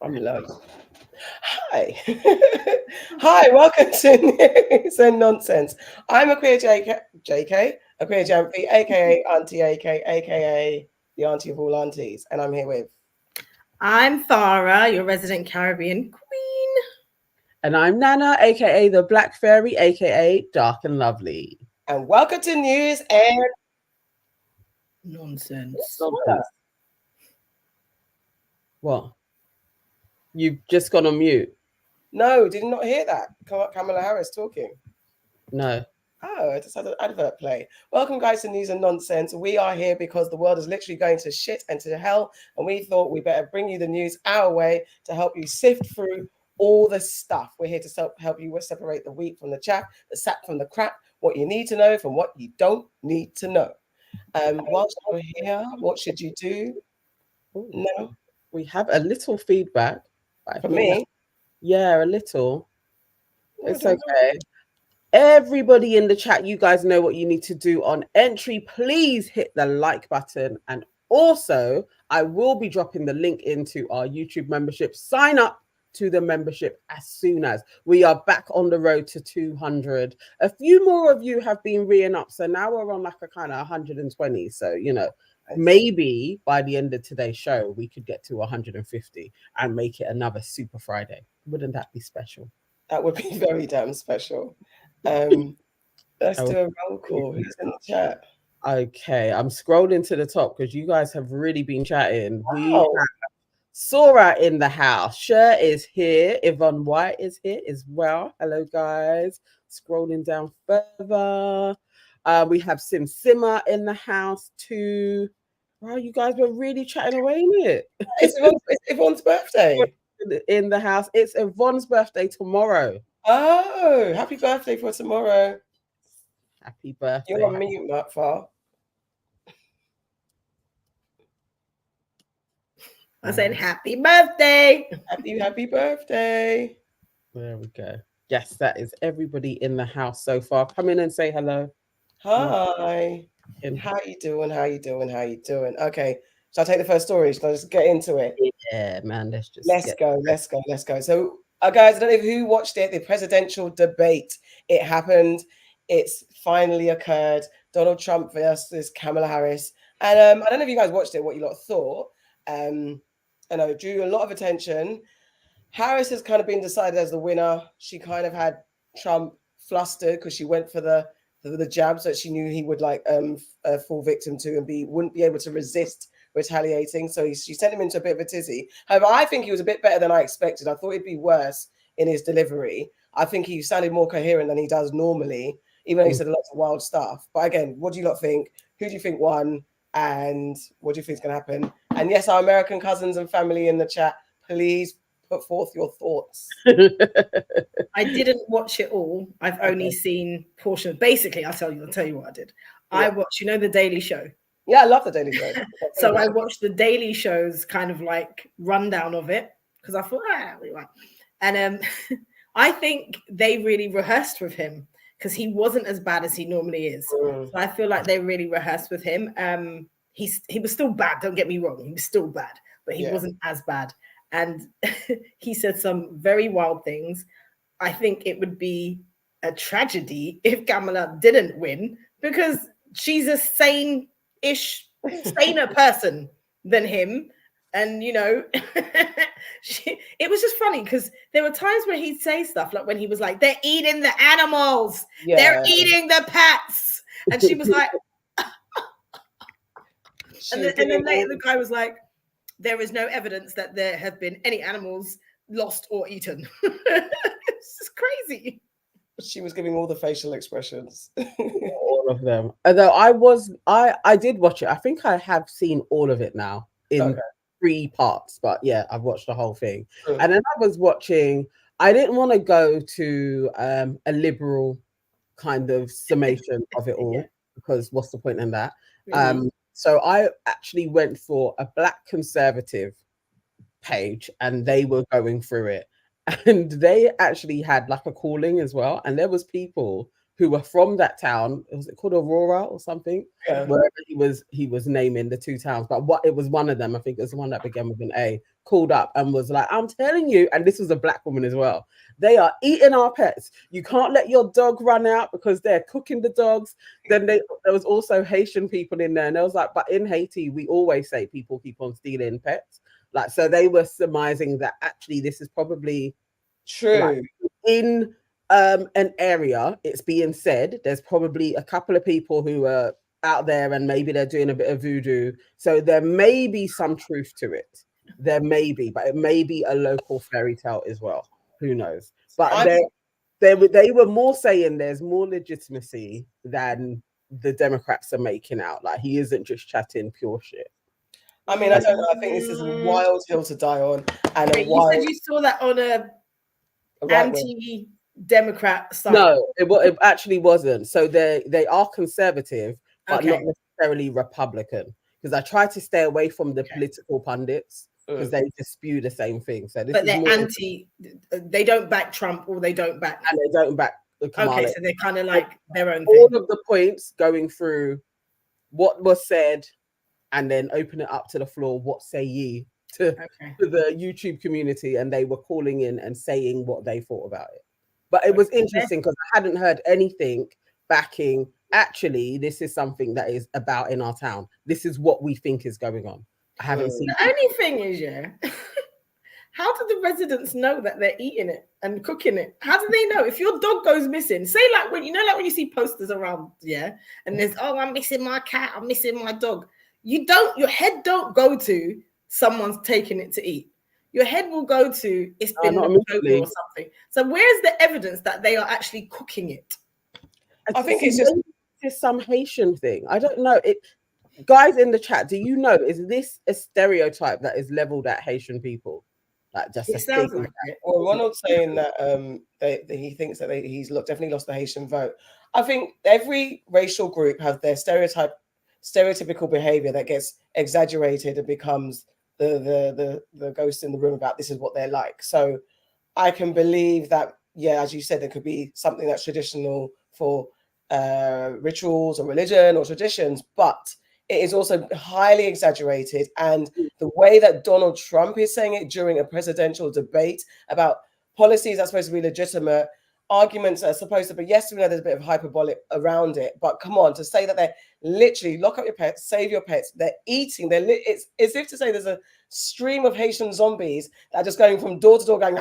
I'm low. Hi. Hi, welcome to News and Nonsense. I'm a queer a queer Jampy, aka Auntie aka the Auntie of all aunties, and I'm here with. I'm Farrah, your resident Caribbean queen. And I'm Nana, aka the Black Fairy, aka Dark and Lovely. And welcome to News and Nonsense. What? You've just gone on mute. No, did not hear that. Kamala Harris talking. No. Oh, I just had an advert play. Welcome, guys, to News and Nonsense. We are here because the world is literally going to shit and to hell, and we thought we better bring you the news our way to help you sift through all the stuff. We're here to help you separate the wheat from the chaff, the sap from the crap, what you need to know from what you don't need to know. Whilst you're here, what should you do? No, we have a little feedback. For me? Yeah, a little. It's okay. Everybody in the chat, you guys know what you need to do on entry. Please hit the like button. And also, I will be dropping the link into our YouTube membership. Sign up to the membership as soon as we are back on the road to 200. A few more of you have been re up. So now we're on like a kind of 120. So, you know, maybe by the end of today's show, we could get to 150 and make it another Super Friday. Wouldn't that be special? That would be very damn special. Let's do a roll call. Who's in the chat? Okay, I'm scrolling to the top because you guys have really been chatting. Wow. We have Sora in the house. Cher is here. Yvonne White is here as well. Hello, guys. Scrolling down further. We have Sim Simmer in the house too. Wow, you guys were really chatting away, isn't it? It's Yvonne's birthday. In the house. It's Yvonne's birthday tomorrow. Oh, happy birthday for tomorrow. Happy birthday. You're on mute, Mark Farr. I said happy birthday. Happy birthday. There we go. Yes, that is everybody in the house so far. Come in and say hello. Hi. How you doing? Okay. Shall I take the first story? Shall I just get into it? Yeah, man. Let's go. So, guys, I don't know who watched it. The presidential debate. It happened. It's finally occurred. Donald Trump versus Kamala Harris. And I don't know if you guys watched it, what you lot thought. I know it drew a lot of attention. Harris has kind of been decided as the winner. She kind of had Trump flustered because she went for the jabs that she knew he would fall victim to and wouldn't be able to resist retaliating. So she sent him into a bit of a tizzy. However, I think he was a bit better than I expected. I thought he'd be worse in his delivery. I think he sounded more coherent than he does normally, even though he said lots of wild stuff. But again, what do you lot think? Who do you think won? And what do you think is going to happen? And yes, our American cousins and family in the chat, please put forth your thoughts. I didn't watch it all. I've only seen portions. Basically, I'll tell you what I did. Yeah. I watched, The Daily Show. Yeah, I love The Daily Show. So I watched The Daily Show's kind of like rundown of it because I thought, we won. And I think they really rehearsed with him because he wasn't as bad as he normally is. So I feel like they really rehearsed with him. He was still bad. Don't get me wrong. He was still bad, but he wasn't as bad. And he said some very wild things. I think it would be a tragedy if Kamala didn't win because she's a saner person than him. And, it was just funny because there were times where he'd say stuff like when he was like, they're eating the animals. Yeah. They're eating the pets. And she was like, and then later the guy was like, there is no evidence that there have been any animals lost or eaten. It's just crazy. She was giving all the facial expressions. All of them. Although I did watch it. I think I have seen all of it now in 3 parts. But yeah, I've watched the whole thing. And then I was watching, I didn't want to go to a liberal kind of summation of it all because what's the point in that? Really? So I actually went for a Black conservative page and they were going through it. And they actually had like a calling as well. And there was people who were from that town. Was it called Aurora or something? Yeah. Wherever he was naming the two towns, but what it was one of them. I think it was the one that began with an A. Called up and was like, "I'm telling you," and this was a black woman as well. They are eating our pets. You can't let your dog run out because they're cooking the dogs. Then there was also Haitian people in there, and I was like, but in Haiti, we always say people keep on stealing pets. Like, so they were surmising that actually this is probably True. like, in an area, it's being said there's probably a couple of people who are out there and maybe they're doing a bit of voodoo. So there may be some truth to it. There may be, but it may be a local fairy tale as well. Who knows? But they were more saying there's more legitimacy than the Democrats are making out. Like, he isn't just chatting pure shit. I mean, I don't know. I think this is a wild hill to die on. And you said you saw that on a anti-Democrat side. No, it actually wasn't. So they are conservative, but not necessarily Republican. Because I try to stay away from the political pundits because they just spew the same thing. So this but they're anti. They don't back Trump, or they don't back. And they don't back Kamala. Okay, so they're kind of like their own all thing. of the points going through what was said, and then open it up to the floor. What say ye to the YouTube community? And they were calling in and saying what they thought about it. But it was interesting because I hadn't heard anything backing. Actually, this is something that is about in our town. This is what we think is going on. I haven't seen. The only thing is, how do the residents know that they're eating it and cooking it? How do they know? If your dog goes missing, say like when you see posters around, and there's I'm missing my cat, I'm missing my dog. Your head don't go to someone's taking it to eat. Your head will go to it's been or something. So where's the evidence that they are actually cooking it? I think it's just some Haitian thing. I don't know. Guys in the chat, do you know, is this a stereotype that is leveled at Haitian people? Like, just it sounds like it. Well, Ronald's saying that he thinks that he's definitely lost the Haitian vote. I think every racial group has their stereotypical behavior that gets exaggerated and becomes the ghost in the room about this is what they're like. So I can believe that, as you said, there could be something that's traditional for rituals or religion or traditions, but it is also highly exaggerated. And the way that Donald Trump is saying it during a presidential debate about policies that's supposed to be legitimate, arguments that are supposed to be, yes, we know there's a bit of hyperbolic around it, but come on, to say that they're literally lock up your pets, save your pets, they're eating, it's as if to say there's a stream of Haitian zombies that are just going from door to door going,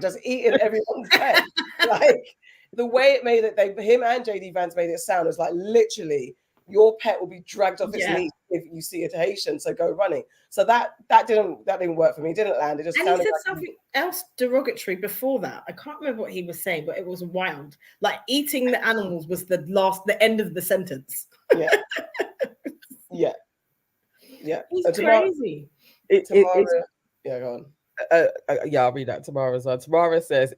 just eating everyone's pet. Like, the way it made it, him and JD Vance made it sound, was like, literally, your pet will be dragged off its leash if you see a Haitian, so go running. So that didn't work for me. It didn't land. It just and he said something else derogatory before that. I can't remember what he was saying, but it was wild. Like, eating the animals was the end of the sentence. Yeah. It's crazy. Go on. I'll read that. Tamara says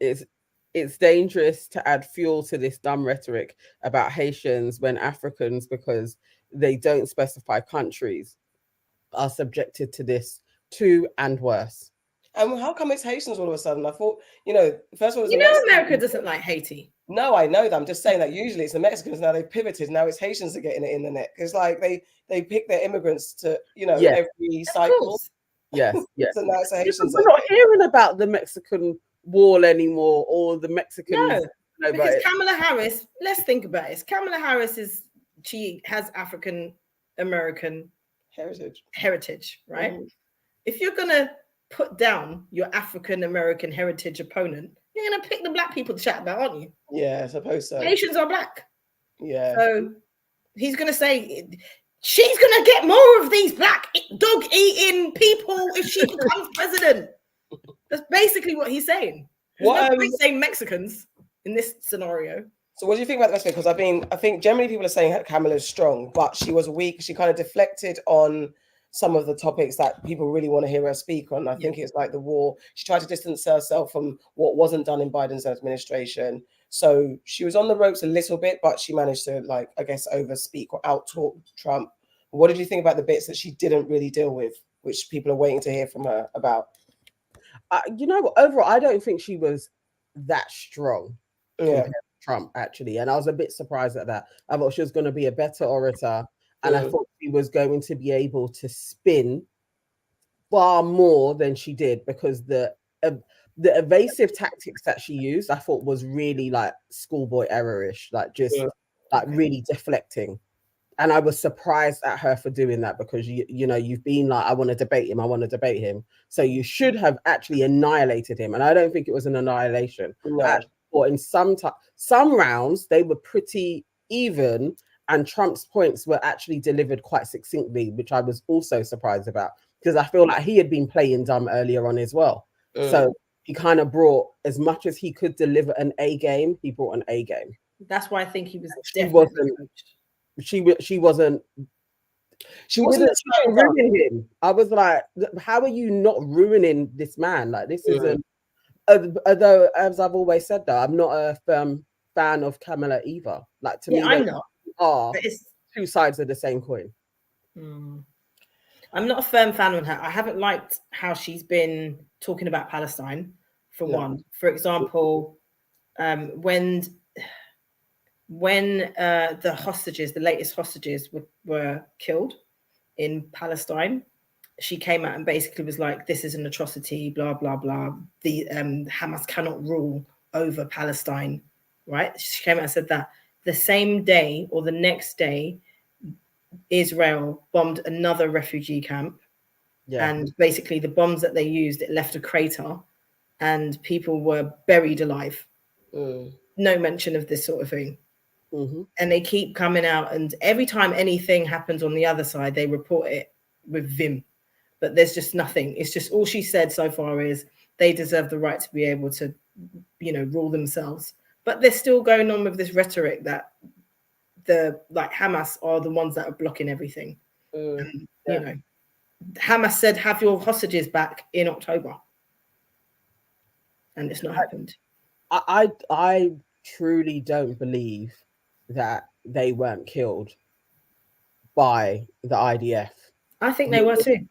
it's dangerous to add fuel to this dumb rhetoric about Haitians when Africans, because they don't specify countries, are subjected to this too and worse. And how come it's Haitians all of a sudden? I thought, first of all, America doesn't like Haiti. No, I know that. I'm just saying that usually it's the Mexicans. Now they've pivoted. Now it's Haitians that are getting it in the neck. It's like they pick their immigrants to, every cycle. Yes. So now it's the Haitians. We're not hearing about the Mexican wall anymore, or the Mexicans. No, because Kamala Harris, let's think about it. Kamala Harris she has African American heritage, right? Mm-hmm. If you're gonna put down your African American heritage opponent, you're gonna pick the black people to chat about, aren't you? Yeah, I suppose so. Haitians are black. Yeah. So he's gonna say she's gonna get more of these black dog eating people if she becomes president. That's basically what he's saying. There's no point saying Mexicans in this scenario. So what do you think about the Mexican? Because I think generally people are saying Kamala's strong, but she was weak. She kind of deflected on some of the topics that people really want to hear her speak on. I think it's like the war. She tried to distance herself from what wasn't done in Biden's administration. So she was on the ropes a little bit, but she managed to, overspeak or out-talk Trump. What did you think about the bits that she didn't really deal with, which people are waiting to hear from her about? Overall, I don't think she was that strong. Yeah. Trump, actually. And I was a bit surprised at that. I thought she was going to be a better orator. And I thought she was going to be able to spin far more than she did, because the evasive tactics that she used, I thought was really like schoolboy error-ish, like just like really deflecting. And I was surprised at her for doing that, because you know, you've been like, I want to debate him. So you should have actually annihilated him. And I don't think it was an annihilation. No. Or in some rounds, they were pretty even, and Trump's points were actually delivered quite succinctly, which I was also surprised about, because I feel like he had been playing dumb earlier on as well. So he kind of brought, as much as he could deliver an A game, he brought an A game. That's why I think he was She wasn't ruining him. I was like, how are you not ruining this man? Like, this isn't, although, as I've always said, though, I'm not a fan of Kamala either. Like, to me, I'm not. Are two sides of the same coin. I'm not a firm fan on her. I haven't liked how she's been talking about Palestine, for one. For example, when the hostages, the latest hostages were killed in Palestine, she came out and basically was like, this is an atrocity, blah, blah, blah. The Hamas cannot rule over Palestine, right? She came out and said that. The same day or the next day, Israel bombed another refugee camp. And basically the bombs that they used, it left a crater and people were buried alive. No mention of this sort of thing. And they keep coming out, and every time anything happens on the other side, they report it with vim, but there's just nothing. It's just, all she said so far is they deserve the right to be able to, you know, rule themselves. But they're still going on with this rhetoric that the Hamas are the ones that are blocking everything. You know, Hamas said, have your hostages back in October, and it's not happened. I truly don't believe that they weren't killed by the IDF. I think they were too.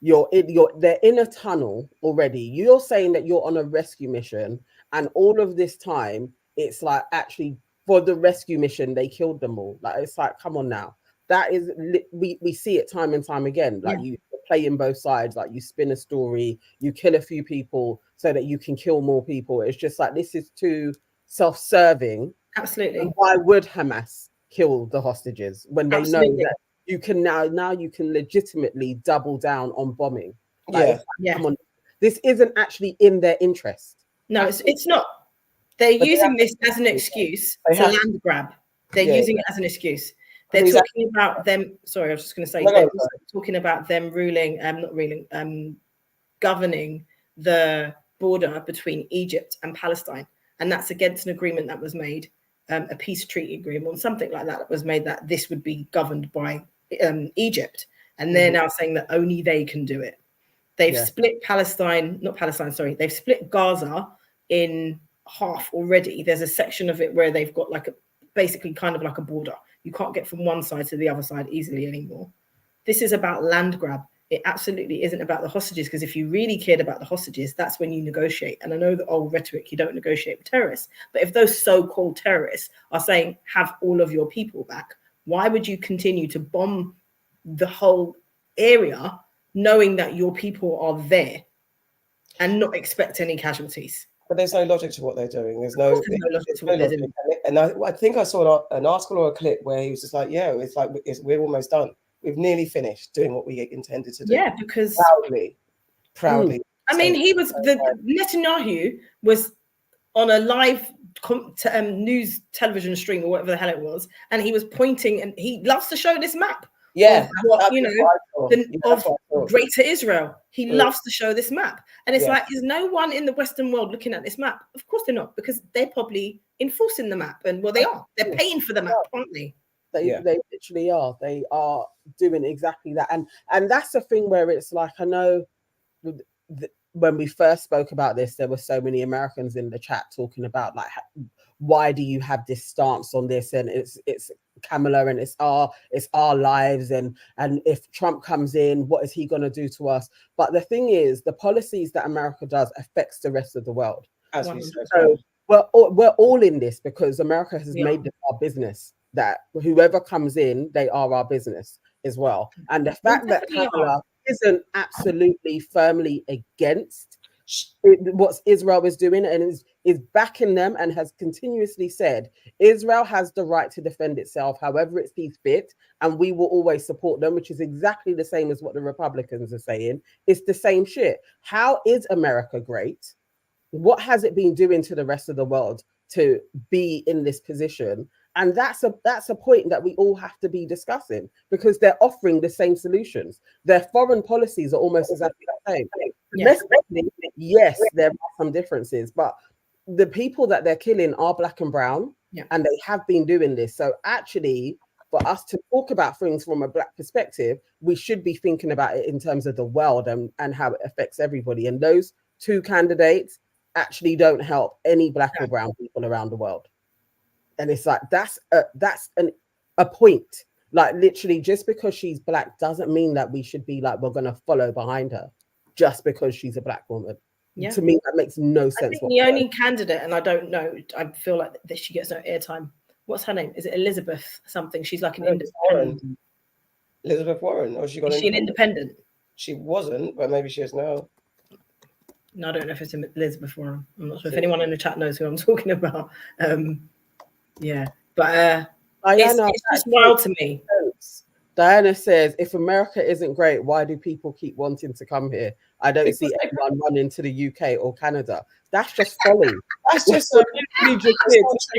They're in a tunnel already. You're saying that you're on a rescue mission, and all of this time, it's like, actually, for the rescue mission, they killed them all. Like, it's like, come on now. That is, we see it time and time again. Like, you play in both sides. Like, you spin a story, you kill a few people so that you can kill more people. It's just like, this is too self-serving. Absolutely. And why would Hamas kill the hostages when they know that you can now you can legitimately double down on bombing? Like, come on, this isn't actually in their interest. No, it's not. They're using this as an excuse to land grab. They're using it as an excuse. They're talking about them. Sorry, I was just going to say, they're talking about them governing the border between Egypt and Palestine. And that's against an agreement that was made, a peace treaty agreement, or something like that was made, that this would be governed by Egypt. And they're now saying that only they can do it. They've split they've split Gaza in half already. There's a section of it where they've got basically kind of like a border. You can't get from one side to the other side easily anymore. This is about land grab. It absolutely isn't about the hostages, because if you really cared about the hostages, that's when you negotiate. And I know the old rhetoric, you don't negotiate with terrorists, but if those so-called terrorists are saying, have all of your people back, why would you continue to bomb the whole area knowing that your people are there and not expect any casualties? But there's no logic to what they're doing. There's no logic to what they're doing. And I think I saw an article or a clip where he was just like, it's like, we're almost done. We've nearly finished doing what we intended to do. Yeah, because proudly. I mean, Netanyahu was on a live news television stream or whatever the hell it was, and he was pointing, and he loves to show this map. Of Greater Israel. He loves to show this map. And it's like, is no one in the Western world looking at this map? Of course they're not, because they're probably enforcing the map. And well, they are. They're paying for the map, aren't they? They literally are. They are doing exactly that. And that's the thing where it's like, I know when we first spoke about this, there were so many Americans in the chat talking about, like, why do you have this stance on this? And it's Kamala, and it's our lives, and if Trump comes in, what is he going to do to us? But the thing is, the policies that America does affects the rest of the world. As we said. So we're all in this because America has Yeah. made this our business. That whoever comes in, they are our business as well. And the fact that definitely Kamala isn't absolutely firmly against what Israel is doing and is backing them and has continuously said Israel has the right to defend itself however it sees fit, and we will always support them, which is exactly the same as what the Republicans are saying. It's the same shit. How is America great? What has it been doing to the rest of the world to be in this position? And that's a point that we all have to be discussing, because they're offering the same solutions. Their foreign policies are almost exactly the same. Domestically, yes, there are some differences, but the people that they're killing are black and brown, and they have been doing this. So actually, for us to talk about things from a black perspective, we should be thinking about it in terms of the world and how it affects everybody. And those two candidates actually don't help any black or brown people around the world. And it's like that's a point. Like literally, just because she's black doesn't mean that we should be like we're gonna follow behind her just because she's a black woman. Yeah. To me, that makes no sense. The only candidate, and I don't know, I feel like that she gets no airtime. What's her name? Is it Elizabeth something? She's like an independent. Elizabeth Warren, or she got? Is she an independent? She wasn't, but maybe she is now. No, I don't know if it's Elizabeth Warren. I'm not sure if anyone in the chat knows who I'm talking about. Yeah, but it's just wild to me. Diana says, if America isn't great, why do people keep wanting to come here? I don't see anyone running to the UK or Canada. That's just folly. That's just so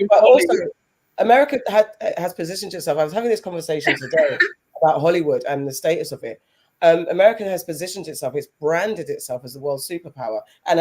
but also, America has positioned itself. I was having this conversation today about Hollywood and the status of it. America has positioned itself, it's branded itself as the world superpower. And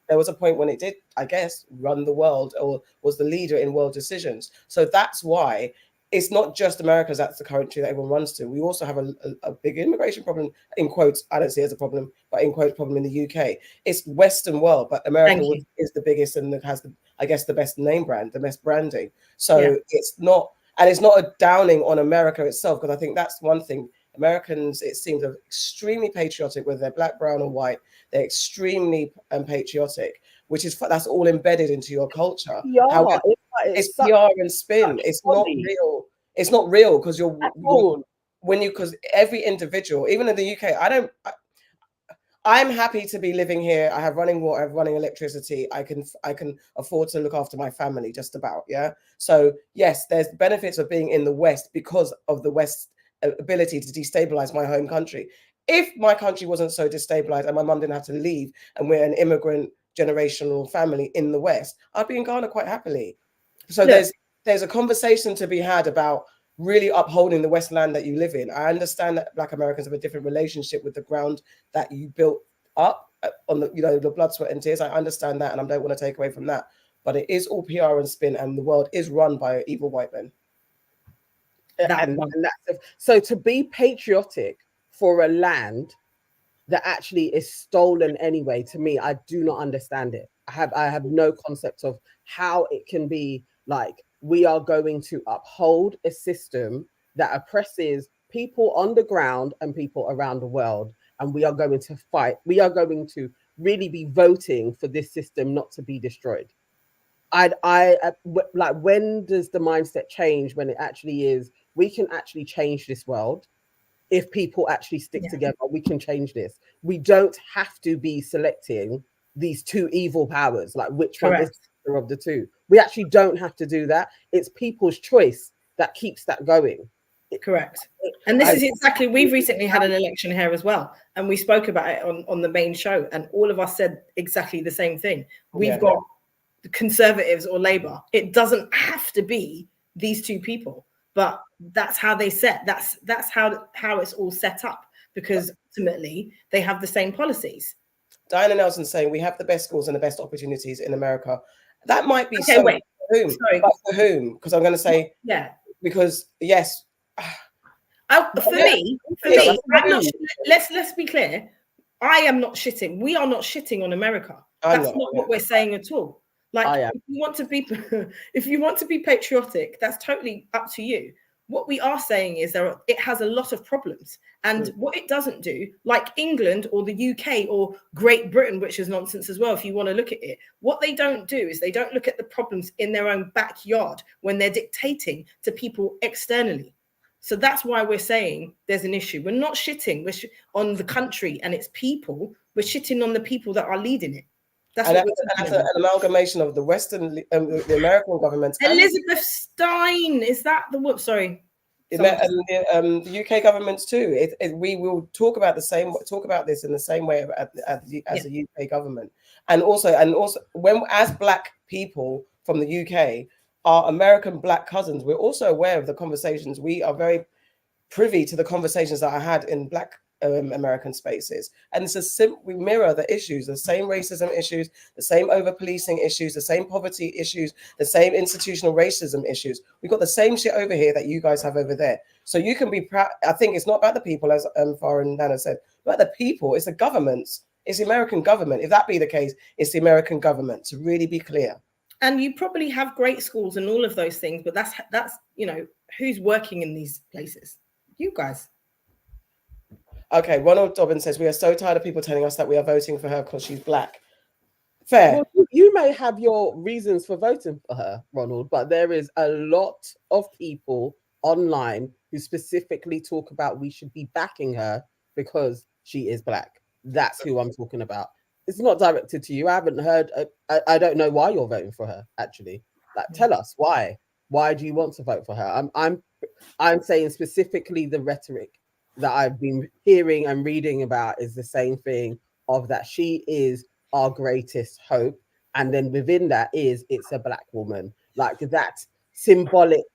there was a point when it did, I guess, run the world or was the leader in world decisions. So that's why it's not just America that's the country that everyone runs to. We also have a big immigration problem, in quotes. I don't see it as a problem, but in quotes, problem in the UK. It's Western world, but America is the biggest and has, I guess, the best name brand, the best branding. So it's not a downing on America itself, because I think that's one thing. Americans, it seems, are extremely patriotic, whether they're black, brown, or white. They're extremely patriotic, that's all embedded into your culture. However, it's PR and spin. It's not real. It's not real because because every individual, even in the UK, I'm happy to be living here. I have running water, I have running electricity. I can afford to look after my family, just about. Yeah. So yes, there's benefits of being in the West because of the West's ability to destabilize my home country. If my country wasn't so destabilized and my mum didn't have to leave and we're an immigrant generational family in the West, I'd be in Ghana quite happily. So there's a conversation to be had about really upholding the West land that you live in. I understand that Black Americans have a different relationship with the ground that you built up on the blood, sweat, and tears. I understand that, and I don't want to take away from that. But it is all PR and spin, and the world is run by evil white men. So to be patriotic for a land that actually is stolen anyway, to me, I do not understand it. I have no concept of how it can be like we are going to uphold a system that oppresses people on the ground and people around the world, and we are going to fight. We are going to really be voting for this system not to be destroyed. Like, when does the mindset change? When it actually is, we can actually change this world. If people actually stick together, we can change this. We don't have to be selecting these two evil powers, like which one is the of the two. We actually don't have to do that. It's people's choice that keeps that going. Correct. And this is exactly, we've recently had an election here as well, and we spoke about it on the main show, and all of us said exactly the same thing. We've got the Conservatives or Labour. It doesn't have to be these two people, but that's how they set. That's how it's all set up, because ultimately they have the same policies. Diana Nelson saying we have the best schools and the best opportunities in America. That might be okay, wait. For whom? Sorry. But for whom? Because I'm going to say because yes. For me, I'm not. Let's be clear. I am not shitting. We are not shitting on America. That's not what we're saying at all. Like, if you want to be patriotic, that's totally up to you. what we are saying is it has a lot of problems. And what it doesn't do, like England or the UK or Great Britain, which is nonsense as well, if you want to look at it, what they don't do is they don't look at the problems in their own backyard when they're dictating to people externally. So that's why we're saying there's an issue. We're not shitting on the country and its people. We're shitting on the people that are leading it. That's an amalgamation of the Western, the American governments. Elizabeth Stein, is that the word? Sorry. And the UK governments too. We will talk about this in the same way as the UK government, and also when as Black people from the UK, our American Black cousins, we're also aware of the conversations. We are very privy to the conversations that I had in Black American spaces, and we mirror the issues, the same racism issues, the same over-policing issues, the same poverty issues, the same institutional racism issues. We've got the same shit over here that you guys have over there. So you can be proud. I think it's not about the people, as Farrah Nana said, but the people. It's the governments. It's the American government. If that be the case, it's the American government, to really be clear. And you probably have great schools and all of those things, but that's who's working in these places? You guys. Okay, Ronald Dobbins says, we are so tired of people telling us that we are voting for her because she's Black. Fair. Well, you may have your reasons for voting for her, Ronald, but there is a lot of people online who specifically talk about we should be backing her because she is Black. That's who I'm talking about. It's not directed to you. I haven't heard. I don't know why you're voting for her, actually. Like, tell us why. Why do you want to vote for her? I'm saying specifically the rhetoric that I've been hearing and reading about is the same thing of that she is our greatest hope. And then within that it's a Black woman. Like, that symbolic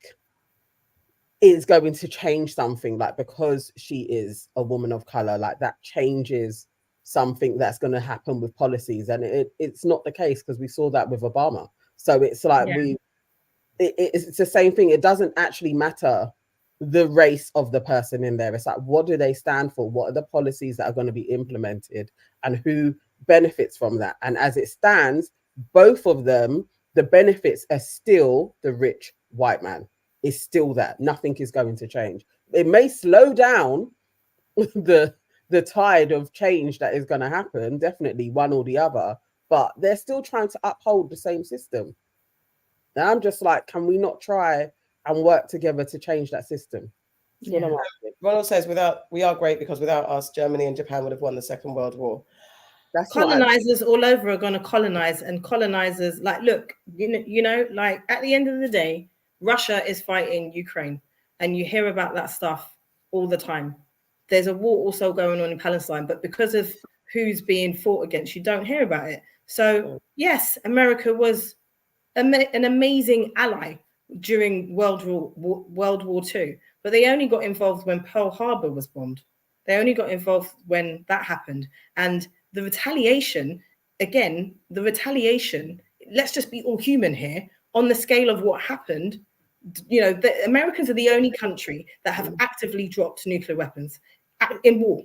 is going to change something, like, because she is a woman of color, like that changes something that's going to happen with policies. And it's not the case, because we saw that with Obama. So it's like it's the same thing. It doesn't actually matter the race of the person in there. It's like, what do they stand for? What are the policies that are going to be implemented, and who benefits from that? And as it stands, both of them, the benefits are still the rich white man. It's still that. Nothing is going to change. It may slow down the tide of change that is going to happen, definitely one or the other, but they're still trying to uphold the same system. And I'm just like, can we not try and work together to change that system? Ronald says, we are great because without us, Germany and Japan would have won the Second World War. That's colonizers all over are going to colonize, and colonizers, like, look, you know, like, at the end of the day, Russia is fighting Ukraine, and you hear about that stuff all the time. There's a war also going on in Palestine, but because of who's being fought against, you don't hear about it. So yes, America was an amazing ally during World War II, but they only got involved when Pearl Harbor was bombed. They only got involved when that happened. And the retaliation, let's just be all human here, on the scale of what happened. You know, the Americans are the only country that have actively dropped nuclear weapons in war.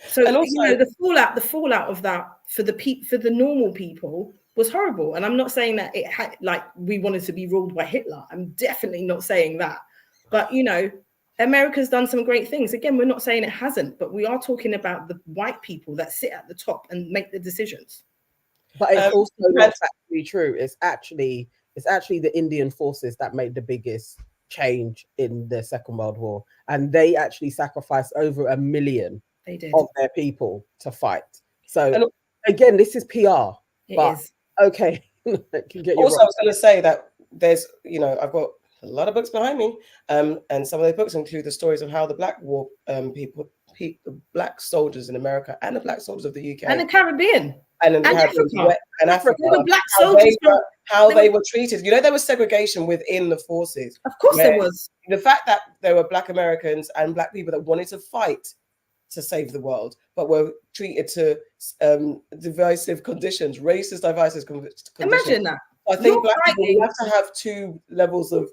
So, and also, you know, the fallout of that for the normal people was horrible. And I'm not saying that it had, like, we wanted to be ruled by Hitler. I'm definitely not saying that. But, you know, America's done some great things. Again, we're not saying it hasn't, but we are talking about the white people that sit at the top and make the decisions. But it's also not actually true. It's actually the Indian forces that made the biggest change in the Second World War. And they actually sacrificed over 1 million of their people to fight. So again, this is PR. Okay. Also, I was going to say that there's, you know, I've got a lot of books behind me, and some of those books include the stories of how the Black war people, the Black soldiers in America and the Black soldiers of the UK and the Caribbean and Africa, the Black soldiers, how they were treated. You know, there was segregation within the forces. Of course, there was. The fact that there were Black Americans and Black people that wanted to fight to save the world, but were treated to divisive conditions, racist divisive conditions. Imagine that. I think Black people have to have two levels of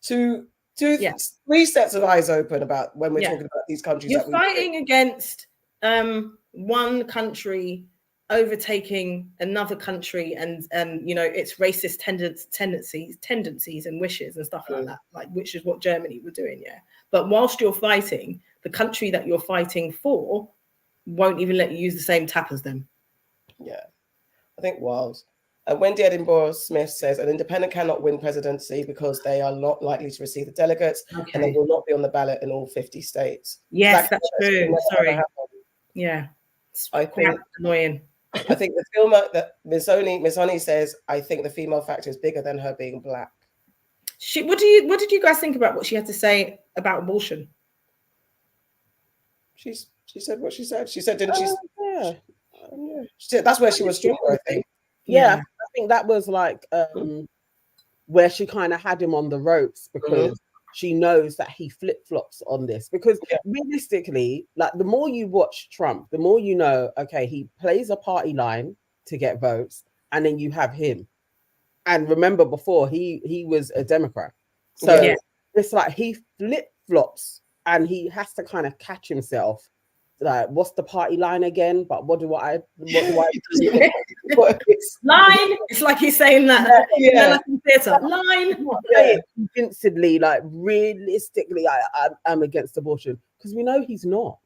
three sets of eyes open about when we're talking about these countries. You're fighting against one country overtaking another country and you know, its racist tendencies and wishes and stuff like that, like, which is what Germany were doing. Yeah, but whilst you're fighting, the country that you're fighting for won't even let you use the same tap as them. Yeah, I think wild. Wendy Edinburgh Smith says an independent cannot win presidency because they are not likely to receive the delegates, and they will not be on the ballot in all 50 states. Yes, that's true. Sorry. Yeah, I think annoying. I think the film that Miss Oni says, I think the female factor is bigger than her being black. What did you guys think about what she had to say about abortion? She said what she said. She said, didn't she? Yeah. She said, that's where she was stronger, I think. Yeah, I think that was like where she kind of had him on the ropes, because she knows that he flip-flops on this. Because realistically, like, the more you watch Trump, the more you know, okay, he plays a party line to get votes, and then you have him. And remember, before he was a Democrat. So it's like he flip-flops and he has to kind of catch himself. Like, what's the party line again? But what do I do? Line. It's like he's saying that. Theater. Line. Convincedly, like, realistically, I'm against abortion, because we know he's not.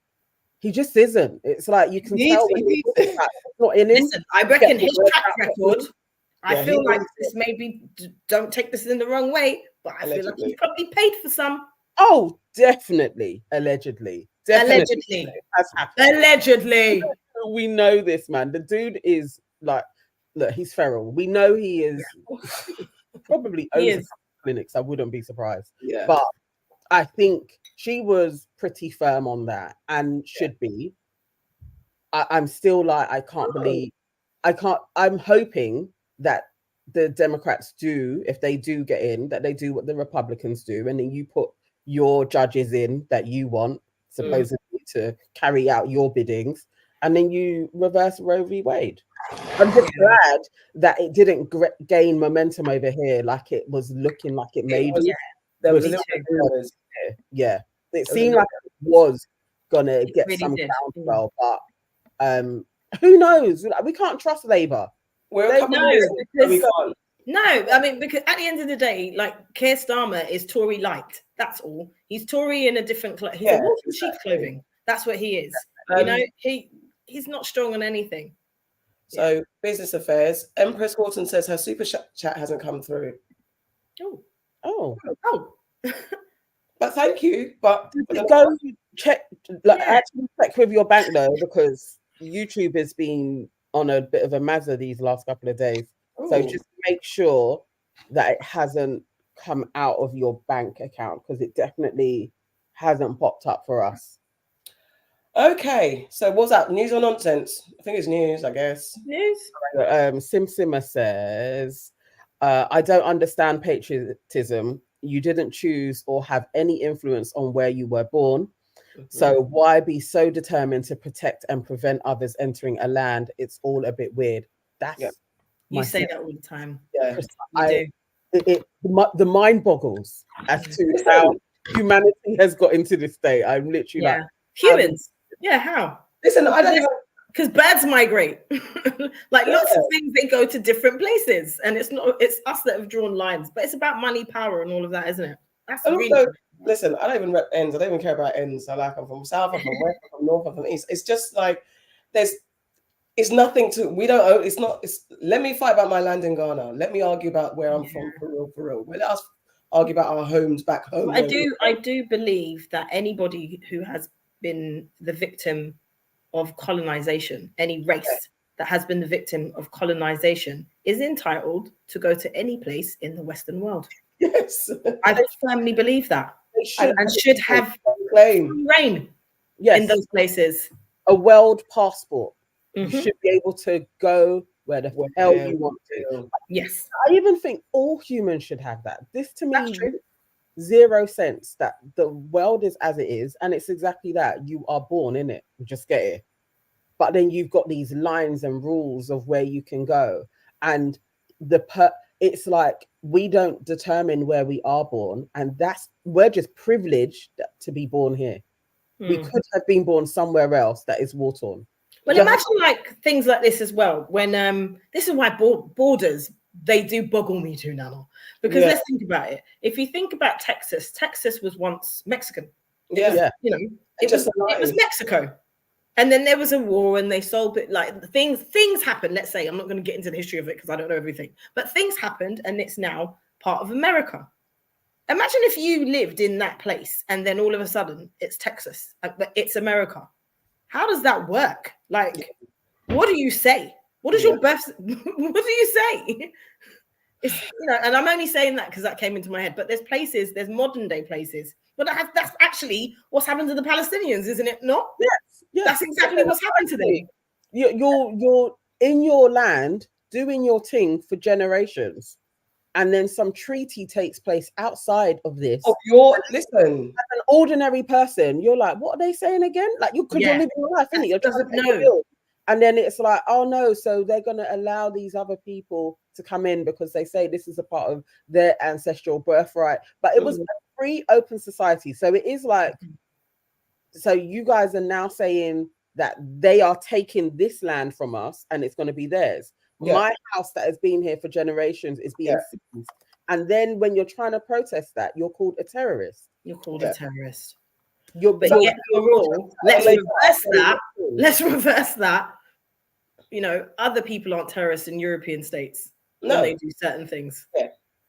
He just isn't. It's like you can tell it's not in him. Listen, I reckon his track record. I feel like this, maybe, don't take this in the wrong way, but I feel like he's probably paid for some. Oh, definitely. Allegedly. Allegedly. We know this, man. The dude is like, look, he's feral. We know he is probably owns clinics. I wouldn't be surprised. Yeah. But I think she was pretty firm on that, and should be. I'm still like, I can't believe, I'm hoping that the Democrats do, if they do get in, that they do what the Republicans do, and then you put your judges in that you want, supposedly, to carry out your biddings, and then you reverse Roe v. Wade. I'm just glad that it didn't gain momentum over here, like it was looking like it made. There was a little bit. It seemed like it was gonna get some groundswell, but who knows? We can't trust Labour. No, I mean, because at the end of the day, like, Keir Starmer is Tory light. That's all. He's Tory in a different he's a wolf in sheep's clothing. That's what he is. You know, he's not strong on anything. So business affairs. Empress Horton says her super chat hasn't come through. Oh. But thank you. But go check, actually check with your bank though, because YouTube has been on a bit of a mazza these last couple of days. So just make sure that it hasn't come out of your bank account, because it definitely hasn't popped up for us. Okay, so what's that? News or nonsense? I think it's news, I guess. News. Simmer says, I don't understand patriotism. You didn't choose or have any influence on where you were born. So why be so determined to protect and prevent others entering a land? It's all a bit weird. That's you say that all the time. Yeah, the mind boggles as to how humanity has got into this state. I'm literally like, humans. How? Listen, I don't know. Because birds migrate. Like, lots of things, they go to different places, and it's us that have drawn lines, but it's about money, power, and all of that, isn't it? That's really. Listen, I don't even rep ends. I don't even care about ends. I'm from south, I'm from west, I'm from north, I'm from east. It's just like it's nothing to. We don't own. It's not. Let me fight about my land in Ghana. Let me argue about where I'm from, for real. Let us argue about our homes back home. I do believe that anybody who has been the victim of colonization, any race that has been the victim of colonization, is entitled to go to any place in the Western world. Yes, I firmly believe that, and should have claim reign in those places. A world passport. You should be able to go where the hell you want to. Yes, I even think all humans should have that. This to me, zero sense that the world is as it is, and it's exactly that. You are born in it. You just get it. But then you've got these lines and rules of where you can go, and it's like we don't determine where we are born, and we're just privileged to be born here. We could have been born somewhere else that is war torn. Well, imagine like things like this as well. When this is why borders, they do boggle me too, Nana. Because let's think about it. If you think about Texas, Texas was once Mexican. It was Mexico. And then there was a war and they sold it, like things happened. Let's say, I'm not going to get into the history of it because I don't know everything, but things happened and it's now part of America. Imagine if you lived in that place and then all of a sudden it's Texas, but it's America. How does that work? Like, what do you say? What is your birth? What do you say? It's, and I'm only saying that because that came into my head. But there's modern day places. But that's actually what's happened to the Palestinians, isn't it? Not? Yes. That's exactly what's happened to them. You're in your land doing your thing for generations, and then some treaty takes place outside of this. Oh, listen. As an ordinary person, you're like, what are they saying again? Like, you're living your life, innit? You're trying to pay the bill. And then it's like, oh no, so they're going to allow these other people to come in because they say this is a part of their ancestral birthright. But it was a free, open society. So it is like, so you guys are now saying that they are taking this land from us and it's going to be theirs. Yeah. My house that has been here for generations is being seized. And then when you're trying to protest that, you're called a terrorist. You're called a terrorist. Let's reverse that. Other people aren't terrorists in European states when they do certain things. Yeah.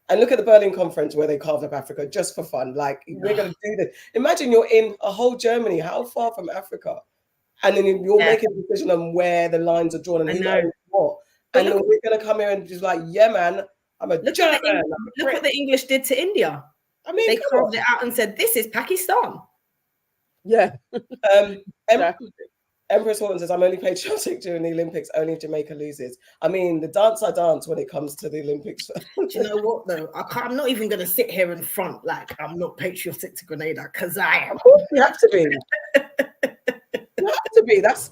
And look at the Berlin Conference where they carved up Africa just for fun. Like, we're going to do this. Imagine you're in a whole Germany. How far from Africa? And then you're making a decision on where the lines are drawn and who knows what. And then we're going to come here and just like, yeah, man, I'm a German. Look what the English did to India. I mean, they carved it out and said, this is Pakistan. Yeah. Empress Horton says, I'm only patriotic during the Olympics, only if Jamaica loses. I mean, the dance I dance when it comes to the Olympics. Do you know what, though? I'm not even going to sit here in front like I'm not patriotic to Grenada, because I am. Of course you have to be. You have to be. That's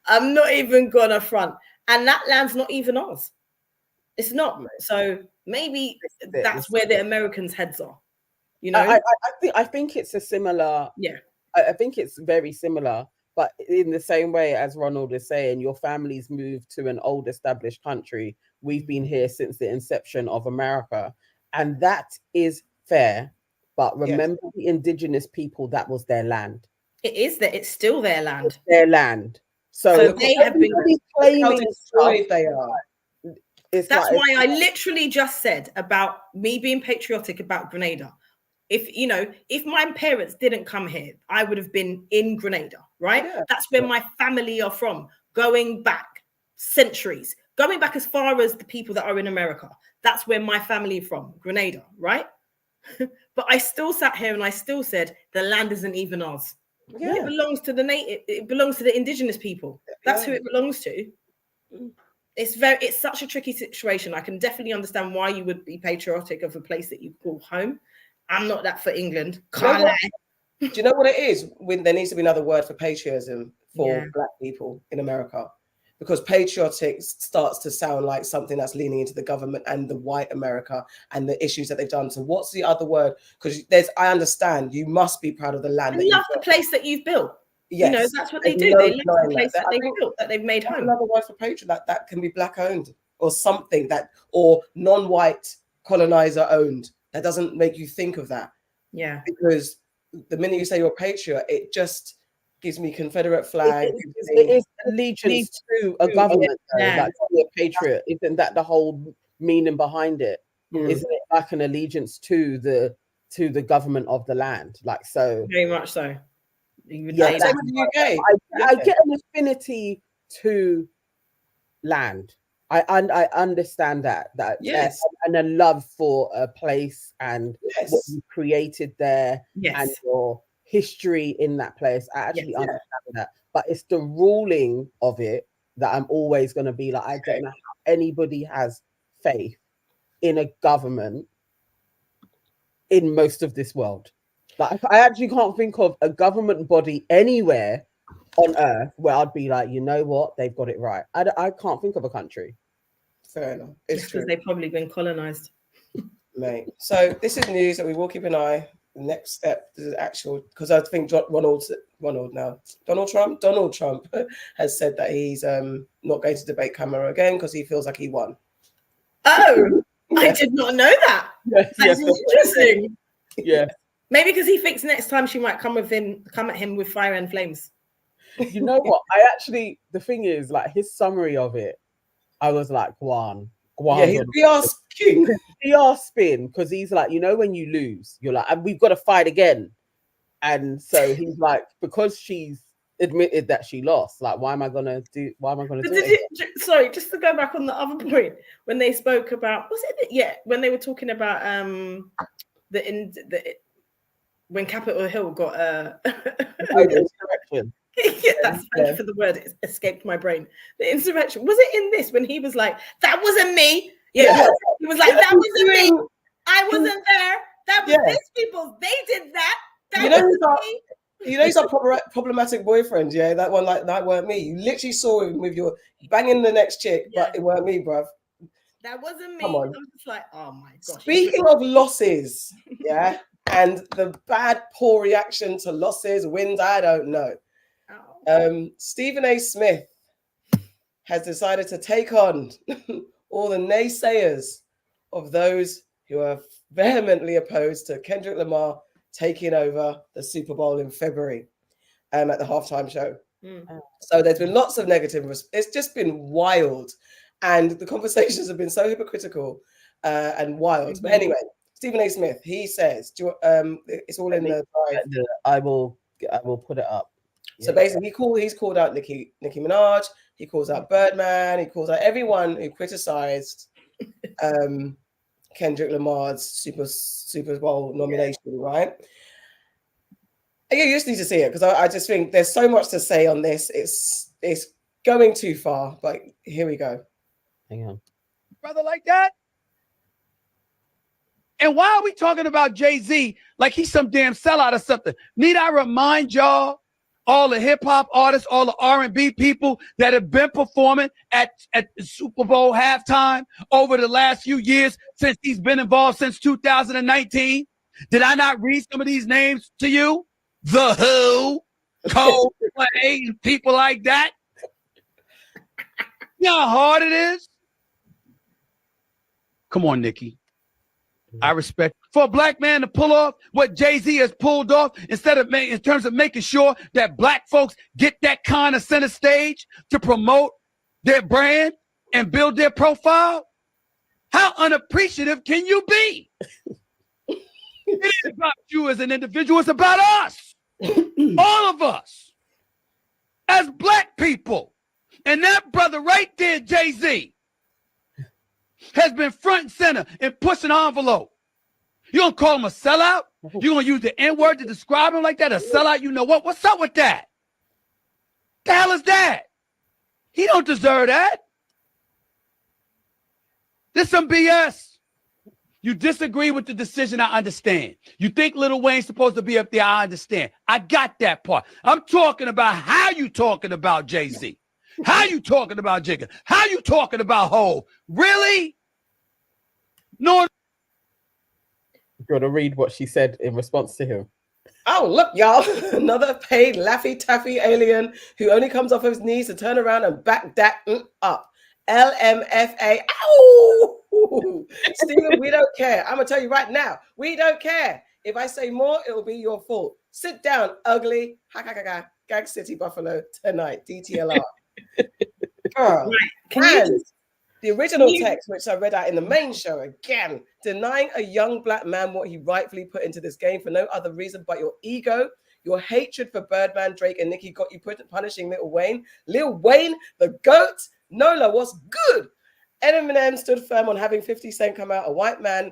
I'm not even going to front. And that land's not even ours. It's not. So maybe that's where the Americans' heads are. I think it's a similar. Yeah. I think it's very similar. But in the same way as Ronald is saying, your family's moved to an old established country. We've been here since the inception of America. And that is fair. But remember the indigenous people, that was their land. It is that it's still their land. It's their land. So they have been claiming destroyed they are. That's why I literally just said about me being patriotic about Grenada. If my parents didn't come here, I would have been in Grenada, right? Yeah. That's where my family are from, going back centuries, going back as far as the people that are in America. That's where my family is from, Grenada, right? But I still sat here and I still said the land isn't even ours. Yeah. It belongs to the native. It belongs to the indigenous people. That's who it belongs to. It's such a tricky situation. I can definitely understand why you would be patriotic of a place that you call home. I'm not that for England. Do you know what it is? There needs to be another word for patriotism for Black people in America, because patriotic starts to sound like something that's leaning into the government and the white America and the issues that they've done. So what's the other word? Because I understand you must be proud of the land. I love the place that you've built. Yes. That's what they do. They love the place that they've built, that they've made home. Another word for patriot that can be Black owned or something or non-white colonizer owned. That doesn't make you think of that. Yeah. Because the minute you say you're a patriot, it just gives me Confederate flag. It is allegiance to a government. Like a patriot. Isn't that the whole meaning behind it? Isn't it like an allegiance to the government of the land? Like, so. Very much so. Yeah, same with the UK. I get an affinity to land. I understand that yes, and a love for a place and what you created there and your history in that place. I actually understand that, but it's the ruling of it that I'm always going to be like, I don't know how anybody has faith in a government in most of this world. Like, I actually can't think of a government body anywhere on earth where I'd be like, you know what, they've got it right. I can't think of a country. Fair enough. It's true. Because they've probably been colonized. Mate. So this is news that we will keep an eye the next step, the actual, because I think Donald Trump has said that he's not going to debate Kamala again because he feels like he won. Oh, Yeah. I did not know that. That's interesting. Yeah. Maybe because he thinks next time she might come at him with fire and flames. You know what? The thing is, like, his summary of it, I was like, Guan. Yeah, he's PR king. PR spin, because he's like, you know, when you lose, you're like, and we've got to fight again. And so he's like, because she's admitted that she lost, like, why am I gonna do it? Sorry, just to go back on the other point, when they spoke about, when they were talking about when Capitol Hill got insurrection. Yeah, that's for the word. It escaped my brain. The insurrection, was it in this when he was like, "That wasn't me"? Yeah. He was like, "That wasn't me. I wasn't there. That was these people. They did that. That wasn't me." You know, he's our problematic boyfriend. Yeah, that one, like, that weren't me. You literally saw him with your banging the next chick, but it weren't me, bruv. That wasn't me. Come on. I'm just like, oh my gosh. Speaking of losses, and the bad, poor reaction to losses, wins, I don't know. Stephen A. Smith has decided to take on all the naysayers of those who are vehemently opposed to Kendrick Lamar taking over the Super Bowl in February at the halftime show. So there's been lots of negative. It's just been wild. And the conversations have been so hypocritical and wild. But anyway, Stephen A. Smith, he says, it's all in the drive. I will put it up. So basically, he's called out Nicki Minaj. He calls out Birdman. He calls out everyone who criticized Kendrick Lamar's Super Bowl nomination, right? Yeah, you just need to see it because I just think there's so much to say on this. It's going too far, but here we go. Hang on. Brother like that? And why are we talking about Jay-Z like he's some damn sellout or something? Need I remind y'all, all the hip-hop artists, all the R&B people that have been performing at the Super Bowl halftime over the last few years since he's been involved since 2019? Did I not read some of these names to you? The Who, Coldplay, and people like that. You know how hard it is? Come on, Nicki. I respect for a black man to pull off what Jay-Z has pulled off instead of in terms of making sure that black folks get that kind of center stage to promote their brand and build their profile. How unappreciative can you be? It ain't about you as an individual. It's about us, all of us, as black people. And that brother right there, Jay-Z, has been front and center and pushing the envelope. You gonna call him a sellout? You gonna use the N-word to describe him like that? A sellout? You know what? What's up with that? The hell is that? He don't deserve that. This some BS. You disagree with the decision, I understand. You think Lil Wayne's supposed to be up there, I understand. I got that part. I'm talking about how you talking about Jay-Z. How you talking about Jigga? How you talking about Hov? Really? No. You got to read what she said in response to him. Oh, look, y'all. Another paid Laffy Taffy alien who only comes off his knees to turn around and back that up. LMFA. Ow! Stephen, we don't care. I'm going to tell you right now. We don't care. If I say more, it will be your fault. Sit down, ugly. Gag City Buffalo tonight. DTLR. Girl. Right. The original text, which I read out in the main show again, denying a young black man what he rightfully put into this game for no other reason but your ego, your hatred for Birdman, Drake, and Nicki got you punishing Lil Wayne. Lil Wayne, the GOAT. Nola, what's good? Eminem stood firm on having 50 Cent come out, a white man,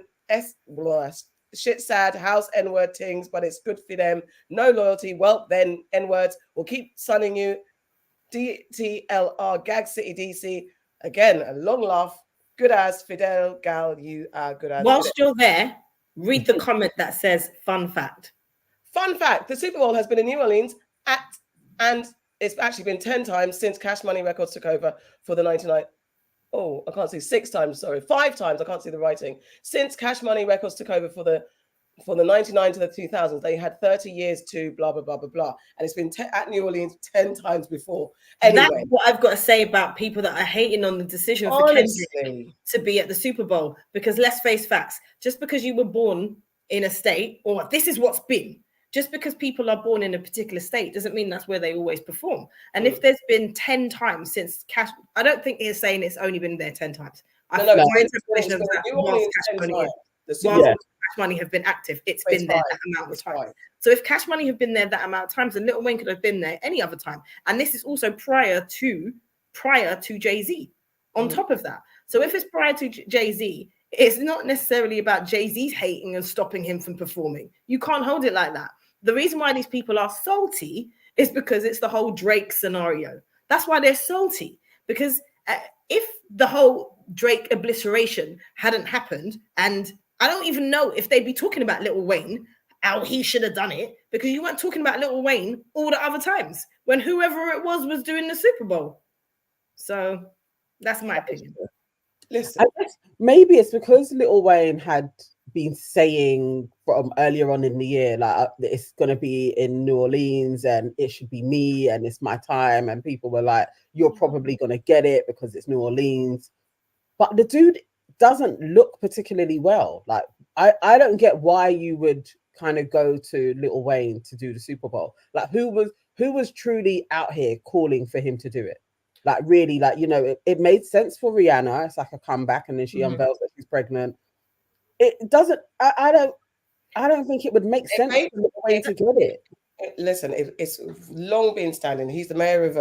shit sad, house N-word tings, but it's good for them. No loyalty. Well, then N-words will keep sunning you. DTLR, Gag City DC. Again, a long laugh. Good as Fidel Gal, you are good as. Whilst you're there, read the comment that says fun fact. Fun fact, the Super Bowl has been in New Orleans and it's actually been 10 times since Cash Money Records took over for the 99. Oh, I can't see 6 times, sorry. 5 times, I can't see the writing. Since Cash Money Records took over for the from the 99 to the 2000s, they had 30 years to blah, blah, blah, blah, blah. And it's been at New Orleans 10 times before. Anyway. That's what I've got to say about people that are hating on the decision for Kendrick to be at the Super Bowl. Because let's face facts, just because you were born in a state, or this is what's been, just because people are born in a particular state doesn't mean that's where they always perform. And if there's been 10 times since Cash, I don't think he's saying it's only been there 10 times. Cash Money have been active, it's been there that amount of times. So if Cash Money have been there that amount of times, then Lil Wayne could have been there any other time. And this is also prior to Jay-Z on top of that. So if it's prior to Jay-Z, it's not necessarily about Jay-Z's hating and stopping him from performing. You can't hold it like that. The reason why these people are salty is because it's the whole Drake scenario. That's why they're salty, because if the whole Drake obliteration hadn't happened, and I don't even know if they'd be talking about Lil Wayne, how he should have done it, because you weren't talking about Lil Wayne all the other times when whoever it was doing the Super Bowl. So that's my opinion. Listen, I guess maybe it's because Lil Wayne had been saying from earlier on in the year, like, it's going to be in New Orleans and it should be me and it's my time. And people were like, you're probably going to get it because it's New Orleans. But the dude doesn't look particularly well. Like, I don't get why you would kind of go to Lil Wayne to do the Super Bowl. Like, who was truly out here calling for him to do it? Like, really, like, you know, it made sense for Rihanna. It's like a comeback, and then she unveils that she's pregnant. It doesn't. I don't think it would make sense for Lil Wayne to get it. Listen, it's long been standing. He's the mayor of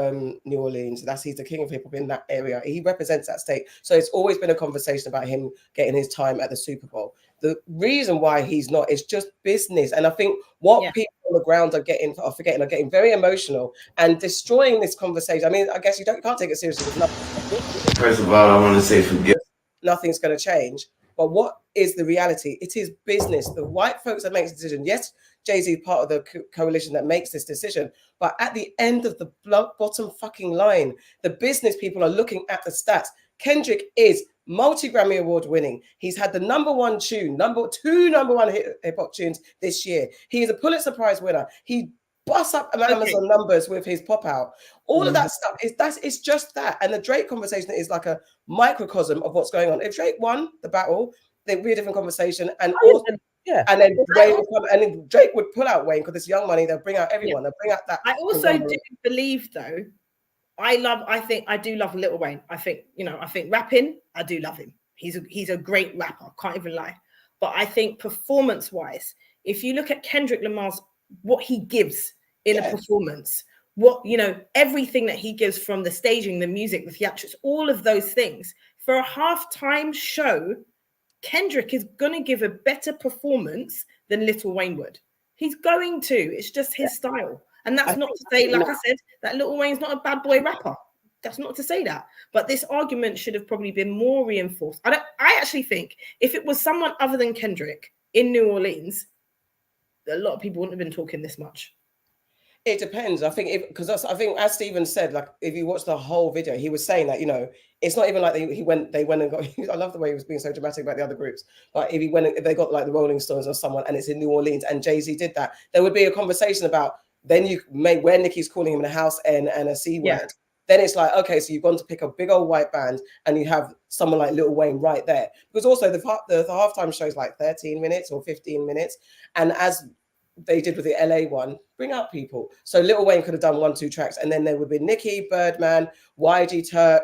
New Orleans. He's the king of hip hop in that area. He represents that state. So it's always been a conversation about him getting his time at the Super Bowl. The reason why he's not is just business. And I think what people on the ground are getting very emotional and destroying this conversation. I mean, I guess you can't take it seriously with nothing. First of all, I want to say forgive. Nothing's going to change. But what is the reality? It is business. The white folks that make the decision. Yes, Jay-Z is part of the coalition that makes this decision. But at the end of the bottom fucking line, the business people are looking at the stats. Kendrick is multi-Grammy award winning. He's had the number one tune, number one hip hop tunes this year. He is a Pulitzer Prize winner. He busts up Amazon numbers with his pop out. All of that stuff it's just that. And the Drake conversation is like a microcosm of what's going on. If Drake won the battle, there'd be a different conversation. And and then Wayne would come, and then Drake would pull out Wayne because it's Young Money. They'll bring out everyone. They'll bring out that. I also do believe, though, I do love Lil Wayne. I think rapping, I do love him. He's a great rapper. Can't even lie. But I think performance-wise, if you look at Kendrick Lamar's what he gives in a performance, everything that he gives, from the staging, the music, the theatrics, all of those things, for a halftime show, Kendrick is going to give a better performance than Lil Wayne would. He's going to. It's just his style. And that's not to say, like I said, that Lil Wayne's not a bad boy rapper. That's not to say that. But this argument should have probably been more reinforced. I actually think if it was someone other than Kendrick in New Orleans, a lot of people wouldn't have been talking this much. It depends. I think because I think, as Stephen said, like, if you watch the whole video, he was saying that, it's not even like they went and got. I love the way he was being so dramatic about the other groups. But if they got like the Rolling Stones or someone, and it's in New Orleans, and Jay-Z did that, there would be a conversation about. Then you make where Nicki's calling him a house and a C word. Yeah. Then it's like, okay, so you've gone to pick a big old white band, and you have someone like Lil Wayne right there. Because also the halftime show is like 13 minutes or 15 minutes, and as they did with the LA one, bring out people. So Lil Wayne could have done 1-2 tracks, and then there would be Nicki, Birdman, YG Turk,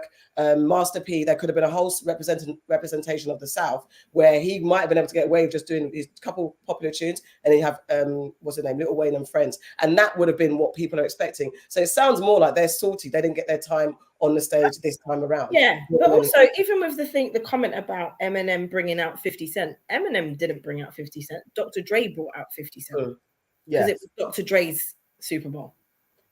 Master P. There could have been a whole representation of the South, where he might have been able to get away with just doing his couple popular tunes, and then you have what's the name, Lil Wayne and Friends, and that would have been what people are expecting. So it sounds more like they're salty. They didn't get their time on the stage this time around. Yeah, but also even with the comment about Eminem bringing out 50 Cent, Eminem didn't bring out 50 Cent. Dr. Dre brought out 50 Cent because it was Dr. Dre's Super Bowl.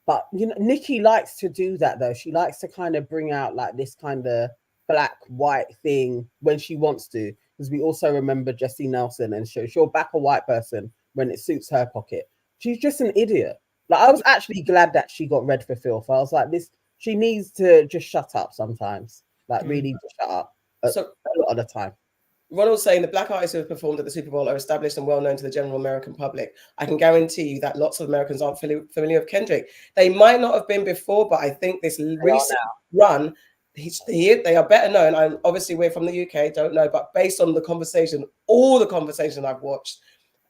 But Nicki likes to do that though. She likes to kind of bring out like this kind of black white thing when she wants to, because we also remember Jessie Nelson, and she'll back a white person when it suits her pocket. She's just an idiot. Like, I was actually glad that she got read for filth. I was like, she needs to just shut up sometimes. Like, really just shut up a lot of the time. Ronald's saying the black artists who have performed at the Super Bowl are established and well known to the general American public. I can guarantee you that lots of Americans aren't familiar with Kendrick. They might not have been before, but I think this recent run, they are better known. And obviously, we're from the UK, don't know, but based on the conversation, all the conversation I've watched,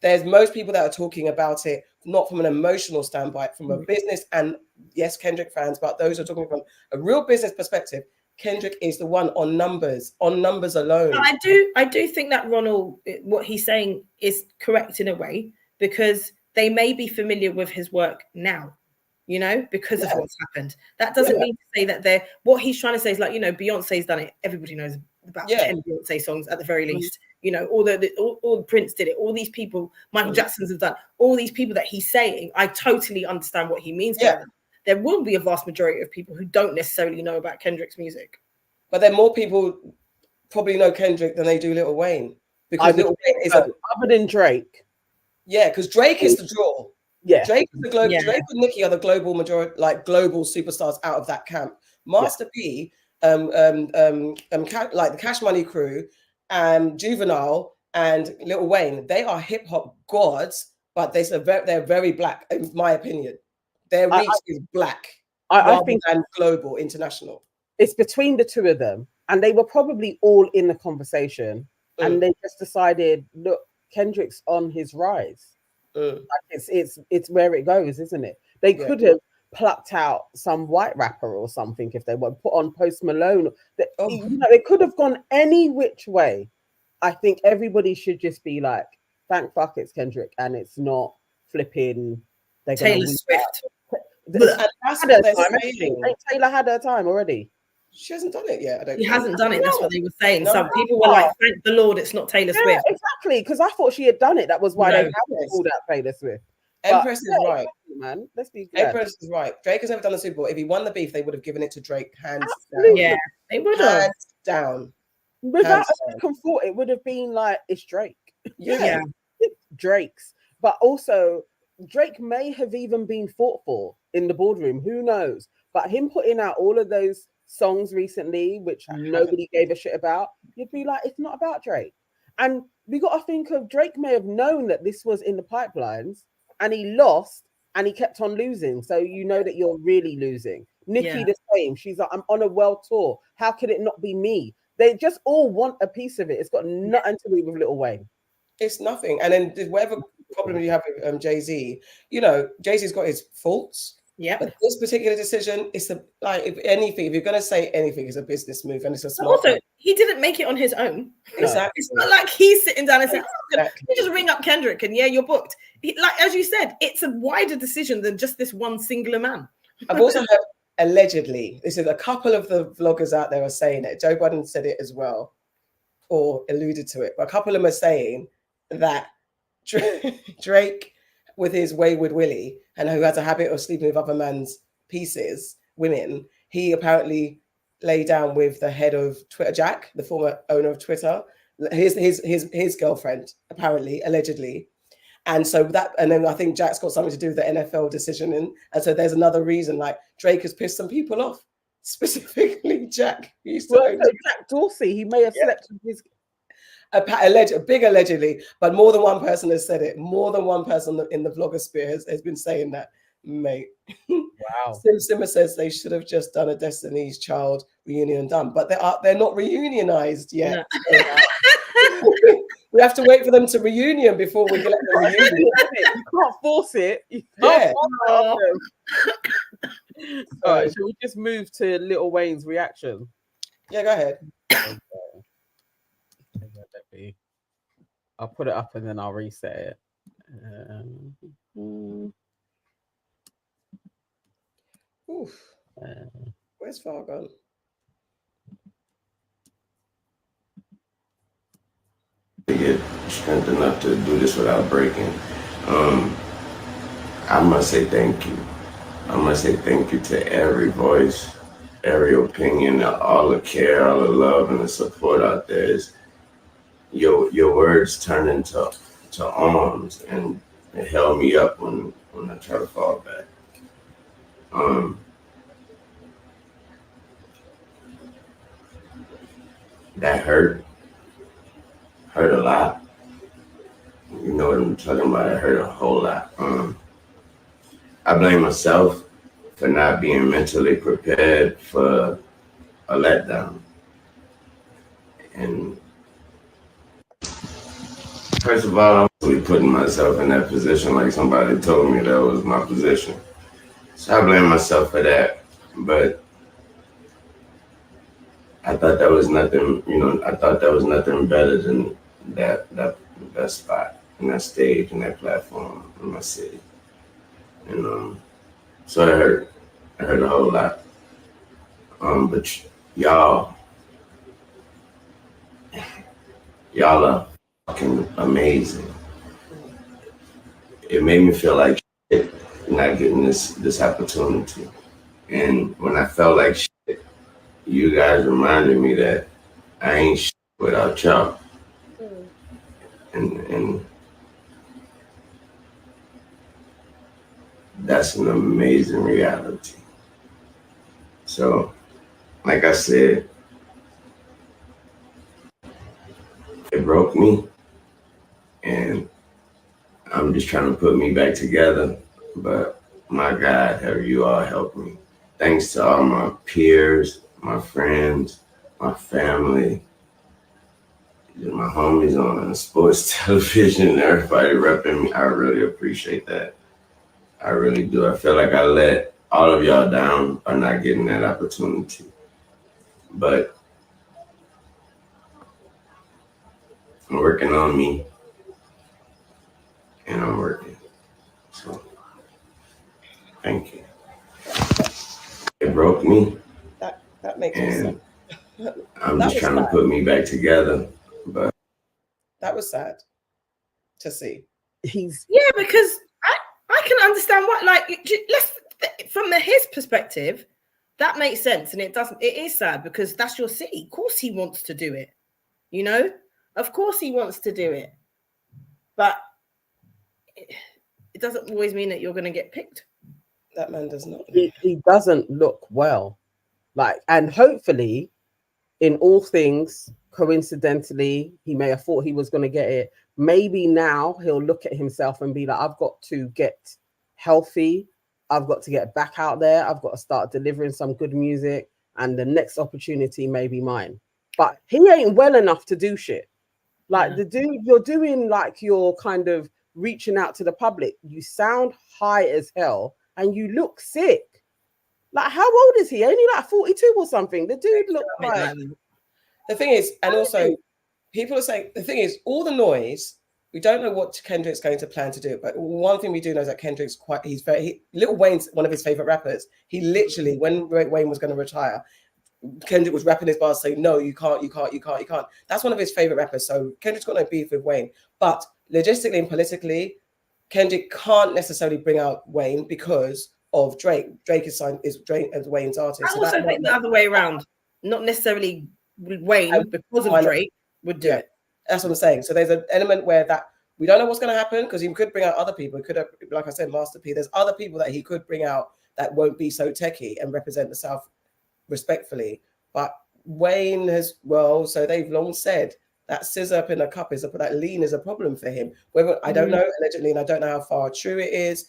there's most people that are talking about it not from an emotional standpoint, from a business and yes, Kendrick fans, but those who are talking from a real business perspective. Kendrick is the one on numbers alone. I do think that Ronald, what he's saying is correct in a way, because they may be familiar with his work now, you know, because of what's happened. That doesn't mean to say that what he's trying to say is like, you know, Beyonce's done it. Everybody knows about 10 Beyonce songs at the very least. You know, all Prince did it. All these people, Michael Jackson's have done. All these people that he's saying, I totally understand what he means by that. There will be a vast majority of people who don't necessarily know about Kendrick's music. But then more people probably know Kendrick than they do Lil Wayne. Because Lil Wayne is other than Drake. Yeah, because Drake is the draw. Yeah. Drake is the global. Yeah. Drake and Nicki are the global majority, like global superstars out of that camp. Master P, like the Cash Money Crew, Juvenile, and Lil Wayne, they are hip hop gods, but they're very black, in my opinion. Their reach is black. I think and global, international. It's between the two of them, and they were probably all in the conversation, and they just decided, look, Kendrick's on his rise. Like it's where it goes, isn't it? They could have plucked out some white rapper or something if they were put on Post Malone. You know, it could have gone any which way. I think everybody should just be like, thank fuck it's Kendrick, and it's not flipping Taylor Swift. Taylor had her time already. She hasn't done it yet. She hasn't done it. That's what they were saying. Some people were like, thank the Lord it's not Taylor Swift. Exactly, because I thought she had done it. That was why they haven't called out Taylor Swift. Empress is right, man. Let's be glad. Empress is right. Drake has never done a Super Bowl. If he won the beef, they would have given it to Drake, hands down. Yeah, they would have. Hands down. Without a second thought, it would have been like, it's Drake. Yeah. It's Drake's. But also, Drake may have even been fought for in the boardroom. Who knows? But him putting out all of those songs recently, which nobody gave a shit about, you'd be like, it's not about Drake. And we got to think of, Drake may have known that this was in the pipelines, and he lost, and he kept on losing. So you know that you're really losing. Nicki the same. She's like, I'm on a world tour. How can it not be me? They just all want a piece of it. It's got nothing to do with Lil Wayne. It's nothing. And then whatever problem you have with Jay-Z, you know, Jay-Z's got his faults. Yeah. But this particular decision, it's if you're going to say anything, it's a business move, and it's a smart. Also, he didn't make it on his own. Exactly. It's not like he's sitting down and saying, you just ring up Kendrick and you're booked. Like, as you said, it's a wider decision than just this one singular man. I've also heard, allegedly, this is a couple of the vloggers out there are saying it. Joe Budden said it as well, or alluded to it. But a couple of them are saying that Drake, with his wayward Willie, and who has a habit of sleeping with other man's women, he apparently lay down with the head of Twitter, Jack, the former owner of Twitter, his girlfriend, apparently, allegedly. And so and then I think Jack's got something to do with the NFL decision. And so there's another reason, like Drake has pissed some people off, specifically Jack. Jack Dorsey, he may have slept with his... allegedly, but more than one person has said it. More than one person in the vlogosphere has been saying that, mate. Wow. Simmer says they should have just done a Destiny's Child reunion done, but they're not reunionized yet. No. We have to wait for them to reunion before we get them reunion. You can't force it. All right, shall we just move to Lil Wayne's reaction? Yeah, go ahead. I'll put it up and then I'll reset it. Where's Farrah gone? To get strength enough to do this without breaking. I must say thank you. I must say thank you to every voice, every opinion, all the care, all the love and the support out there. Your words turn into arms, and it held me up when I try to fall back. That hurt. Heard a lot. You know what I'm talking about? I heard a whole lot. I blame myself for not being mentally prepared for a letdown. And first of all, I'm really putting myself in that position like somebody told me that was my position. So I blame myself for that. But I thought that was nothing, I thought that was nothing better than that spot and that stage and that platform in my city. And so I heard a whole lot. But y'all are fucking amazing. It made me feel like shit not getting this opportunity. And when I felt like shit, you guys reminded me that I ain't shit without y'all. And that's an amazing reality. So, like I said, it broke me, and I'm just trying to put me back together. But my God, have you all helped me. Thanks to all my peers, my friends, my family, my homies on sports television, everybody repping me. I really appreciate that. I really do. I feel like I let all of y'all down by not getting that opportunity. But I'm working on me, and I'm working. So, thank you. It broke me. That makes sense. I'm just trying to put me back together. But that was sad to see. Because I can understand what, like, from his perspective, that makes sense, and it is sad because that's your city. Of course he wants to do it, of course he wants to do it, but it doesn't always mean that you're going to get picked. That man does not. He doesn't look well, and hopefully in all things, coincidentally, he may have thought he was going to get it. Maybe now he'll look at himself and be like, I've got to get healthy. I've got to get back out there. I've got to start delivering some good music, and the next opportunity may be mine. But he ain't well enough to do shit. The dude, you're doing you're kind of reaching out to the public. You sound high as hell and you look sick. How old is he? Only 42 or something. The dude looks like... The thing is, and also people are saying, the thing is, all the noise, we don't know what Kendrick's going to plan to do. But one thing we do know is that Kendrick's Lil Wayne's one of his favorite rappers. He literally, when Wayne was going to retire, Kendrick was rapping his bars saying, no, you can't. That's one of his favorite rappers. So Kendrick's got no beef with Wayne. But logistically and politically, Kendrick can't necessarily bring out Wayne because of Drake. Drake is Wayne's artist. I also think the other way around. Not necessarily Wayne, because of Drake, would do it. That's what I'm saying. So there's an element where that we don't know what's going to happen, because he could bring out other people. He could have, like I said, Master P. There's other people that he could bring out that won't be so techie and represent the South respectfully. But Wayne so they've long said that scissor up in a cup that lean is a problem for him. Whether I don't know, allegedly, and I don't know how far true it is.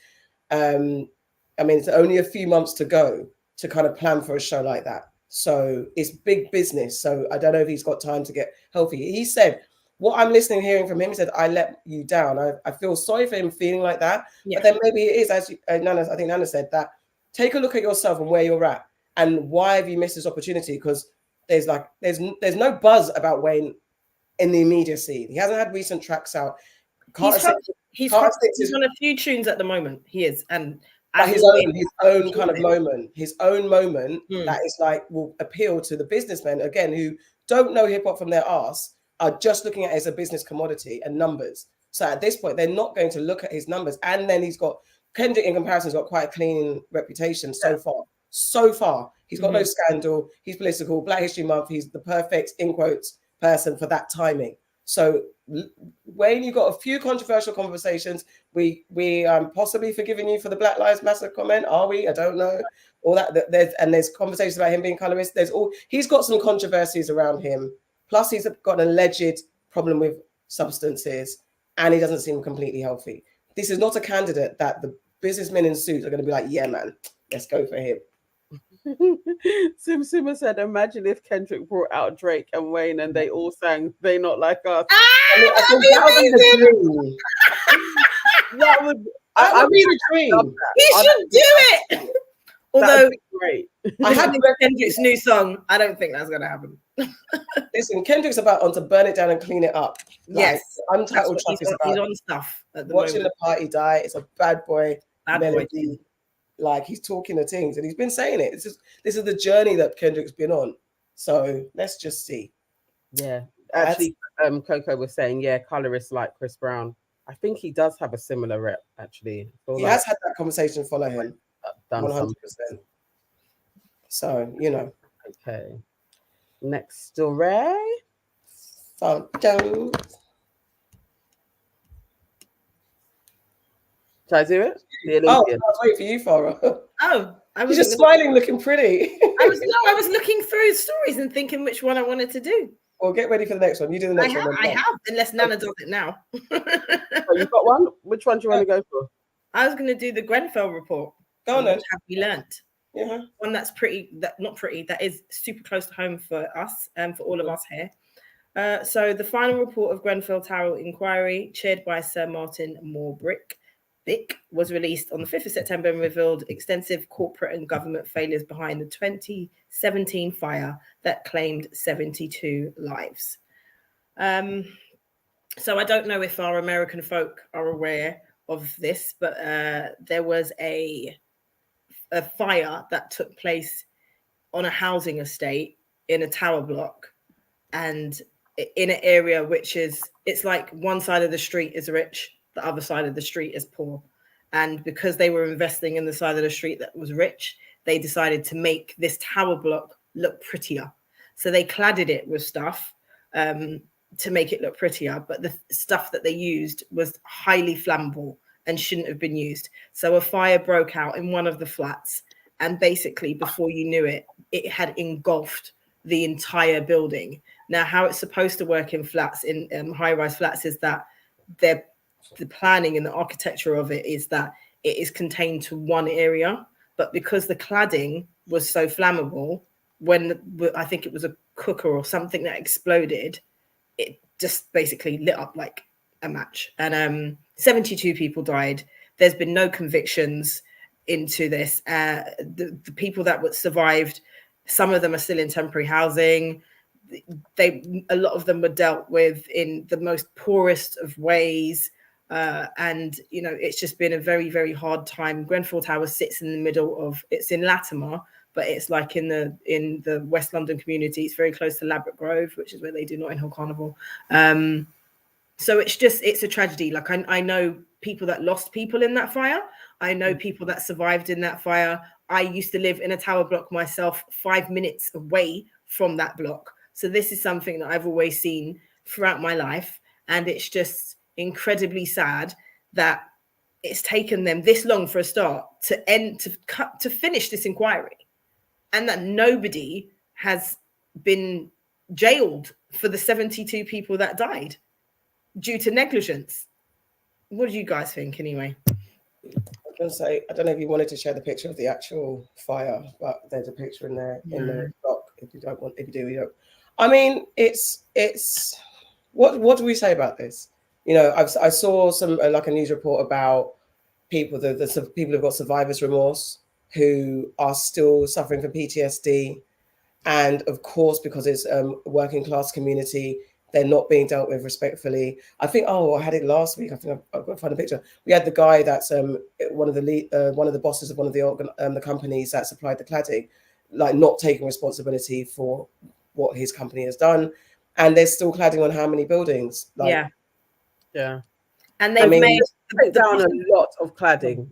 It's only a few months to go to kind of plan for a show like that. So it's big business. So I don't know if he's got time to get healthy. He said, what I'm hearing from him, he said, I let you down. I feel sorry for him feeling like that. Yeah. But then maybe it is, as I think Nana said, that take a look at yourself and where you're at and why have you missed this opportunity? Because there's no buzz about Wayne in the immediacy. He hasn't had recent tracks out. He's on a few tunes at the moment. He is. And his own kind of moment, that is will appeal to the businessmen again who don't know hip hop from their arse, are just looking at it as a business commodity and numbers. So at this point, they're not going to look at his numbers. And then Kendrick in comparison has got quite a clean reputation so far. So far, he's got no scandal. He's political. Black History Month. He's the perfect, in quotes, person for that timing. So Wayne, you got a few controversial conversations. We possibly forgiving you for the Black Lives Matter comment. Are we? I don't know. All that there's conversations about him being colorist. He's got some controversies around him. Plus, he's got an alleged problem with substances, and he doesn't seem completely healthy. This is not a candidate that the businessmen in suits are going to be like, yeah, man, let's go for him. Sima said, imagine if Kendrick brought out Drake and Wayne and they all sang They Not Like Us. I think that would be the dream. That would be the dream. He should do it. Although great. I had Kendrick's new song. I don't think that's gonna happen. Listen, Kendrick's about to burn it down and clean it up. Yes. Untitled Chapter is about he's on stuff at the watching moment. the party die. It's a bad boy melody. Boy. Like he's talking to things and he's been saying it. This is the journey that Kendrick's been on. So let's just see. Yeah. Actually, Coco was saying, yeah, colorists like Chris Brown. I think he does have a similar rep, actually. He has had that conversation, follow him. 100%. So, you know. Okay. Next story. Jones. Shall I do it? I was waiting for you, Farrah. Oh, I was You're just smiling, looking pretty. I was looking through stories and thinking which one I wanted to do. Well, get ready for the next one. You do the next one. I have, unless Nana does it now. Oh, you've got one? Which one do you want to go for? I was going to do the Grenfell report. Go on then. Have we learnt? Yeah. One that's that is super close to home for us and for all of us here. So the final report of Grenfell Tower inquiry, chaired by Sir Martin Morbrick, was released on the 5th of September and revealed extensive corporate and government failures behind the 2017 fire that claimed 72 lives. So I don't know if our American folk are aware of this, but there was a fire that took place on a housing estate in a tower block and in an area which it's like one side of the street is rich, the other side of the street is poor. And because they were investing in the side of the street that was rich, they decided to make this tower block look prettier. So they cladded it with stuff to make it look prettier, but the stuff that they used was highly flammable and shouldn't have been used. So a fire broke out in one of the flats, and basically before you knew it, it had engulfed the entire building. Now, how it's supposed to work in flats, in high-rise flats, is that the planning and the architecture of it is that it is contained to one area, but because the cladding was so flammable, when I think it was a cooker or something that exploded, it just basically lit up like a match. And 72 people died. There's been no convictions into this. The people that survived, some of them are still in temporary housing. A lot of them were dealt with in the most poorest of ways. And, you know, it's just been a very, very hard time. Grenfell Tower sits in the middle of, it's in Latimer, but it's like in the West London community. It's very close to Ladbroke Grove, which is where they do Notting Hill Carnival. So it's a tragedy. Like I know people that lost people in that fire. I know people that survived in that fire. I used to live in a tower block myself, 5 minutes away from that block. So this is something that I've always seen throughout my life. And it's just incredibly sad that it's taken them this long for a start to finish this inquiry, and that nobody has been jailed for the 72 people that died due to negligence. What do you guys think anyway? I was going to say, I don't know if you wanted to share the picture of the actual fire, but there's a picture in there in the doc. If you don't want, if you do, you don't. I mean, it's what do we say about this? You know, I saw some like a news report about people, the people who've got survivor's remorse, who are still suffering from PTSD, and of course, because it's a working class community, they're not being dealt with respectfully. I think, I had it last week. I think I've got to find a picture. We had the guy that's one of the bosses of one of the companies that supplied the cladding, like not taking responsibility for what his company has done, and they're still cladding on how many buildings? Like, yeah. And they've made down a lot of cladding.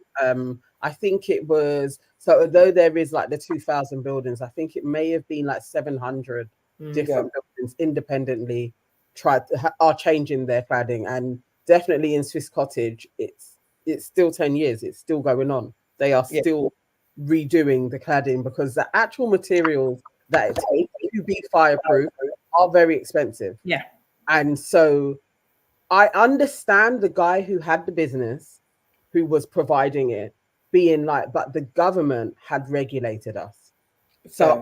I think it was, so although there is like the 2,000 buildings, I think it may have been like 700 different buildings independently are changing their cladding. And definitely in Swiss Cottage, it's still 10 years. It's still going on. They are still redoing the cladding because the actual materials that it takes to be fireproof are very expensive. Yeah. And so I understand the guy who had the business, who was providing it, being like, but the government had regulated us. So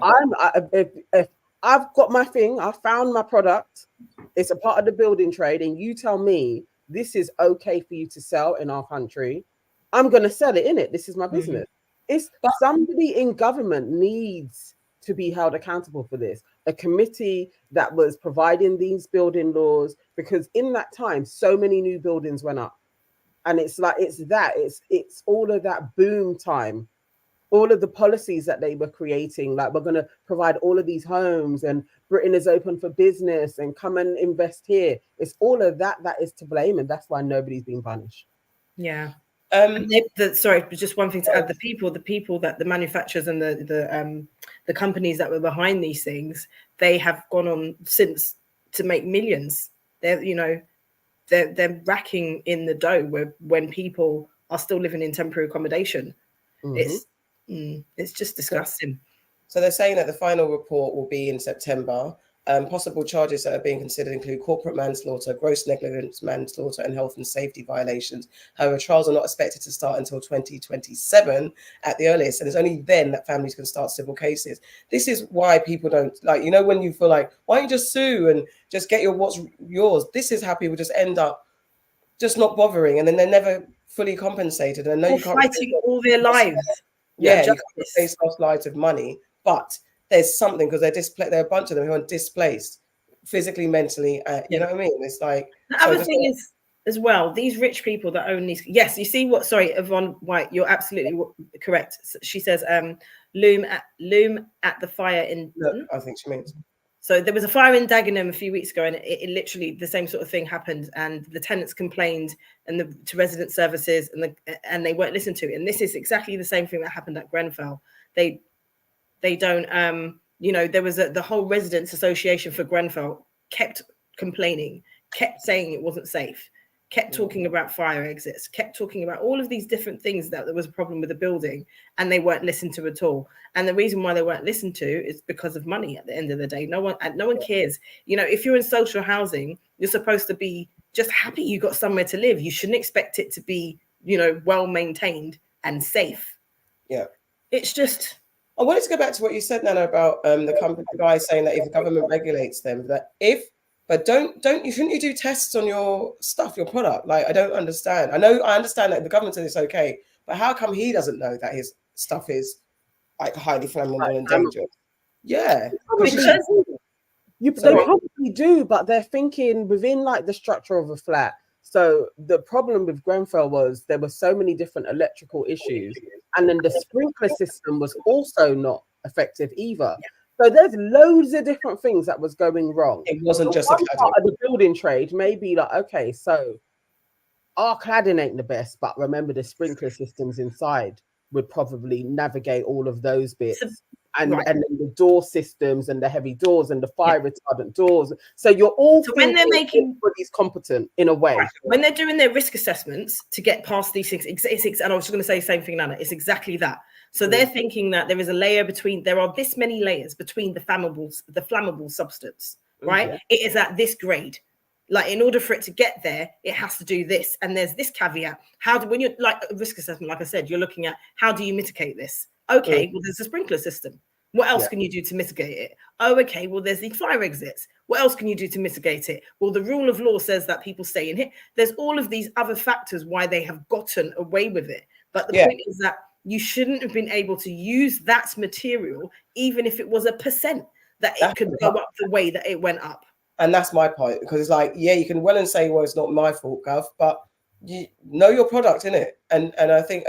if I've got my thing, I found my product, it's a part of the building trade, and you tell me this is okay for you to sell in our country, I'm gonna sell it in it. This is my business. It's somebody in government needs to be held accountable for this. A committee that was providing these building laws, because in that time, so many new buildings went up. And it's like, it's all of that boom time, all of the policies that they were creating, like we're going to provide all of these homes and Britain is open for business and come and invest here. It's all of that is to blame, and that's why nobody's being punished. Yeah. Sorry, just one thing to add: the people that the manufacturers and the companies that were behind these things, they have gone on since to make millions. They're racking in the dough when people are still living in temporary accommodation. It's just disgusting. So they're saying that the final report will be in September. Possible charges that are being considered include corporate manslaughter, gross negligence manslaughter, and health and safety violations. However, trials are not expected to start until 2027 at the earliest, and it's only then that families can start civil cases. This is why people don't, like, when you feel like, why don't you just sue and just get what's yours? This is how people just end up just not bothering, and then they're never fully compensated. And I know you can't fighting all their lives. Yeah, you can't replace lost lives of money, but there's something, because there are a bunch of them who are displaced physically, mentally. You know what I mean? It's like the other thing is as well, these rich people that own these. Yes, you see what? Sorry, Yvonne White, you're absolutely correct. She says, "Loom at the fire in." Look, I think she means. So there was a fire in Dagenham a few weeks ago, and it literally the same sort of thing happened. And the tenants complained to resident services, and they weren't listened to. And this is exactly the same thing that happened at Grenfell. They don't, there was the whole residents association for Grenfell kept complaining, kept saying it wasn't safe, kept talking about fire exits, kept talking about all of these different things that there was a problem with the building, and they weren't listened to at all. And the reason why they weren't listened to is because of money. At the end of the day, no one cares. If you're in social housing, you're supposed to be just happy you got somewhere to live. You shouldn't expect it to be, well maintained and safe. Yeah, it's just. I wanted to go back to what you said, Nana, about the guy saying that if the government regulates them, shouldn't you do tests on your stuff, your product? Like, I don't understand. I understand that the government says it's okay, but how come he doesn't know that his stuff is like highly flammable and dangerous? Yeah, they probably do, but they're thinking within like the structure of a flat. So the problem with Grenfell was there were so many different electrical issues, and then the sprinkler system was also not effective either. So there's loads of different things that was going wrong. It wasn't just part of the building trade. Maybe like, okay, so our cladding ain't the best, but remember the sprinkler systems inside would probably navigate all of those bits. And then the door systems and the heavy doors and the fire retardant doors. So you're all when they're making everybody's competent in a way. When they're doing their risk assessments to get past these things, and I was just going to say the same thing, Nana. It's exactly that. So they're thinking that there is a layer there are this many layers between the flammable substance, right? Yeah. It is at this grade. Like, in order for it to get there, it has to do this. And there's this caveat. When you're like a risk assessment, like I said, you're looking at how do you mitigate this? Okay, well, there's a sprinkler system. What else can you do to mitigate it? Oh, okay, well, there's the fire exits. What else can you do to mitigate it? Well, the rule of law says that people stay in here. There's all of these other factors why they have gotten away with it. But the point is that you shouldn't have been able to use that material, even if it was 1%, that it could go up the way that it went up. And that's my point, because it's like, you can well and say, well, it's not my fault, Gov, but you know your product, innit? And I think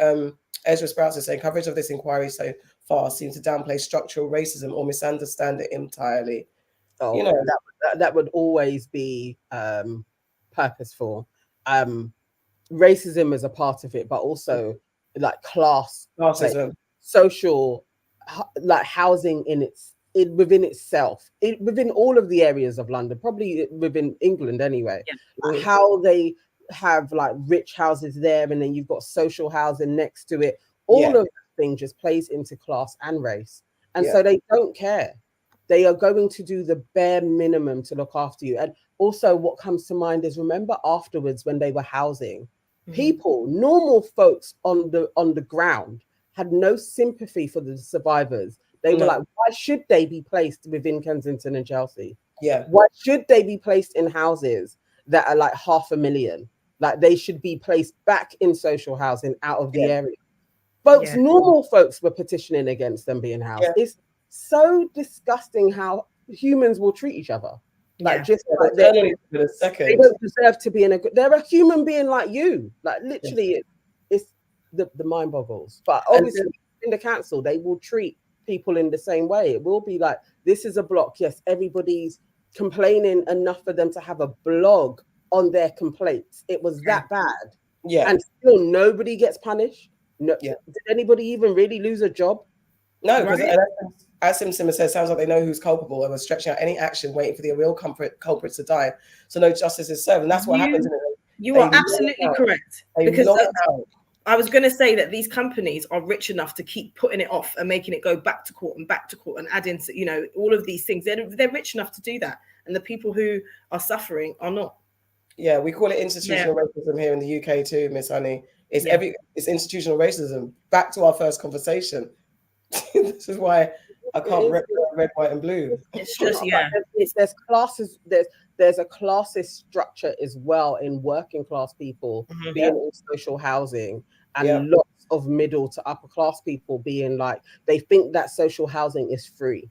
Ezra Sprouts is saying coverage of this inquiry so far seems to downplay structural racism or misunderstand it entirely. Oh, that would always be purposeful. Racism is a part of it, but also like classism, like, social, like housing within itself, within all of the areas of London, probably within England anyway. Like how they have like rich houses there, and then you've got social housing next to it. All of that thing just plays into class and race, and so they don't care. they are going to do the bare minimum to look after you. And also what comes to mind is, remember afterwards when they were housing people, normal folks on the ground had no sympathy for the survivors. They were like, why should they be placed within Kensington and Chelsea? Yeah. Why should they be placed in houses that are like 500,000? Like, they should be placed back in social housing out of the area. Folks, normal folks were petitioning against them being housed. It's so disgusting how humans will treat each other. Like, just like they don't deserve to be in a good. They're a human being like you. Like, literally, it's the mind boggles. But obviously, in the council, they will treat people in the same way. It will be like, this is a block. Yes, everybody's complaining enough for them to have a blog on their complaints. It was that bad. Yeah. And still nobody gets punished. No. Yeah. Did anybody even really lose a job? No, because as Simpson says, sounds like they know who's culpable and were stretching out any action, waiting for the real culprits to die. So no justice is served. And that's what happens. You are absolutely correct. Because I was going to say that these companies are rich enough to keep putting it off and making it go back to court and adding, you know, all of these things. They're rich enough to do that. And the people who are suffering are not. Yeah, we call it institutional racism here in the UK too, Miss Honey. It's it's institutional racism. Back to our first conversation. This is why I can't rep red, white, and blue. It's just there's classes. There's a classist structure as well in working class people being in social housing, and lots of middle to upper class people being like, they think that social housing is free,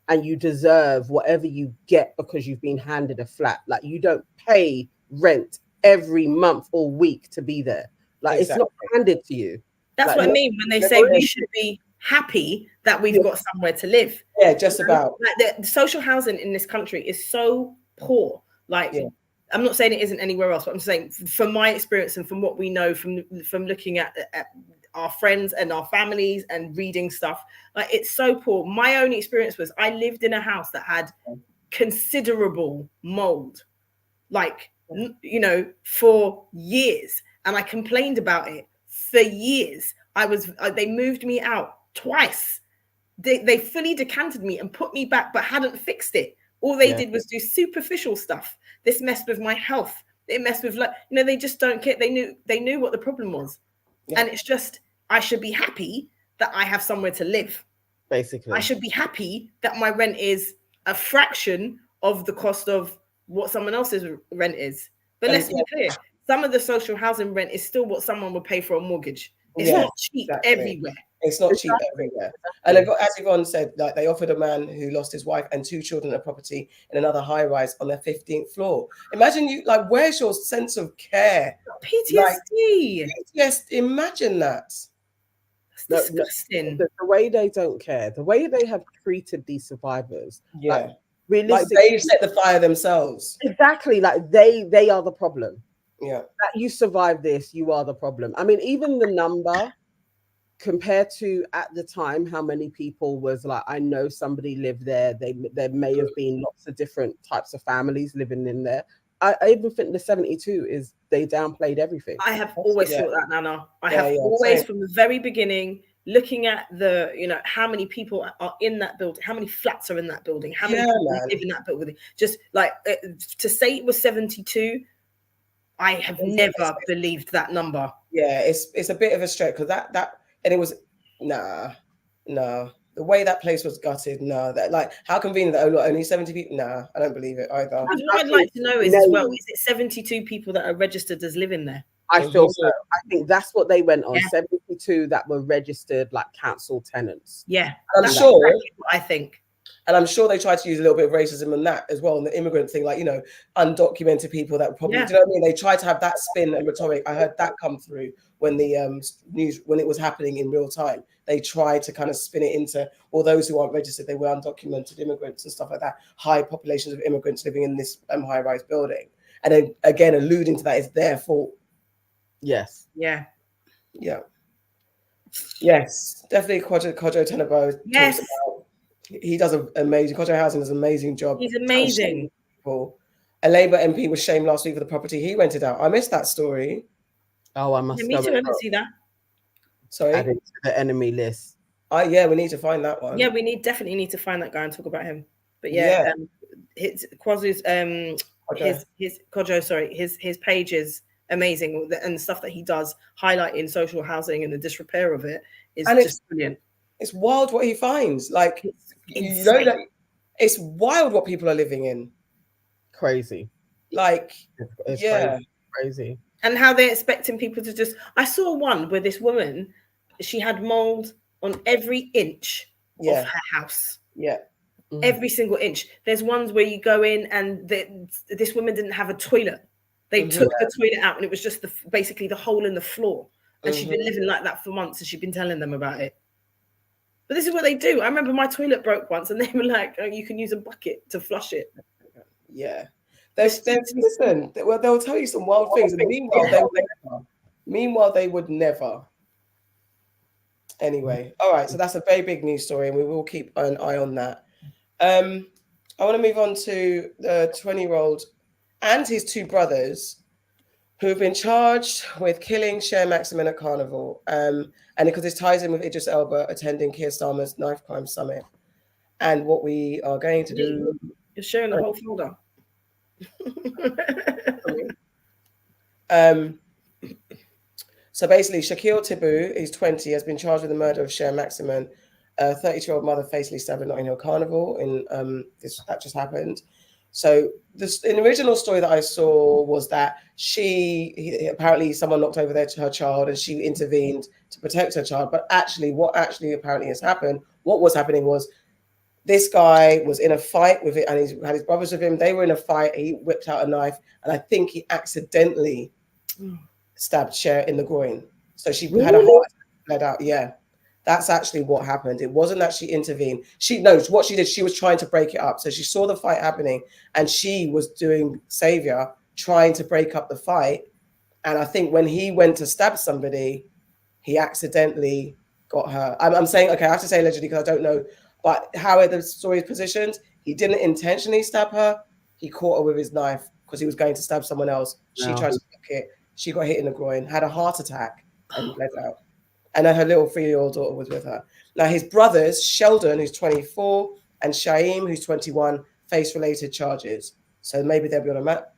and you deserve whatever you get because you've been handed a flat. Like, you don't pay rent every month or week to be there. Like, it's not handed to you. That's like, what I mean when they say we should be happy that we've got somewhere to live. Yeah, just about. Like, the social housing in this country is so poor. Like, I'm not saying it isn't anywhere else, but I'm saying from my experience and from what we know from looking at our friends and our families and reading stuff, like, it's so poor. My only experience was I lived in a house that had considerable mold, like, you know, for years. And I complained about it for years. They moved me out twice. They fully decanted me and put me back, but hadn't fixed it. All they did was do superficial stuff. This messed with my health. It messed with, like, you know, they just don't care. They knew what the problem was. Yeah. And it's just, I should be happy that I have somewhere to live. Basically. I should be happy that my rent is a fraction of the cost of what someone else's rent is. But let's be clear. Some of the social housing rent is still what someone would pay for a mortgage. It's not cheap everywhere. It's not cheap everywhere. And as Yvonne said, like, they offered a man who lost his wife and 2 children a property in another high rise on their 15th floor. Imagine you, like, where's your sense of care? PTSD. Like, imagine that. That's disgusting. The way they don't care, the way they have treated these survivors. Yeah. Like, they set the fire themselves. Exactly. Like, they are the problem. Yeah. That you survive this, you are the problem. I mean, even the number compared to at the time, how many people was like, I know somebody lived there. There may have been lots of different types of families living in there. I even think the 72 is, they downplayed everything. I have always thought that, Nana. I have always, from the very beginning, looking at the, you know, how many people are in that building, how many flats are in that building, how many people live in that building. Just like, to say it was 72, I have never believed that number. Yeah, it's a bit of a stretch, because that and it was no. The way that place was gutted, that, like, how convenient that only 70 people. Nah, I don't believe it either. What I'd like to know is as well, is it 72 people that are registered as living there? I feel so. I think that's what they went on. 72 that were registered, like, council tenants. Yeah, I'm sure. Exactly what I think. And I'm sure they tried to use a little bit of racism in that as well, and the immigrant thing, like, you know, undocumented people that probably, do you know what I mean? They tried to have that spin and rhetoric. I heard that come through when the news, when it was happening in real time. They tried to kind of spin it into, all those who aren't registered, they were undocumented immigrants and stuff like that. High populations of immigrants living in this high-rise building. And then, again, alluding to that, it's their fault. Yes. Yeah. Yeah. Yes, definitely Kojo Tenabo. Yes. He does an amazing, Kojo Housing does an amazing job. He's amazing. A Labour MP was shamed last week for the property he rented out. I missed that story. Oh, I must me too. I didn't see that. Sorry? Added to the enemy list. Yeah, we need to find that one. Yeah, we definitely need to find that guy and talk about him. But yeah, Yeah. his Kwazu's his Kojo, sorry, his page is amazing, and the stuff that he does highlighting social housing and the disrepair of it is And just brilliant. It's wild what he finds. Like, It's you know, insane. that it's wild what people are living in. Crazy. Like, It's yeah. crazy. And how they're expecting people to just. I saw one where this woman, she had mold on every inch of her house. Yeah. Every single inch. There's ones where you go in and this woman didn't have a toilet. They took the toilet out, and it was just basically the hole in the floor. And she'd been living like that for months, and she'd been telling them about it. But this is what they do. I remember my toilet broke once, and they were like, "Oh, you can use a bucket to flush it." Yeah. Listen, they'll tell you some wild things, and meanwhile they would never. Anyway, all right. So that's a very big news story, and we will keep an eye on that. I want to move on to the 20-year-old and his two brothers who have been charged with killing Cher Maximin at Carnival. And because this ties in with Idris Elba attending Keir Starmer's knife crime summit. And what we are going to do. You're sharing the whole folder. So basically, Shaquille Tibu, who's 20, has been charged with the murder of Cher Maximin. A 32-year-old mother fatally stabbed at Notting Hill Carnival. That just happened. So in the original story that I saw was that apparently someone knocked over her child, and she intervened to protect her child. But what apparently has happened, what was happening was this guy was in a fight with it, and he had his brothers with him. They were in a fight. He whipped out a knife, and I think he accidentally stabbed Cher in the groin. So she had a heart attack, bled out. Yeah. That's actually what happened. It wasn't that she intervened. She knows what she did. She was trying to break it up. So she saw the fight happening, and she was doing savior, trying to break up the fight. And I think when he went to stab somebody, he accidentally got her. I'm saying, okay, I have to say allegedly because I don't know, but how the story is positioned, he didn't intentionally stab her. He caught her with his knife because he was going to stab someone else. She tried to block it. She got hit in the groin, had a heart attack, and bled out. And then her little 3-year-old daughter was with her. Now, his brothers, Sheldon, who's 24, and Shaim, who's 21, face related charges. So maybe they'll be on a map.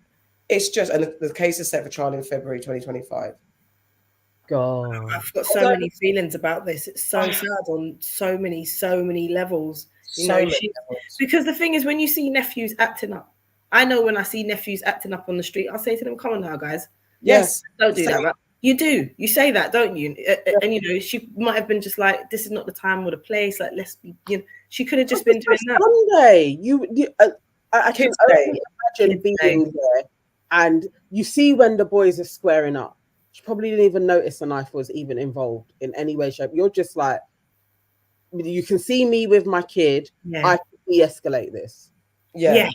It's just, and the case is set for trial in February 2025. God. I've got so many feelings about this. It's so sad on so many levels. Because the thing is, when you see nephews acting up, I know when I see nephews acting up on the street, I'll say to them, come on now, guys. Yes. Don't do that, right? You do. You say that, don't you? And you know, she might have been just like, "This is not the time or the place." Like, let's be. You know, she could have just been doing that. Sunday, I can only imagine being there, and you see when the boys are squaring up. She probably didn't even notice the knife was even involved in any way, shape. You're just like, you can see me with my kid. Yeah. I can de-escalate this. Yeah.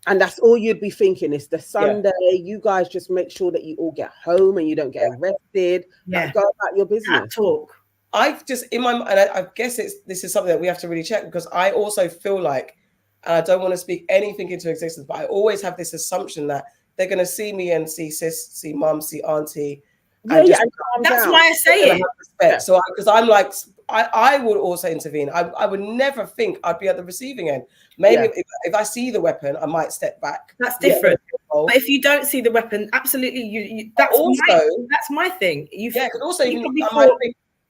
And that's all you'd be thinking. It's the Sunday. Yeah. You guys just make sure that you all get home and you don't get arrested. Yeah. Like, go about your business. Talk. I've just in my mind, and I guess this is something that we have to really check, because I also feel like, and I don't want to speak anything into existence, but I always have this assumption that they're going to see me and see sis, see mum, see auntie. And that's why I say it. Yeah. So because I'm like, I would also intervene. I would never think I'd be at the receiving end. Maybe if I see the weapon, I might step back. That's different. But if you don't see the weapon, absolutely, that's my thing. Because also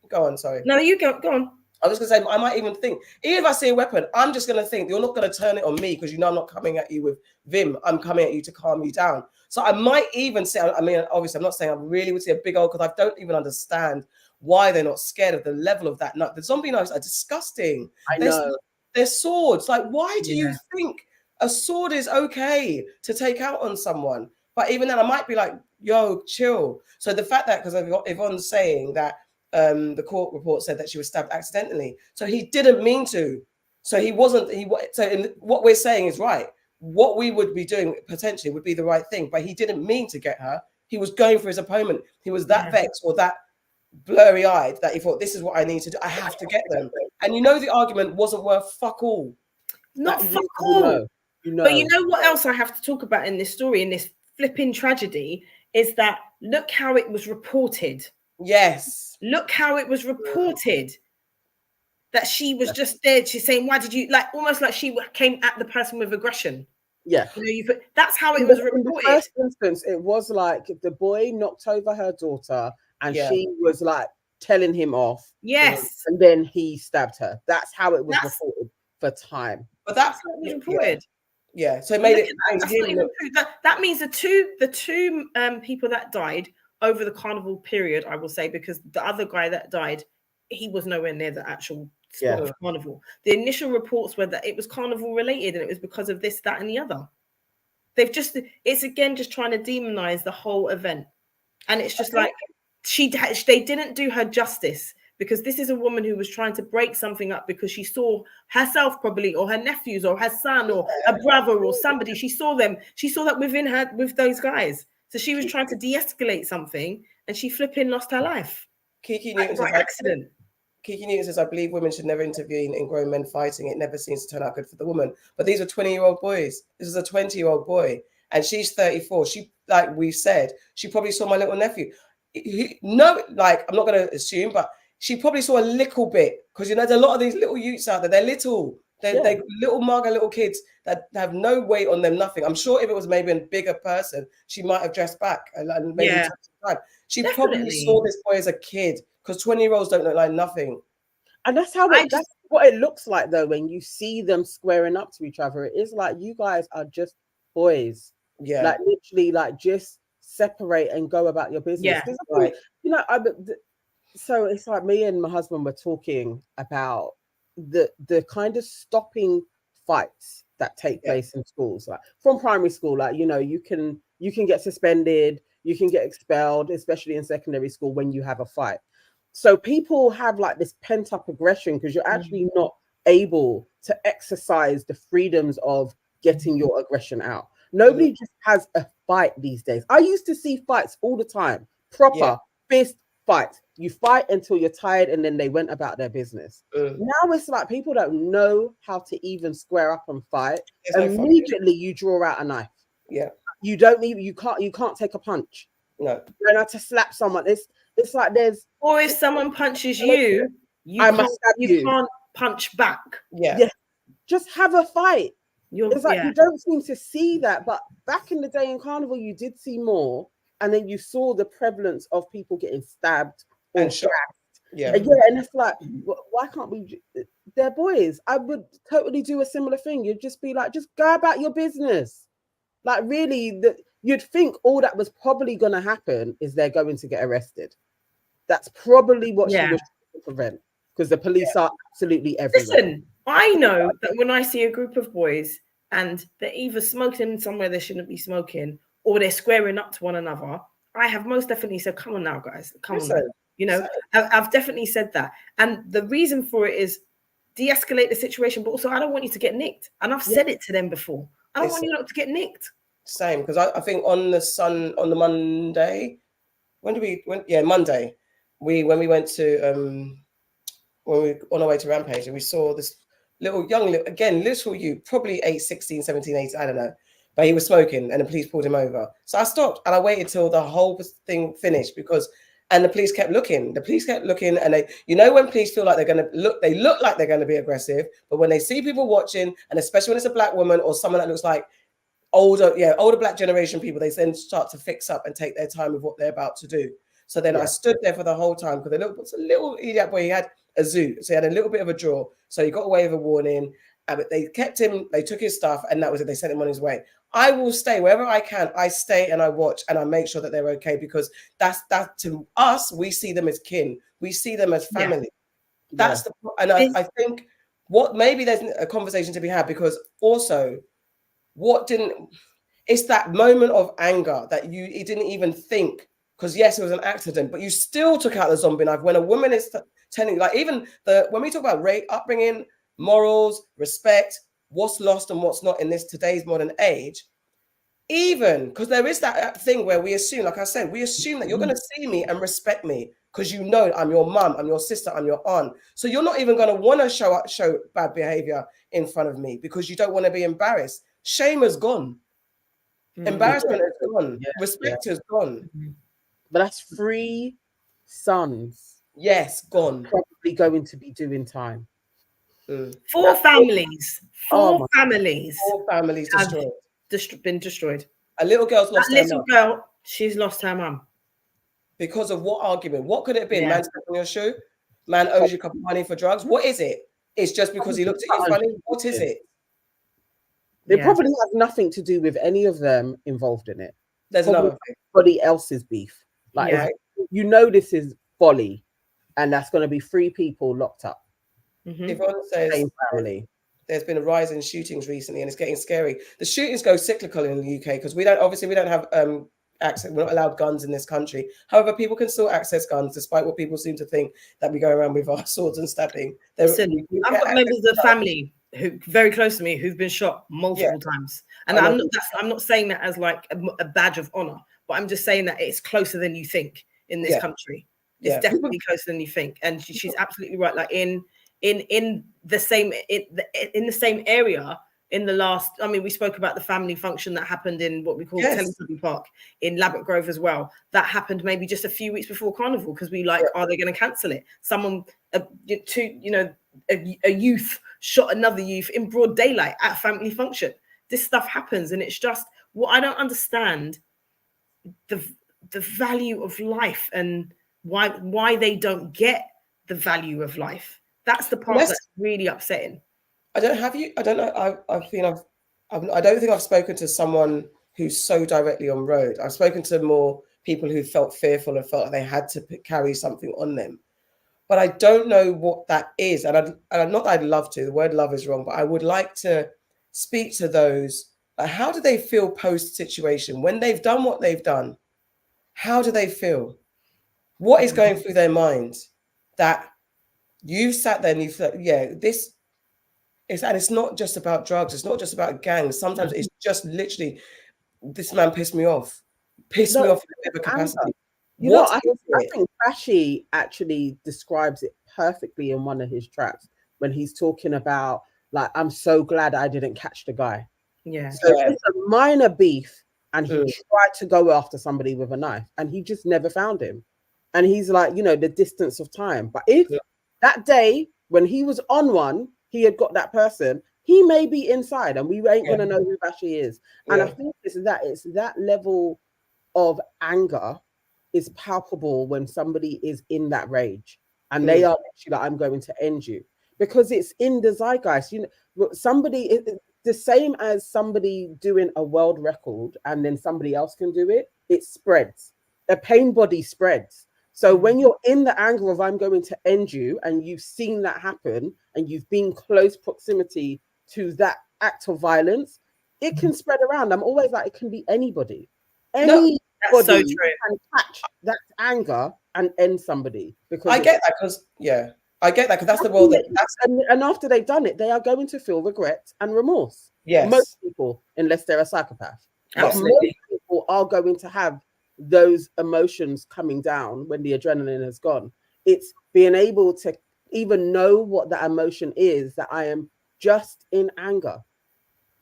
go on. Sorry. No, you go on. I was going to say, I might even think, even if I see a weapon, I'm just going to think you're not going to turn it on me because you know I'm not coming at you with vim. I'm coming at you to calm you down. So I might even say, I mean, obviously, I'm not saying I really would see a big old, because I don't even understand why they're not scared of the level of that knife. The zombie knives are disgusting. I know. They're swords. Like, why do you think a sword is okay to take out on someone? But even then, I might be like, yo, chill. So the fact that, because Yvonne's saying that the court report said that she was stabbed accidentally. So he didn't mean to. So he wasn't, what we're saying is right. What we would be doing potentially would be the right thing, but he didn't mean to get her. He was going for his opponent. He was that vexed or that blurry-eyed that he thought, this is what I need to do. I have to get them. And you know the argument wasn't worth fuck all. Not fuck all. But you know what else I have to talk about in this story, in this flipping tragedy, is that look how it was reported. Yes. Look how it was reported. that she was just there. She's saying, "Why did you like?" Almost like she came at the person with aggression. Yeah, that's how it was reported. In the first instance, it was like the boy knocked over her daughter, and she was like telling him off. Yes, and then he stabbed her. That's how it was reported for time. But that's how it was reported. Yeah, so it made it. That means the two people that died over the carnival period, I will say, because the other guy that died, he was nowhere near the actual spot of carnival. The initial reports were that it was carnival related and it was because of this, that, and the other. It's again just trying to demonize the whole event, and it's just like they didn't do her justice. Because this is a woman who was trying to break something up because she saw herself probably, or her nephews, or her son, or a brother, or somebody. She saw that within her, with those guys. So she was trying to de-escalate something, and she flipping lost her life. Kiki Newton says, accident. Kiki Newton says, I believe women should never intervene in grown men fighting. It never seems to turn out good for the woman. But these are 20-year-old boys. This is a 20-year-old boy, and she's 34. She, like we said, she probably saw my little nephew. I'm not going to assume, but she probably saw a little bit, because there's a lot of these little youths out there. They're little. They're little Marga little kids that have no weight on them, nothing. I'm sure if it was maybe a bigger person, she might have dressed back and maybe took some time. She probably saw this boy as a kid, because 20-year-olds don't look like nothing. And that's how that's what it looks like, though, when you see them squaring up to each other. It is like you guys are just boys. Yeah. Like literally, like just separate and go about your business. Yeah. Right. So it's like me and my husband were talking about the kind of stopping fights that take place in schools, like from primary school. Like, you can get suspended, you can get expelled, especially in secondary school when you have a fight. So people have like this pent up aggression because you're actually not able to exercise the freedoms of getting your aggression out. Nobody just has a fight these days. I used to see fights all the time, proper fist fights. You fight until you're tired, and then they went about their business. Now it's like people don't know how to even square up and fight. Immediately you draw out a knife. Yeah, you can't take a punch. No, you don't have to slap someone. It's like or if someone punches you can't punch back. Yeah. Just have a fight. It's like you don't seem to see that, but back in the day in carnival, you did see more, and then you saw the prevalence of people getting stabbed and shot. And it's like, why can't we? They're boys. I would totally do a similar thing. You'd just be like, just go about your business. Like, really, you'd think all that was probably going to happen is they're going to get arrested. That's probably what she was trying to prevent, because the police are absolutely everywhere. Listen, I know that when I see a group of boys and they're either smoking somewhere they shouldn't be smoking, or they're squaring up to one another, I have most definitely said, come on now, guys, come on now. I've definitely said that. And the reason for it is de-escalate the situation, but also I don't want you to get nicked. And I've said it to them before. I don't want you not to get nicked. Same, because I think on the Monday, Monday, when we went to when we on our way to Rampage, and we saw this little you, probably 16, 17, 18, I don't know. But he was smoking, and the police pulled him over. So I stopped and I waited till the whole thing finished, and the police kept looking. And they, when police feel like they're going to look, they look like they're going to be aggressive. But when they see people watching, and especially when it's a black woman or someone that looks like older black generation people, they then start to fix up and take their time with what they're about to do. So then I stood there for the whole time, because a little idiot boy, he had a zoo, so he had a little bit of a draw. So he got away with a warning. But they kept him, they took his stuff, and that was it. They sent him on his way. I will stay wherever I can. I stay and I watch and I make sure that they're okay, because that's to us, we see them as kin. We see them as family. That's I think maybe there's a conversation to be had, because also it's that moment of anger that you didn't even think, because yes, it was an accident, but you still took out the zombie knife. When a woman is telling, like, even when we talk about rape, upbringing, morals, respect, what's lost and what's not in today's modern age, even because there is that thing where we assume, like I said, we assume that you're going to see me and respect me because I'm your mum, I'm your sister, I'm your aunt. So you're not even going to want to show bad behavior in front of me, because you don't want to be embarrassed. Shame has gone. Embarrassment has gone. Respect has gone. But that's 3 sons. Yes, gone. Probably going to be doing time. Four families. Oh Four my families 4 families have destroyed. been destroyed. A little girl's lost That her little mum. girl, she's lost her mum. Because of what argument? What could it have been? Yeah. Man stepped on your shoe? Man owes you a couple of money for drugs? What is it? It's just because he looked at you funny? What is it? It probably has nothing to do with any of them involved in it. There's Probably another thing. everybody else's beef. Like, Yeah. you know, this is folly, and that's going to be 3 people locked up. Everyone says Same family. there's been a rise in shootings recently, and it's getting scary. The shootings go cyclical in the UK because we don't have access. We're not allowed guns in this country. However, people can still access guns, despite what people seem to think that we go around with our swords and stabbing. Listen, I've got members of the family who very close to me who've been shot multiple times, and I'm not saying that as like a badge of honor, but I'm just saying that it's closer than you think in this country. It's definitely closer than you think, and she's absolutely right. Like in the same area. In the last, I mean, we spoke about the family function that happened in what we call Teletubby Park in Ladbroke Grove as well. That happened maybe just a few weeks before Carnival because we are they going to cancel it? Someone, a youth shot another youth in broad daylight at a family function. This stuff happens, and it's just what I don't understand the value of life and why they don't get the value of life. That's the part that's really upsetting. I don't know. I don't think I've spoken to someone who's so directly on road. I've spoken to more people who felt fearful and felt like they had to carry something on them. But I don't know what that is. And not that I'd love to. The word love is wrong, but I would like to speak to those. How do they feel post situation when they've done what they've done? How do they feel? What is going through their minds that you've sat there and you thought, and it's not just about drugs. It's not just about gangs. Sometimes it's just literally, this man pissed me off in whatever capacity. I think Trashy actually describes it perfectly in one of his tracks when he's talking about, like, I'm so glad I didn't catch the guy. Yeah. So it's a minor beef, and he tried to go after somebody with a knife, and he just never found him. And he's like, the distance of time. But if that day when he was on one, he had got that person, he may be inside, and we ain't gonna know who Bashi is. And I think it's that level of anger is palpable when somebody is in that rage, and they are actually like, I'm going to end you, because it's in the zeitgeist. Somebody, the same as somebody doing a world record and then somebody else can do it. It spreads. A pain body spreads. So when you're in the anger of I'm going to end you, and you've seen that happen, and you've been close proximity to that act of violence, it can spread around. I'm always like, it can be anybody. Anybody that's so true. can catch that anger and end somebody. Because I get that because that's the world. And after they've done it, they are going to feel regret and remorse. Yes. Most people, unless they're a psychopath. Absolutely. But most people are going to have those emotions coming down when the adrenaline has gone. It's being able to even know what that emotion is, that I am just in anger.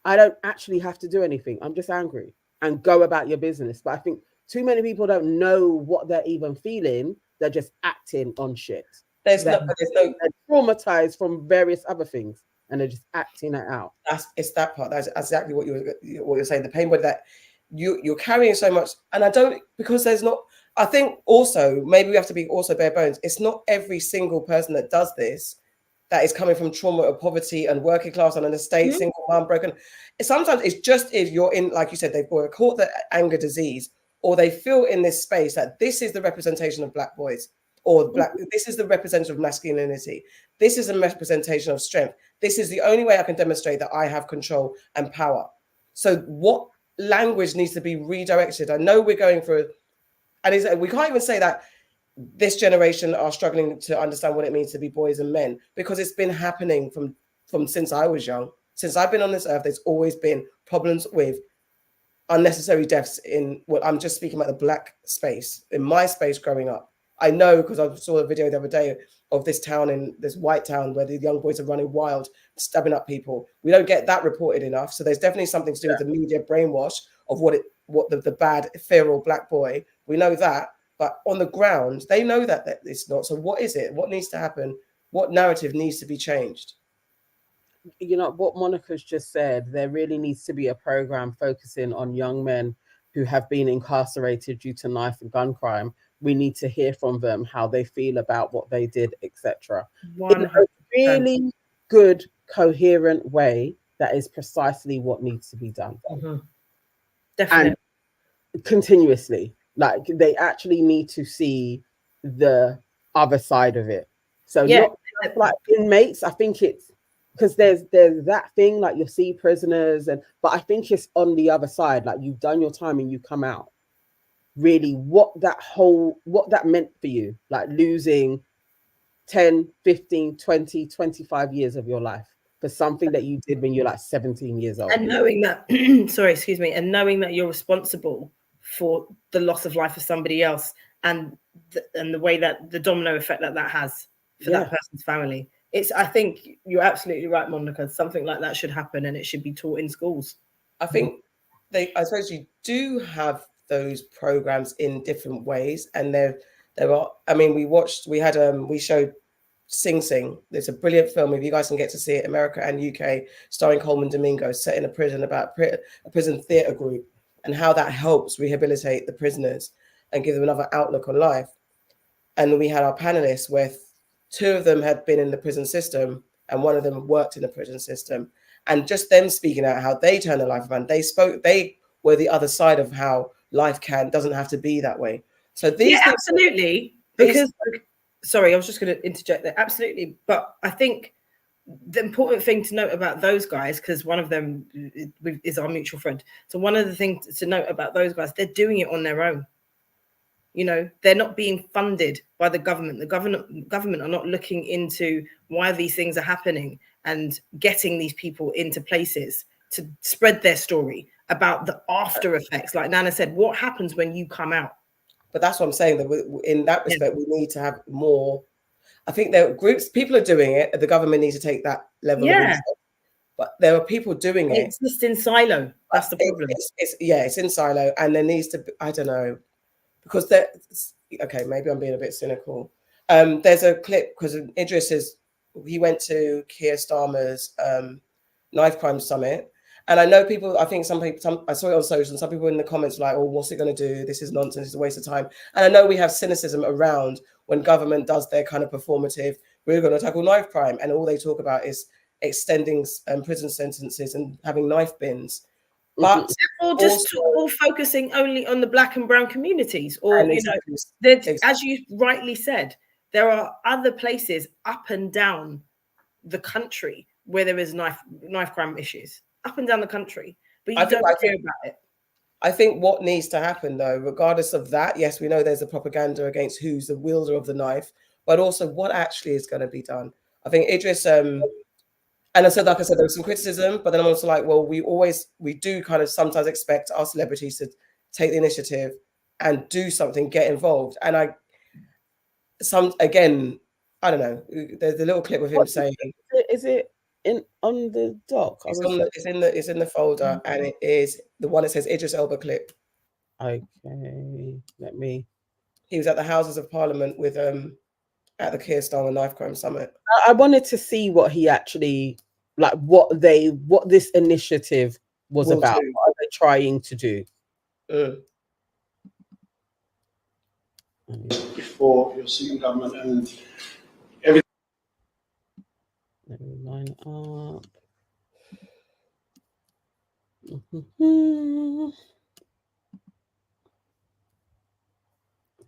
I don't actually have to do anything. I'm just angry, and go about your business. But I think too many people don't know what they're even feeling. They're just acting on shit. They're traumatized from various other things, and they're just acting it out. It's that part. That's exactly what you're saying. The pain body that you're carrying so much, and I think also maybe we have to be also bare bones. It's not every single person that does this that is coming from trauma or poverty and working class on an estate, single mom, broken. Sometimes it's just if you're in, like you said, they've caught the anger disease, or they feel in this space that this is the representation of Black boys, or this is the representation of masculinity. This is a representation of strength. This is the only way I can demonstrate that I have control and power. So what language needs to be redirected? I know we're going through, and we can't even say that this generation are struggling to understand what it means to be boys and men, because it's been happening from since I was young. Since I've been on this earth, there's always been problems with unnecessary deaths I'm just speaking about the Black space, in my space growing up. I know because I saw a video the other day of this white town where the young boys are running wild, stabbing up people. We don't get that reported enough. So there's definitely something to do with the media brainwash of what the bad feral Black boy. We know that, but on the ground, they know that it's not. So what is it? What needs to happen? What narrative needs to be changed? you know what Monica's just said, there really needs to be a program focusing on young men who have been incarcerated due to knife and gun crime. We need to hear from them how they feel about what they did, etc. In a really good, coherent way that is precisely what needs to be done. Definitely. And continuously, like they actually need to see the other side of it. So not like inmates, I think it's because there's that thing like you'll see prisoners, but I think it's on the other side, like you've done your time and you come out. Really what that meant for you, like losing 10, 15, 20, 25 years of your life for something that you did when you're like 17 years old. And knowing that, and knowing that you're responsible for the loss of life of somebody else, and the way that the domino effect that has for that person's family. I think you're absolutely right, Monica. Something like that should happen, and it should be taught in schools. I think I suppose you do have those programs in different ways, and there are. I mean, we showed Sing Sing. It's a brilliant film. If you guys can get to see it, America and UK, starring Coleman Domingo, set in a prison about a prison theatre group and how that helps rehabilitate the prisoners and give them another outlook on life. And we had our panelists where 2 of them had been in the prison system and 1 of them worked in the prison system. And just them speaking out how they turned their life around. They were the other side of how life doesn't have to be that way. So these absolutely. Because sorry, I was just going to interject there. Absolutely. But I think the important thing to note about those guys, because one of them is our mutual friend. So one of the things to note about those guys, they're doing it on their own. You know, they're not being funded by the government. The government are not looking into why these things are happening and getting these people into places to spread their story about the after effects. Like Nana said, what happens when you come out? But that's what I'm saying, that in that respect, we need to have more. I think there are groups, people are doing it. The government needs to take that level of research. But there are people doing it. It's just in silo. That's the problem. It's in silo. And there needs to be, I don't know, because okay, maybe I'm being a bit cynical. There's a clip, because Idris he went to Keir Starmer's knife crime summit. And I know people, I think I saw it on social, and some people in the comments were like, oh, what's it going to do? This is nonsense. It's a waste of time. And I know we have cynicism around when government does their kind of performative, we're going to tackle knife crime. And all they talk about is extending prison sentences and having knife bins. But or just all focusing only on the Black and brown communities, or as you rightly said, there are other places up and down the country where there is knife crime issues, up and down the country, but you don't hear about it. I think what needs to happen, though, regardless of that, yes, we know there's a propaganda against who's the wielder of the knife, but also what actually is going to be done. I think Idris, and like I said, there was some criticism, but then I'm also like, well, we do kind of sometimes expect our celebrities to take the initiative and do something, get involved. And I don't know. There's a little clip of him saying, "Is it on the doc?" It's in the folder, and it is the one that says Idris Elba clip. Okay, He was at the Houses of Parliament with at the Keir Starmer Knife Crime Summit. I wanted to see what he actually what this initiative was about. What are they trying to do? Before your sitting government and everything. Let me line up.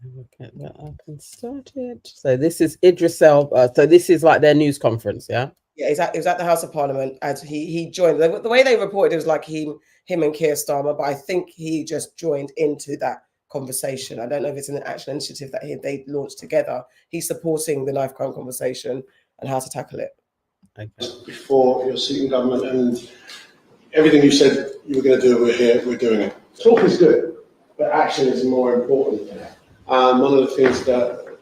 We'll get that up and started. So this is Idris Elba. So this is like their news conference, yeah? Yeah, it was at the House of Parliament, and he joined. The way they reported, it was like him and Keir Starmer, but I think he just joined into that conversation. I don't know if it's an actual initiative that they launched together. He's supporting the knife crime conversation and how to tackle it. Okay. Before your sitting government and everything you said you were going to do, we're doing it. Talk is good, but action is more important. One of the things that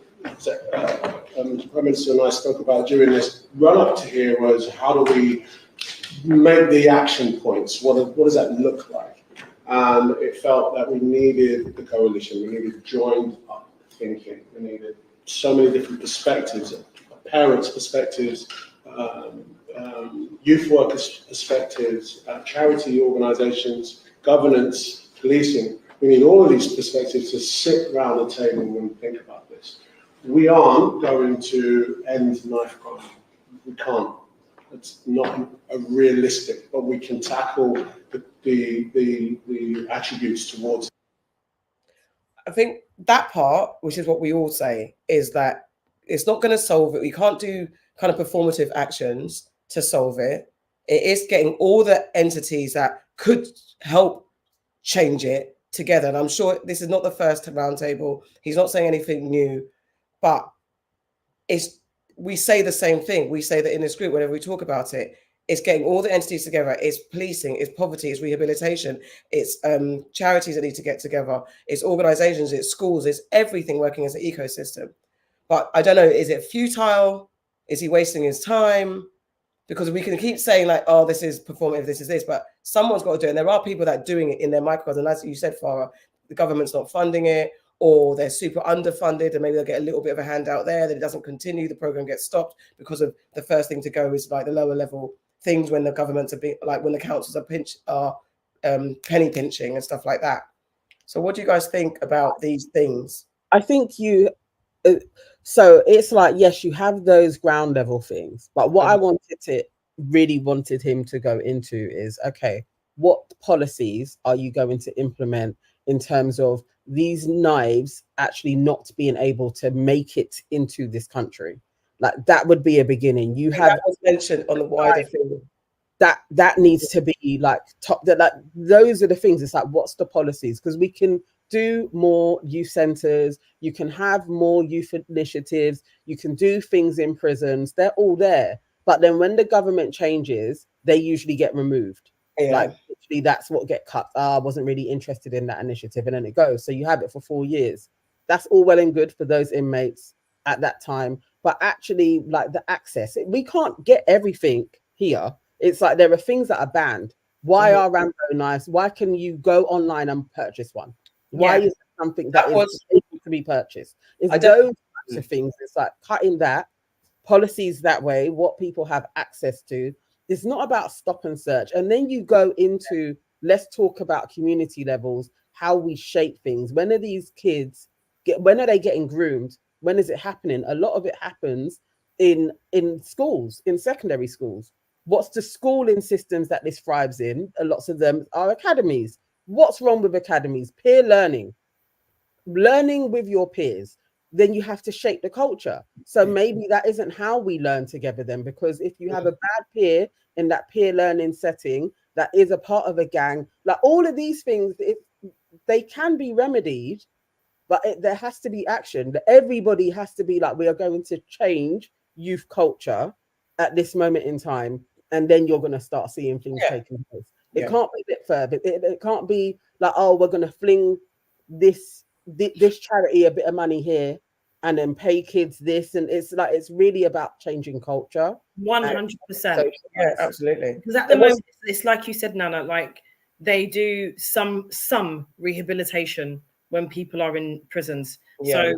Prime Minister and I spoke about during this run-up to here was how do we make the action points? What does that look like? It felt that we needed the coalition. We needed joined up thinking. We needed so many different perspectives, parents' perspectives, youth workers' perspectives, charity organisations, governance, policing. We need all of these perspectives to sit around the table and think about this. We aren't going to end knife crime. We can't. It's not realistic, but we can tackle the attributes towards it. I think that part, which is what we all say, is that it's not going to solve it. We can't do kind of performative actions to solve it. It is getting all the entities that could help change it together. And I'm sure this is not the first roundtable. He's not saying anything new, but we say the same thing. We say that in this group, whenever we talk about it, it's getting all the entities together. It's policing, it's poverty, it's rehabilitation, it's charities that need to get together, it's organizations, it's schools, it's everything working as an ecosystem. But I don't know, is it futile? Is he wasting his time? Because we can keep saying like, oh, this is performative, this is this, but someone's got to do it. And there are people that are doing it in their microcosm. And as you said, Farrah, the government's not funding it, or they're super underfunded, and maybe they'll get a little bit of a handout there, that it doesn't continue, the program gets stopped because of the first thing to go is like the lower level things when the governments are like when the councils are penny pinching and stuff like that. So what do you guys think about these things? I think so it's like, yes, you have those ground level things, but what I really wanted him to go into is, okay, what policies are you going to implement in terms of these knives actually not being able to make it into this country? Like that would be a beginning. You have that was mentioned on the wider thing. That needs to be like top. That like those are the things. It's like, what's the policies? Because we can do more youth centers. You can have more youth initiatives. You can do things in prisons. They're all there. But then when the government changes, they usually get removed. Yeah. Like literally, that's what get cut. I wasn't really interested in that initiative, and then it goes. So you have it for 4 years. That's all well and good for those inmates at that time. But actually, like the access, we can't get everything here. It's like there are things that are banned. Why are Rambo knives? Why can you go online and purchase one? Why is it something that is able to be purchased? It's those types of things. It's like cutting that, policies that way, what people have access to. It's not about stop and search. And then you go into, let's talk about community levels, how we shape things. When are these kids, when are they getting groomed? When is it happening? A lot of it happens in schools, in secondary schools. What's the schooling systems that this thrives in? Lots of them are academies. What's wrong with academies? Peer learning with your peers. Then you have to shape the culture. So maybe that isn't how we learn together then, because if you have a bad peer in that peer learning setting that is a part of a gang, like all of these things, they can be remedied, but there has to be action. Everybody has to be like, we are going to change youth culture at this moment in time, and then you're going to start seeing things taking place. It can't be a bit further. It can't be like, oh, we're going to fling this charity a bit of money here and then pay kids this. And it's like, it's really about changing culture. 100%. Yeah, absolutely. Because at the moment, it's like you said, Nana, like they do some rehabilitation when people are in prisons. So,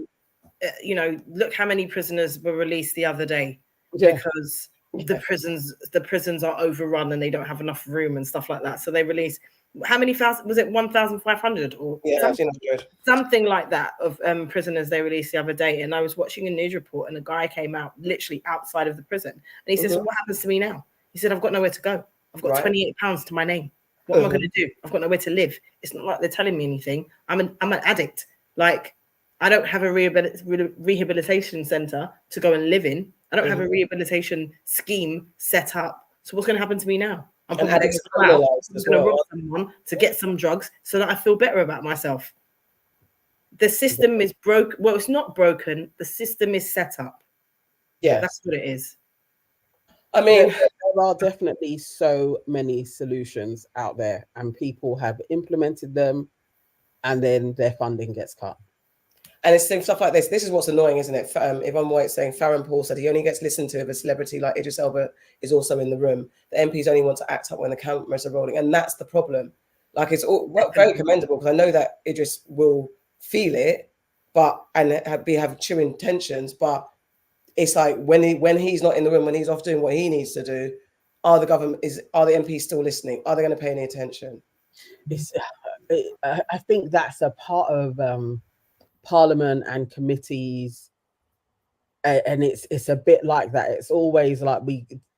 look how many prisoners were released the other day because the prisons are overrun and they don't have enough room and stuff like that. So they release how many thousand? Was it 1,500 or something like that of prisoners they released the other day? And I was watching a news report and a guy came out literally outside of the prison and he says, "So what happens to me now?" He said, "I've got nowhere to go. I've got £28 to my name. What am I going to do? I've got nowhere to live. It's not like they're telling me anything. I'm an addict. Like I don't have a rehabilitation center to go and live in. I don't have a rehabilitation scheme set up. So what's going to happen to me now? I'm probably going to rob someone to get some drugs so that I feel better about myself." The system is broke. Well, it's not broken. The system is set up. Yeah, that's what it is. I mean, there are definitely so many solutions out there, and people have implemented them, and then their funding gets cut. And it's stuff like this. This is what's annoying, isn't it? Yvonne White saying Farrah Paul said he only gets listened to if a celebrity like Idris Elba is also in the room. The MPs only want to act up when the cameras are rolling, and that's the problem. Like it's all very commendable because I know that Idris will feel it, and have true intentions. But it's like when he's not in the room, when he's off doing what he needs to do, are the MPs still listening? Are they going to pay any attention? I think that's a part of Parliament and committees, and it's a bit like that. It's always like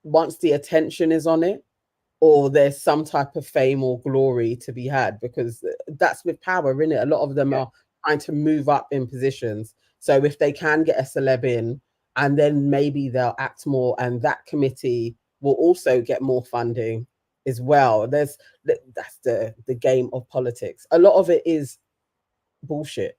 once the attention is on it, or there's some type of fame or glory to be had, because that's with power, innit? A lot of them are trying to move up in positions. So if they can get a celeb in, and then maybe they'll act more, and that committee will also get more funding as well. That's the game of politics. A lot of it is bullshit.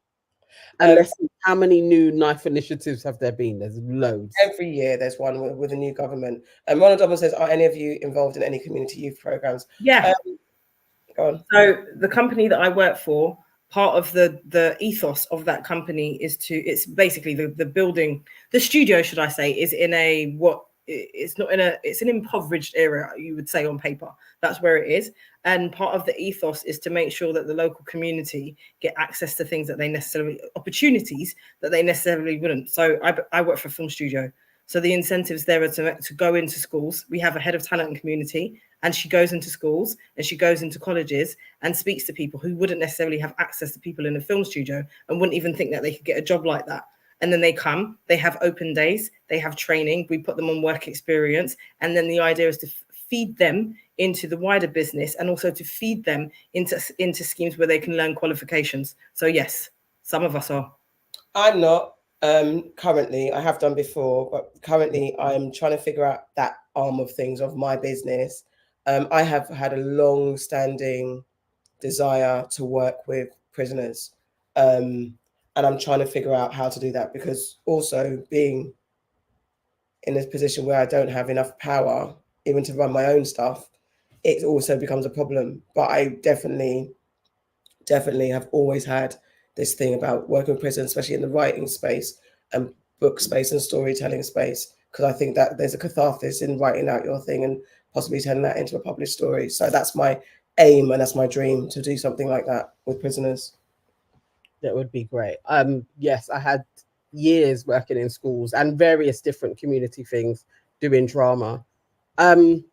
Unless how many new knife initiatives have there been? There's loads. Every year there's one with a new government. And Ronald Dobbin says, are any of you involved in any community youth programs? Yeah. Go on. So the company that I work for, part of the ethos of that company is it's basically the building, the studio, should I say, is in it's an impoverished area, you would say on paper. That's where it is. And part of the ethos is to make sure that the local community get access to things that opportunities that they necessarily wouldn't. So I work for a film studio. So the incentives there are to go into schools. We have a head of talent and community, and she goes into schools and she goes into colleges and speaks to people who wouldn't necessarily have access to people in a film studio and wouldn't even think that they could get a job like that. And then they come, they have open days, they have training, we put them on work experience. And then the idea is to feed them into the wider business, and also to feed them into schemes where they can learn qualifications. So yes, some of us are. I'm not currently. I have done before, but currently I'm trying to figure out that arm of things of my business. I have had a long-standing desire to work with prisoners. And I'm trying to figure out how to do that, because also being in this position where I don't have enough power even to run my own stuff, it also becomes a problem. But I definitely have always had this thing about working with prisons, especially in the writing space and book space and storytelling space, because I think that there's a catharsis in writing out your thing and possibly turning that into a published story. So that's my aim and that's my dream, to do something like that with prisoners. That would be great. Yes, I had years working in schools and various different community things, doing drama. And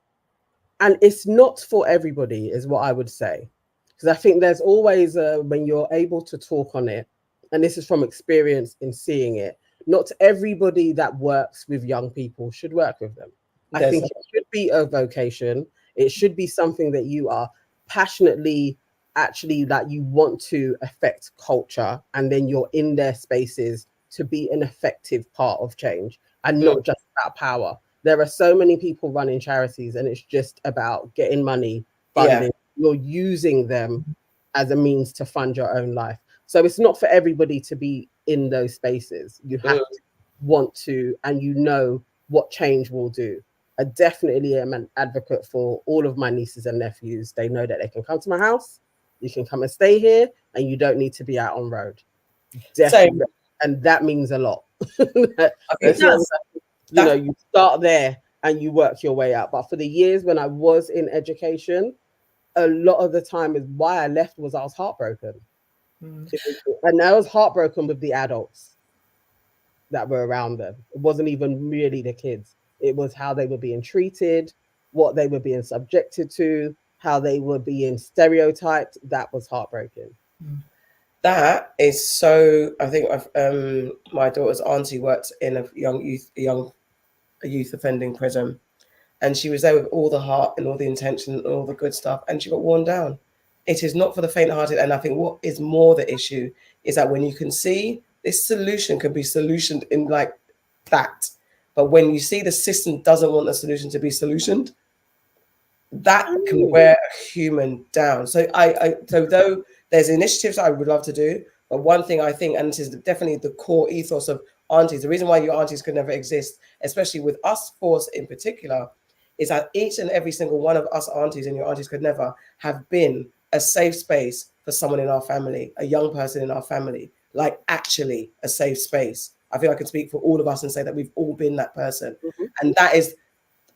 it's not for everybody, is what I would say. Because I think there's always, when you're able to talk on it, and this is from experience in seeing it, not everybody that works with young people should work with them. I think it should be a vocation. It should be something that you are passionately, actually, that you want to affect culture, and then you're in their spaces to be an effective part of change, and not just about power. There are so many people running charities and it's just about getting money, funding. You're using them as a means to fund your own life. So it's not for everybody to be in those spaces. You have to want to, and you know what change will do. I definitely am an advocate for all of my nieces and nephews. They know that they can come to my house, you can come and stay here, and you don't need to be out on road. Definitely. Same. And that means a lot. You start there and you work your way out. But for the years when I was in education, a lot of the time is why I left was I was heartbroken. And I was heartbroken with the adults that were around them. It wasn't even really the kids. It was how they were being treated, what they were being subjected to, how they were being stereotyped. That was heartbreaking. That is so. I think my daughter's auntie worked in a youth offending prison, and she was there with all the heart and all the intention and all the good stuff, and she got worn down. It is not for the faint-hearted. And I think what is more the issue is that when you can see this solution can be solutioned in like that, but when you see the system doesn't want the solution to be solutioned, that can wear a human down. So so though there's initiatives I would love to do, but one thing I think, and this is definitely the core ethos of Aunties, the reason why your Aunties could never exist, especially with us fours in particular, is that each and every single one of us Aunties and your Aunties could never have been a safe space for someone in our family, a young person in our family, like actually a safe space. I think I can speak for all of us and say that we've all been that person. And that is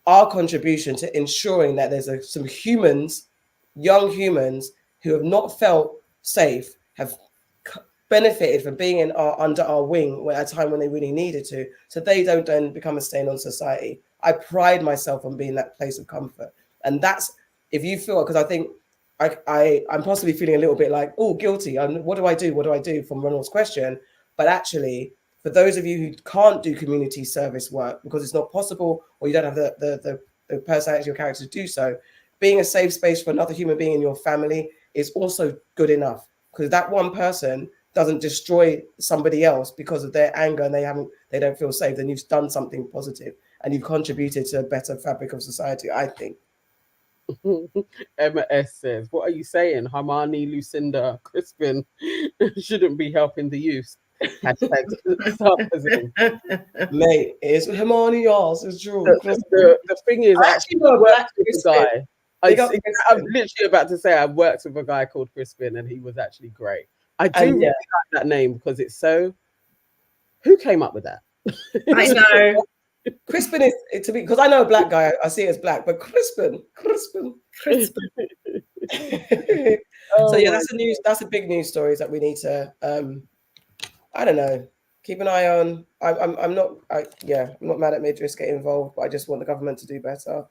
our contribution to ensuring that there's some humans, young humans, who have not felt safe, have benefited from being in under our wing at a time when they really needed to, so they don't then become a stain on society. I pride myself on being that place of comfort, and that's if you feel, because I think I'm possibly feeling a little bit like, oh, guilty. What do I do? What do I do? From Ronald's question, but actually, for those of you who can't do community service work because it's not possible, or you don't have the personality or character to do so, being a safe space for another human being in your family is also good enough, because that one person doesn't destroy somebody else because of their anger and they don't feel safe. Then you've done something positive and you've contributed to a better fabric of society, I think. Emma S says, what are you saying? Hermione, Lucinda, Crispin shouldn't be helping the youth. Hashtag sarcasm. Mate, it's Hermione, yours, it's true. The thing is, I actually worked with a guy. I'm literally about to say I worked with a guy called Crispin, and he was actually great. I do really like that name because it's so. Who came up with that? I know. Crispin is to me, because I know a black guy, I see it as black, but Crispin. So yeah, that's a big news story that we need to I don't know, keep an eye on. I'm not mad at Midris getting involved, but I just want the government to do better.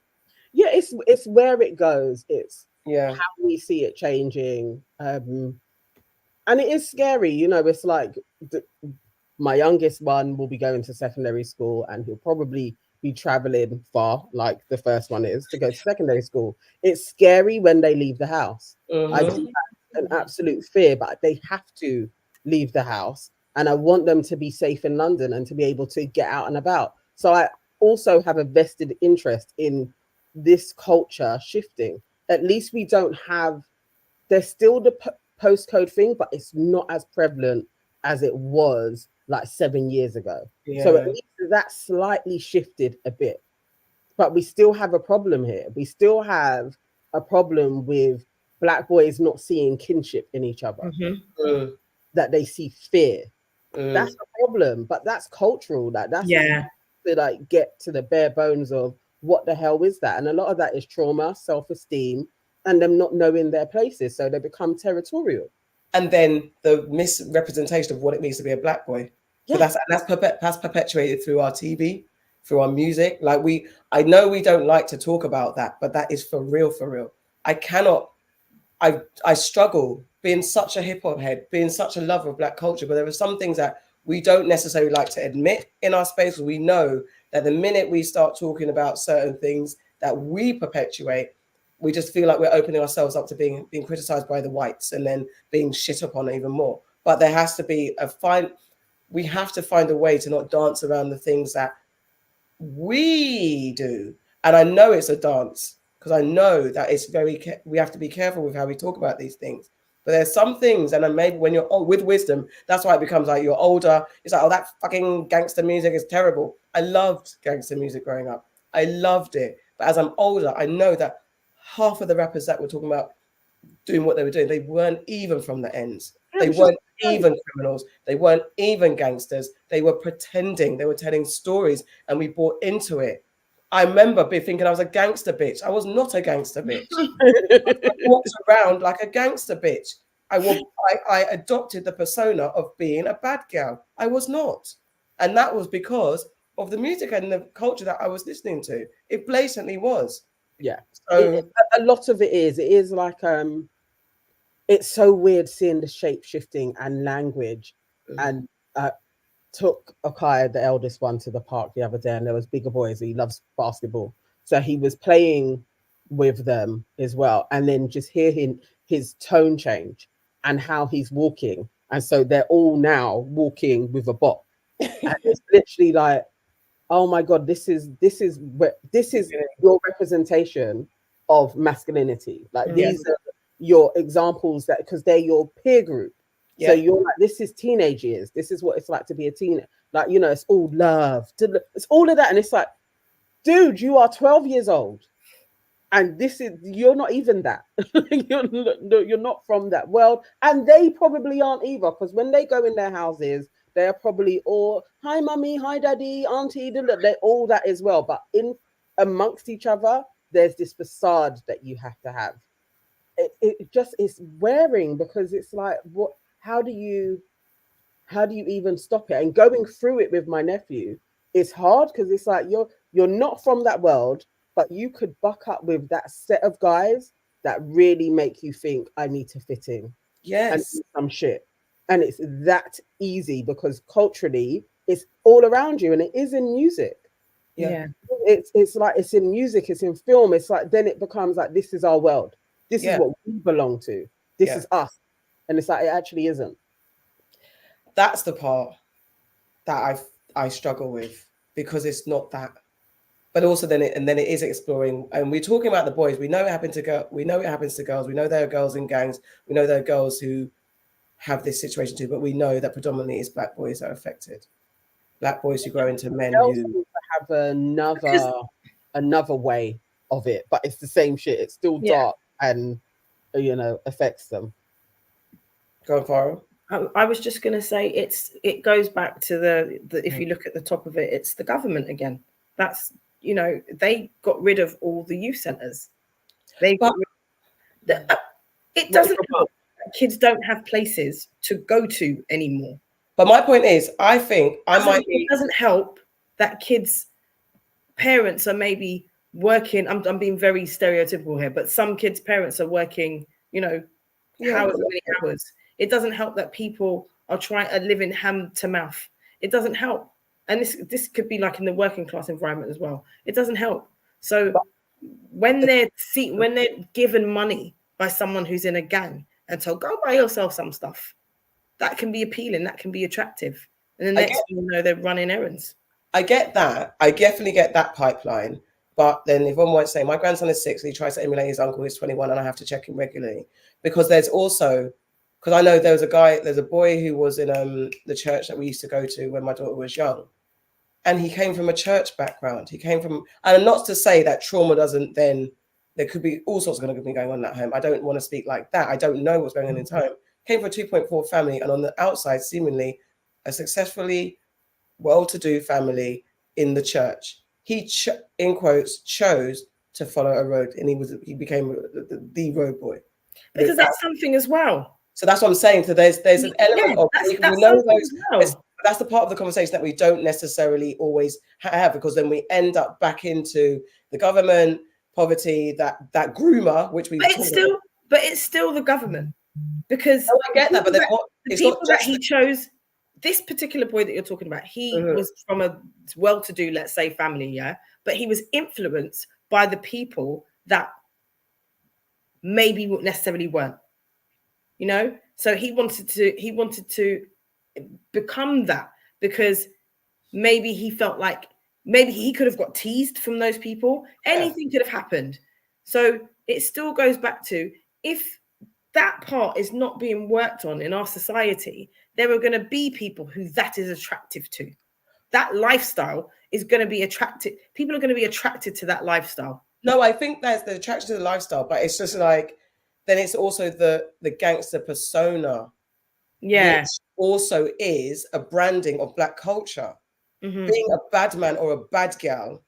Yeah, it's where it goes. It's how we see it changing. And it is scary, you know. It's like my youngest one will be going to secondary school, and he'll probably be traveling far, like the first one is, to go to secondary school. It's scary when they leave the house. I do have an absolute fear, but they have to leave the house, and I want them to be safe in London and to be able to get out and about. So I also have a vested interest in this culture shifting. At least we don't have. There's still the postcode thing, but it's not as prevalent as it was like 7 years ago. So at least that slightly shifted a bit, but we still have a problem here. We still have a problem with black boys not seeing kinship in each other, that they see fear. That's a problem, but that's cultural. That's to like get to the bare bones of what the hell is that, and a lot of that is trauma, self-esteem, and them not knowing their places, so they become territorial. And then the misrepresentation of what it means to be a black boy. Yeah. So that's perpetuated through our TV, through our music. Like I know we don't like to talk about that, but that is for real, for real. I struggle being such a hip hop head, being such a lover of black culture, but there are some things that we don't necessarily like to admit in our space. We know that the minute we start talking about certain things that we perpetuate, we just feel like we're opening ourselves up to being criticized by the whites and then being shit upon even more. But there has to be we have to find a way to not dance around the things that we do. And I know it's a dance, because I know that it's we have to be careful with how we talk about these things. But there's some things, and then maybe when you're with wisdom, that's why it becomes like you're older. It's like, oh, that fucking gangster music is terrible. I loved gangster music growing up. I loved it. But as I'm older, I know that half of the rappers that were talking about doing what they were doing, they weren't even from the ends. They weren't even criminals. They weren't even gangsters. They were pretending. They were telling stories, and we bought into it. I remember thinking I was a gangster bitch. I was not a gangster bitch. I walked around like a gangster bitch. I adopted the persona of being a bad girl. I was not. And that was because of the music and the culture that I was listening to. It blatantly was. Yeah. So a lot of it is like it's so weird seeing the shape shifting and language. And took Akai, the eldest one, to the park the other day, and there was bigger boys. He loves basketball, so he was playing with them as well, and then just hearing his tone change and how he's walking, and so they're all now walking with a bop. And it's literally like, oh my god, this is your representation of masculinity. Like these are your examples, that because they're your peer group. So you're like, this is teenage years. This is what it's like to be a teen. Like, you know, it's all love. It's all of that. And it's like, dude, you are 12 years old. And you're not even that. You're not from that world. And they probably aren't either. Because when they go in their houses, they're probably all, hi, mummy, hi, daddy, auntie. They're all that as well. But amongst each other, there's this facade that you have to have. It just is wearing, because it's like, how do you how do you even stop it? And going through it with my nephew, it's hard because it's like you're not from that world, but you could buck up with that set of guys that really make you think I need to fit in and Yes. do some shit. And it's that easy because culturally it's all around you, and it is in music. Yeah. It's like it's in music, it's in film. It's like then it becomes like this is our world. This is what we belong to. This is us. And it's like it actually isn't. That's the part that I struggle with, because it's not that. But also then it is exploring, and we're talking about the boys. We know it happened to girls. We know it happens to girls. We know there are girls in gangs. We know there are girls who have this situation too. But we know that predominantly it's black boys that are affected. Black boys who grow into men who have another way of it, but it's the same shit. It's still dark and affects them. Go on, Farrah. I was just going to say it goes back to the if you look at the top of it, it's the government again. That's they got rid of all the youth centers. It doesn't help that kids don't have places to go to anymore. But my point is, I think it doesn't help that kids' parents are maybe working. I'm being very stereotypical here, but some kids' parents are working, however many hours. It doesn't help that people are living hand to mouth. It doesn't help. And this could be like in the working class environment as well. It doesn't help. So when they're given money by someone who's in a gang and told, go buy yourself some stuff, that can be appealing, that can be attractive. And the next thing you know, they're running errands. I get that. I definitely get that pipeline. But then if one might say, my grandson is 6, and he tries to emulate his uncle who's 21, and I have to check him regularly. Because there's also, because I know there's a boy who was in the church that we used to go to when my daughter was young. And he came from a church background. He came from, and not to say that trauma doesn't then, there could be all sorts of going on at home. I don't want to speak like that. I don't know what's going on in time. Came from a 2.4 family, and on the outside, seemingly a successfully well-to-do family in the church. He, in quotes, chose to follow a road, and he became the road boy. Because that's something as well. So that's what I'm saying. So there's an element of, we know those. That's the part of the conversation that we don't necessarily always have, because then we end up back into the government, poverty, that groomer, which we. But it's still the government, because I get that, but then it's not just that he chose. This particular boy that you're talking about, he was from a well-to-do, let's say, family, but he was influenced by the people that maybe necessarily weren't. So he wanted to become that, because maybe he felt like maybe he could have got teased from those people. Anything could have happened. So it still goes back to, if that part is not being worked on in our society, there are going to be people who that is attractive to. That lifestyle is going to be attractive. People are going to be attracted to that lifestyle. No, I think there's the attraction to the lifestyle, but it's just like, then it's also the gangster persona. Yeah. Which also is a branding of Black culture. Mm-hmm. Being a bad man or a bad gal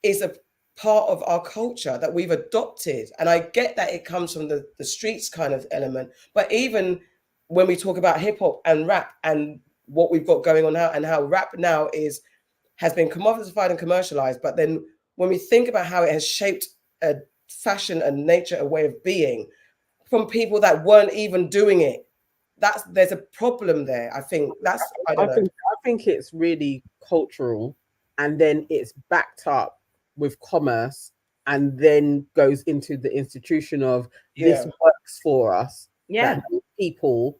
is a part of our culture that we've adopted. And I get that it comes from the streets kind of element. But even when we talk about hip hop and rap and what we've got going on now, and how rap now has been commodified and commercialized. But then when we think about how it has shaped a fashion and nature, a way of being from people that weren't even doing it, there's a problem there. I think I think it's really cultural, and then it's backed up with commerce, and then goes into the institution of this works for us. Yeah, people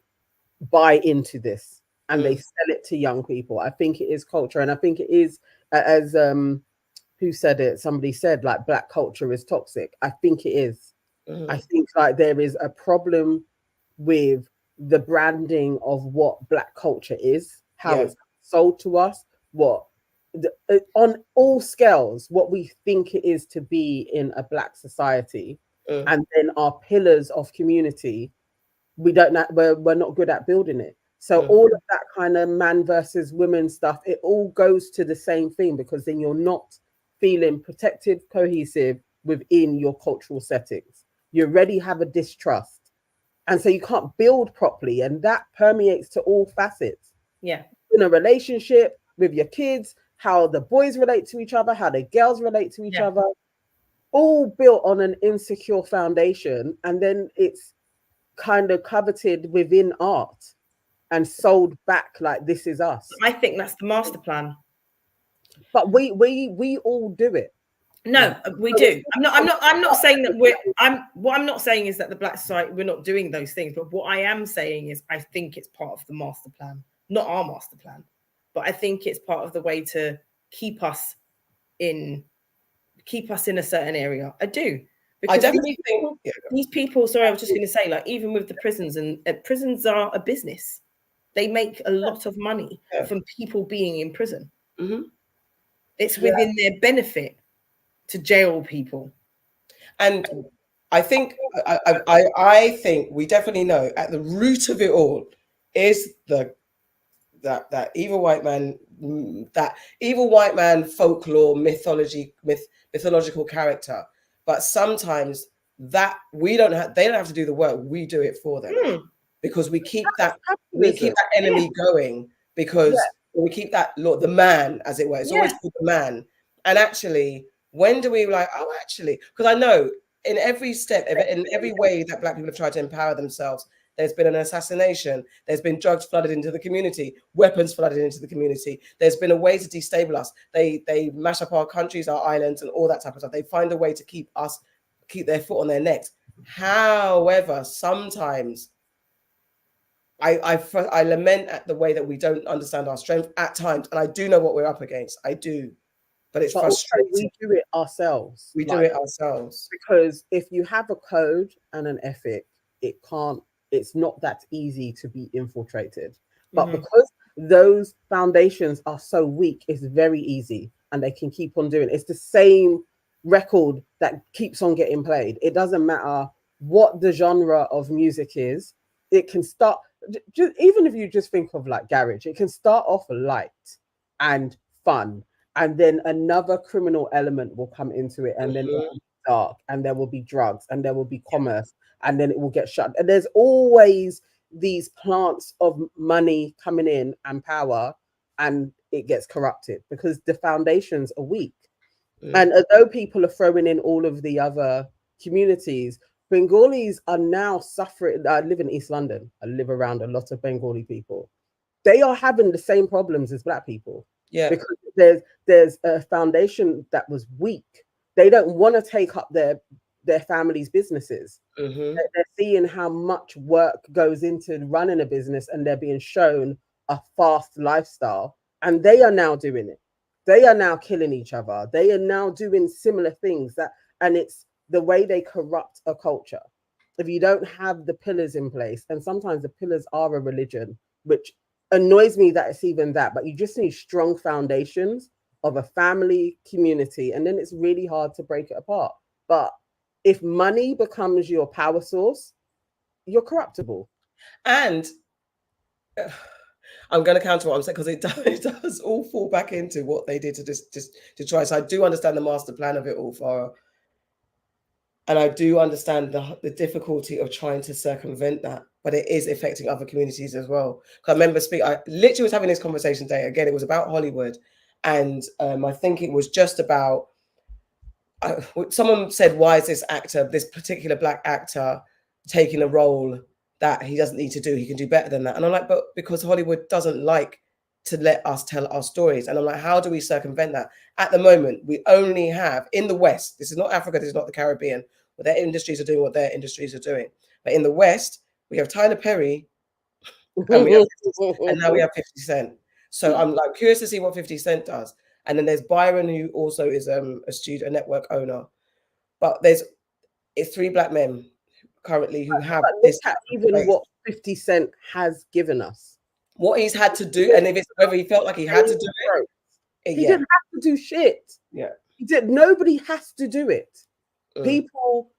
buy into this and they sell it to young people. I think it is culture, and I think it is, as who said it? Somebody said like Black culture is toxic. I think it is. I think like there is a problem with the branding of what Black culture is, how it's sold to us, on all scales, what we think it is to be in a Black society, and then our pillars of community, we're not good at building it. So all of that kind of man versus women stuff, it all goes to the same thing, because then you're not feeling protected, cohesive within your cultural settings. You already have a distrust. And so you can't build properly, and that permeates to all facets. Yeah. In a relationship with your kids, how the boys relate to each other, how the girls relate to each other, all built on an insecure foundation. And then it's kind of coveted within art and sold back like this is us. I think that's the master plan. But we all do it. No, we do. I'm not saying that what I'm not saying is that the Black society, we're not doing those things, but what I am saying is I think it's part of the master plan, not our master plan, but I think it's part of the way to keep us in a certain area. I do. Because I definitely think these people, sorry, I was just going to say, like, even with the prisons, and prisons are a business. They make a lot of money from people being in prison. Mm-hmm. It's within their benefit to jail people. And I think I think we definitely know at the root of it all is that evil white man folklore mythological character. But sometimes that they don't have to do the work, we do it for them. Because we keep that enemy going, because we keep that the man, as it were. It's always called the man. And actually, when do we actually, because I know in every step, in every way that Black people have tried to empower themselves, there's been an assassination, there's been drugs flooded into the community, weapons flooded into the community, there's been a way to destabilize us. They mash up our countries, our islands, and all that type of stuff. They find a way to keep their foot on their necks. However, sometimes I lament at the way that we don't understand our strength at times, and I do know what we're up against. I do. But it's frustrating. We do it ourselves. We do it ourselves. Because if you have a code and an ethic, it's not that easy to be infiltrated. But because those foundations are so weak, it's very easy, and they can keep on doing it. It's the same record that keeps on getting played. It doesn't matter what the genre of music is. It can start, even if you just think of like garage, it can start off light and fun, and then another criminal element will come into it, and then it will be dark, and there will be drugs, and there will be commerce, and then it will get shut. And there's always these plants of money coming in and power, and it gets corrupted because the foundations are weak. And although people are throwing in all of the other communities, Bengalis are now suffering. I live in East London. I live around a lot of Bengali people. They are having the same problems as Black people. Yeah, because there's a foundation that was weak. They don't want to take up their family's businesses. They're seeing how much work goes into running a business, and they're being shown a fast lifestyle, and they are now doing it. They are now killing each other. They are now doing similar things and it's the way they corrupt a culture. If you don't have the pillars in place, and sometimes the pillars are a religion, which annoys me that it's even that, but you just need strong foundations of a family community, and then it's really hard to break it apart. But if money becomes your power source, you're corruptible. And I'm going to counter what I'm saying, because it does all fall back into what they did to try. So I do understand the master plan of it all, Farrah. And I do understand the difficulty of trying to circumvent that, but it is affecting other communities as well. I remember I literally was having this conversation today. Again, it was about Hollywood. And I think it was just about, someone said, why is this particular Black actor taking a role that he doesn't need to do? He can do better than that. And I'm like, but because Hollywood doesn't like to let us tell our stories. And I'm like, how do we circumvent that? At the moment, we only have, in the West, this is not Africa, this is not the Caribbean, where their industries are doing what their industries are doing. But in the West, we have Tyler Perry, and now we have 50 Cent. So I'm like curious to see what 50 Cent does. And then there's Byron, who also is a network owner. But it's 3 Black men currently who have this. Even what 50 Cent has given us. What he's had to do, and if it's whether he felt like he had to do it. He didn't have to do shit. Yeah. He did. Nobody has to do it. People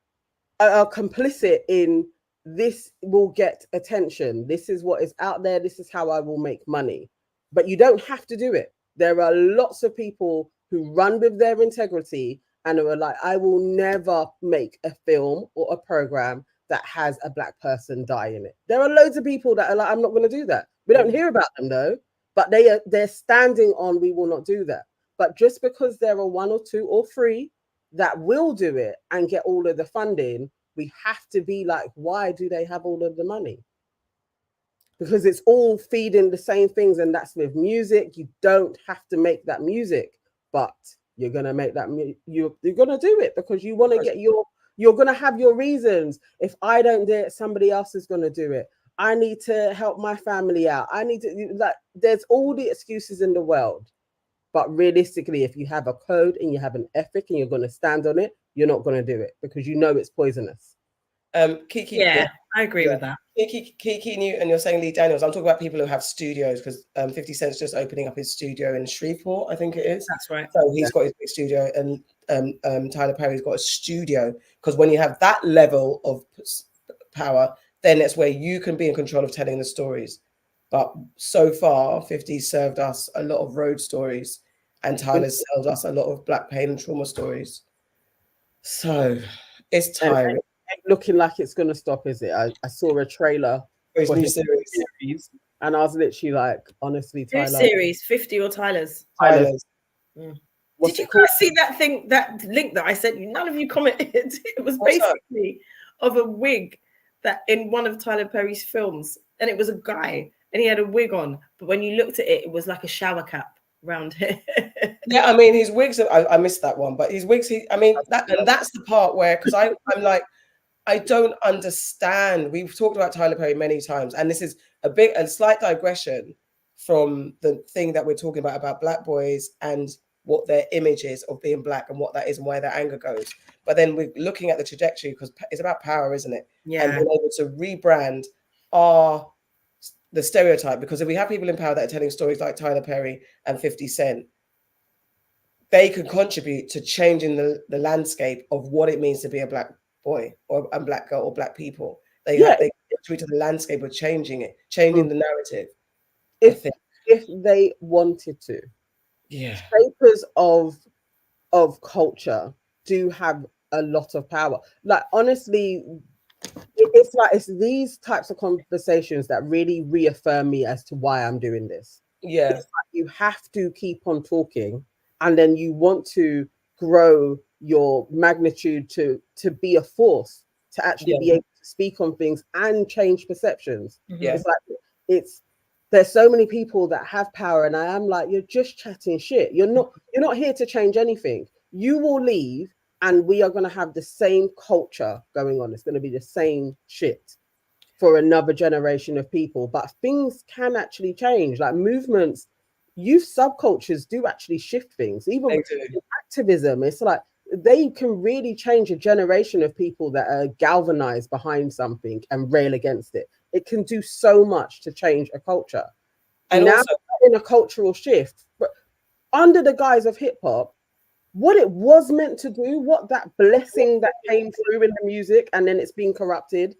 are complicit in this will get attention. This is what is out there. This is how I will make money. But you don't have to do it. There are lots of people who run with their integrity and are like, I will never make a film or a program that has a Black person die in it. There are loads of people that are like, I'm not going to do that. We don't hear about them though. but they're standing on, we will not do that. But just because there are 1 or 2 or 3 that will do it and get all of the funding, we have to be like, why do they have all of the money? Because it's all feeding the same things. And that's with music. You don't have to make that music, but you're going to make that, you're going to do it because you want to get you're going to have your reasons. If I don't do it, somebody else is going to do it. I need to help my family out. I need to, like, there's all the excuses in the world. But realistically, if you have a code and you have an ethic and you're going to stand on it, you're not going to do it because you know it's poisonous. Kiki, yeah, I agree with that. Kiki Newton, you're saying Lee Daniels. I'm talking about people who have studios because 50 Cent's just opening up his studio in Shreveport, I think it is. That's right. So he's got his big studio, and Tyler Perry's got a studio. Because when you have that level of power, then it's where you can be in control of telling the stories. But so far, 50 served us a lot of road stories, and Tyler's served us a lot of black pain and trauma stories. So it's tiring. Ain't looking like it's going to stop, is it? I saw a trailer for his new series, and I was literally like, honestly, Tyler. Whose series, 50 or Tyler's? Tyler's. Did you guys see that thing, that link that I sent you? None of you commented. It was basically of a wig that in one of Tyler Perry's films, and it was a guy, and he had a wig on, but when you looked at it, it was like a shower cap around here. Yeah, I mean, his wigs, I missed that one, but his wigs, that's the part where, because I'm like, I don't understand. We've talked about Tyler Perry many times, and this is a slight digression from the thing that we're talking about black boys and what their image is of being black and what that is and where their anger goes. But then we're looking at the trajectory because it's about power, isn't it? Yeah. And being able to rebrand the stereotype, because if we have people in power that are telling stories like Tyler Perry and 50 Cent, they can contribute to changing the landscape of what it means to be a black boy or a black girl or black people. They contribute to the landscape of changing the narrative. If they wanted to. Yeah. Shapers of culture do have a lot of power. Like, honestly, it's these types of conversations that really reaffirm me as to why I'm doing this. Yeah. It's like you have to keep on talking, and then you want to grow your magnitude to be a force, to actually be able to speak on things and change perceptions. Yeah. It's like there's so many people that have power, and I am like, you're just chatting shit. You're not here to change anything. You will leave, and we are going to have the same culture going on. It's going to be the same shit for another generation of people. But things can actually change. Like movements, youth subcultures do actually shift things. Even with activism, it's like they can really change a generation of people that are galvanized behind something and rail against it. It can do so much to change a culture. And now in a cultural shift, but under the guise of hip hop, what it was meant to do, what that blessing that came through in the music, and then it's been corrupted,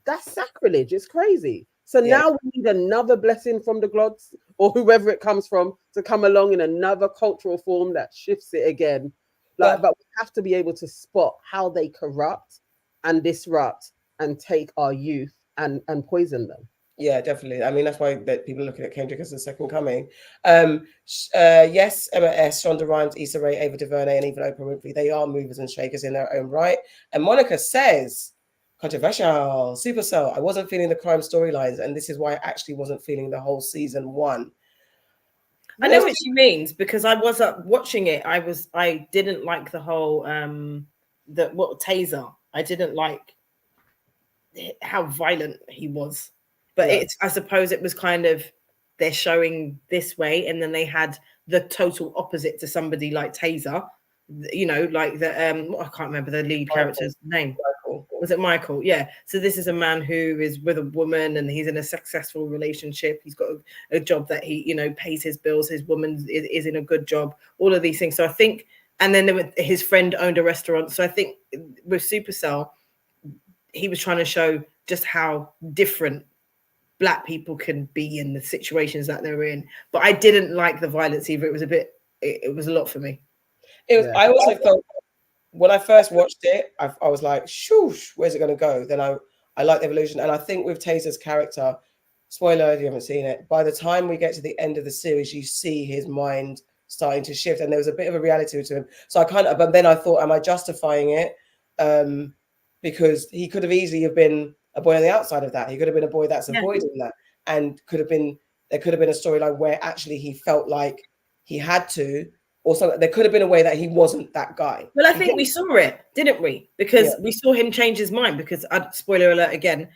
that's sacrilege. It's crazy. So now we need another blessing from the gods or whoever it comes from to come along in another cultural form that shifts it again. But we have to be able to spot how they corrupt and disrupt and take our youth and poison them. Yeah, definitely. I mean, that's why people are looking at Kendrick as the second coming. Yes, Emma S, Shonda Rhimes, Issa Rae, Ava DuVernay, and even Oprah Winfrey, they are movers and shakers in their own right. And Monica says, controversial, Supercell, I wasn't feeling the crime storylines, and this is why I actually wasn't feeling the whole season 1. I know what she means, because I was watching it. I didn't like the whole taser. I didn't like how violent he was. But I suppose it was kind of, they're showing this way, and then they had the total opposite to somebody like Taser, you know, like the I can't remember the lead character's name. Michael. Was it Michael? Yeah. So this is a man who is with a woman, and he's in a successful relationship. He's got a job that he, you know, pays his bills. His woman is in a good job. All of these things. So I think, and then his friend owned a restaurant. So I think with Supercell, he was trying to show just how different Black people can be in the situations that they're in. But I didn't like the violence either. It was it was a lot for me. I also felt, when I first watched it, I was like, shoosh, where's it going to go? Then I like the evolution. And I think with Taser's character, spoiler if you haven't seen it, by the time we get to the end of the series, you see his mind starting to shift, and there was a bit of a reality to him. So I kind of, but then I thought, am I justifying it? Because he could have easily have been a boy on the outside of that. He could have been a boy that's avoiding that, and there could have been a storyline where actually he felt like he had to, or something. There could have been a way that he wasn't that guy. Well, I think we saw it, didn't we? Because we saw him change his mind. Because spoiler alert again,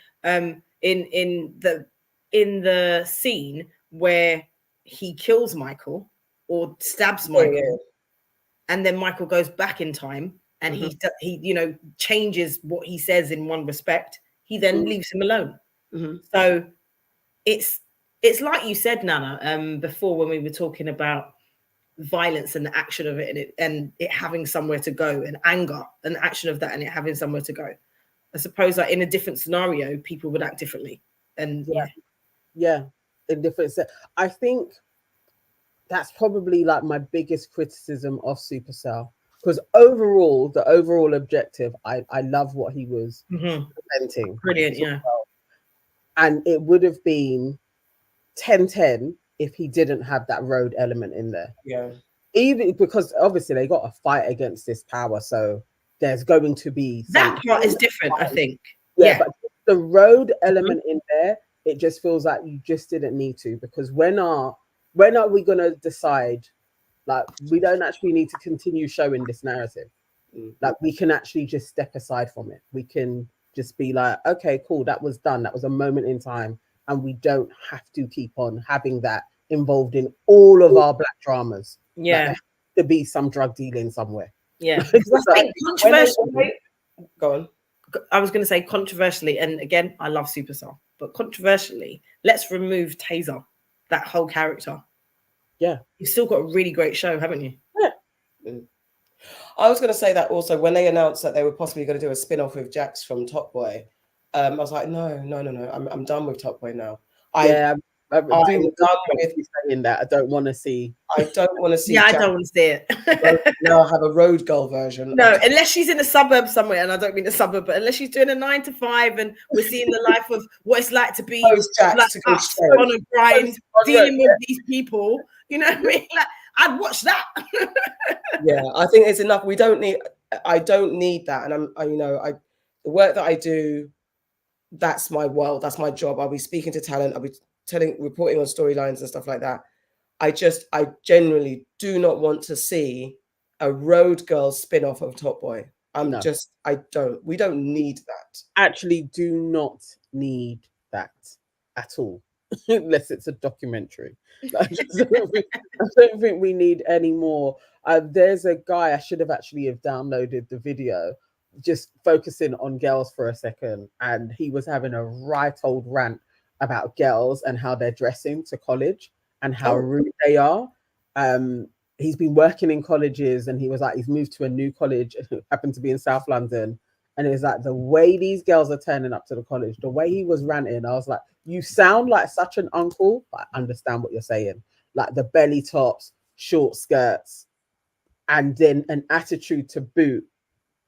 in the scene where he kills Michael or stabs Michael, and then Michael goes back in time, and he changes what he says in one respect. He then leaves him alone. So it's like you said, Nana, before when we were talking about violence and the action of it, and it having somewhere to go, and anger and the action of that, and it having somewhere to go. I suppose that in a different scenario, people would act differently. And in different set. I think that's probably like my biggest criticism of Supercell, because the overall objective, I love what he was presenting. Brilliant, yeah. And it would have been 10-10 if he didn't have that road element in there. Yeah. Even because obviously they got to fight against this power, so there's going to be that part is different, I think. Yeah, but the road element in there, it just feels like you just didn't need to, because when are we gonna decide, like, we don't actually need to continue showing this narrative? Like, we can actually just step aside from it. We can just be like, okay, cool, that was done. That was a moment in time, and we don't have to keep on having that involved in all of our Black dramas. Yeah, like, there has to be some drug dealing somewhere. Yeah, because I think controversially, go on. I was going to say controversially, and again, I love Supercell, but controversially, let's remove Taser, that whole character. Yeah, you've still got a really great show, haven't you? Yeah. I was going to say that also when they announced that they were possibly going to do a spin-off with Jax from Top Boy. I was like, no. I'm done with Top Boy now. I'm done with saying that. I don't want to see. I don't want to see. Yeah, I don't want to see it. Now have a road girl version. No, unless she's in a suburb somewhere, and I don't mean a suburb, but unless she's doing a 9 to 5, and we're seeing the life of what it's like to be like us on a grind, dealing with these people. You know what I mean? Like, I'd watch that. Yeah, I think it's enough. I don't need that, and the work that I do, that's my world, that's my job. I'll be speaking to talent, I'll be reporting on storylines and stuff like that. I genuinely do not want to see a road girl spin-off of Top Boy. We don't need that. Actually, do not need that at all, unless it's a documentary. I don't think we need any more. There's a guy, I should have actually downloaded the video, just focusing on girls for a second, and he was having a right old rant about girls and how they're dressing to college and how rude they are. He's been working in colleges, and he was like, he's moved to a new college, happened to be in South London, and it's like the way these girls are turning up to the college, the way he was ranting, I was like, you sound like such an uncle, but I understand what you're saying. Like the belly tops, short skirts, and then an attitude to boot.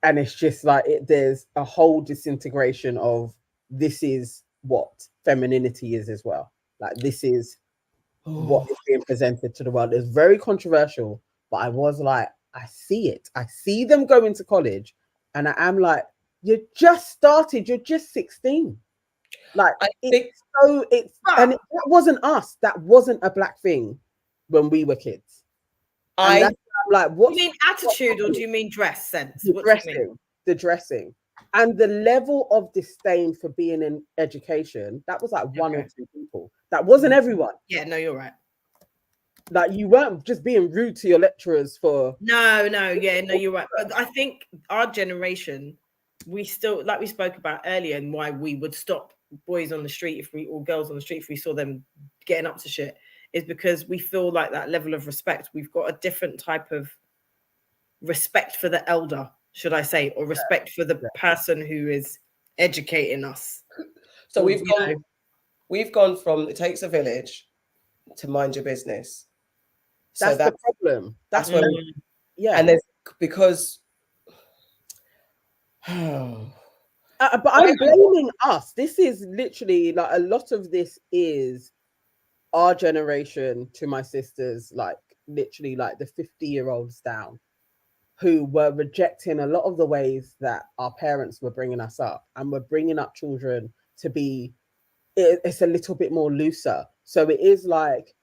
And it's just like there's a whole disintegration of this is what femininity is as well. Like this is what is being presented to the world. It's very controversial, but I was like, I see it. I see them going to college, and I am like, you just started. You're just 16. Like that wasn't us. That wasn't a Black thing when we were kids. I'm like, what? You mean attitude, or do you mean dress sense? The dressing, and the level of disdain for being in education. That was like one or two people. That wasn't everyone. Yeah, no, you're right. Like you weren't just being rude to your lecturers for. No, you're right. But I think our generation, we still, like we spoke about earlier, and why we would stop boys on the street or girls on the street if we saw them getting up to shit, is because we feel like that level of respect. We've got a different type of respect for the elder, should I say, or respect for the person who is educating us. So we've gone from it takes a village to mind your business. That's the problem. That's where and there's because But I'm blaming us. This is literally like a lot of this is our generation to my sisters, like literally like the 50-year-olds down, who were rejecting a lot of the ways that our parents were bringing us up, and were bringing up children to be, it's a little bit more looser. So it is like,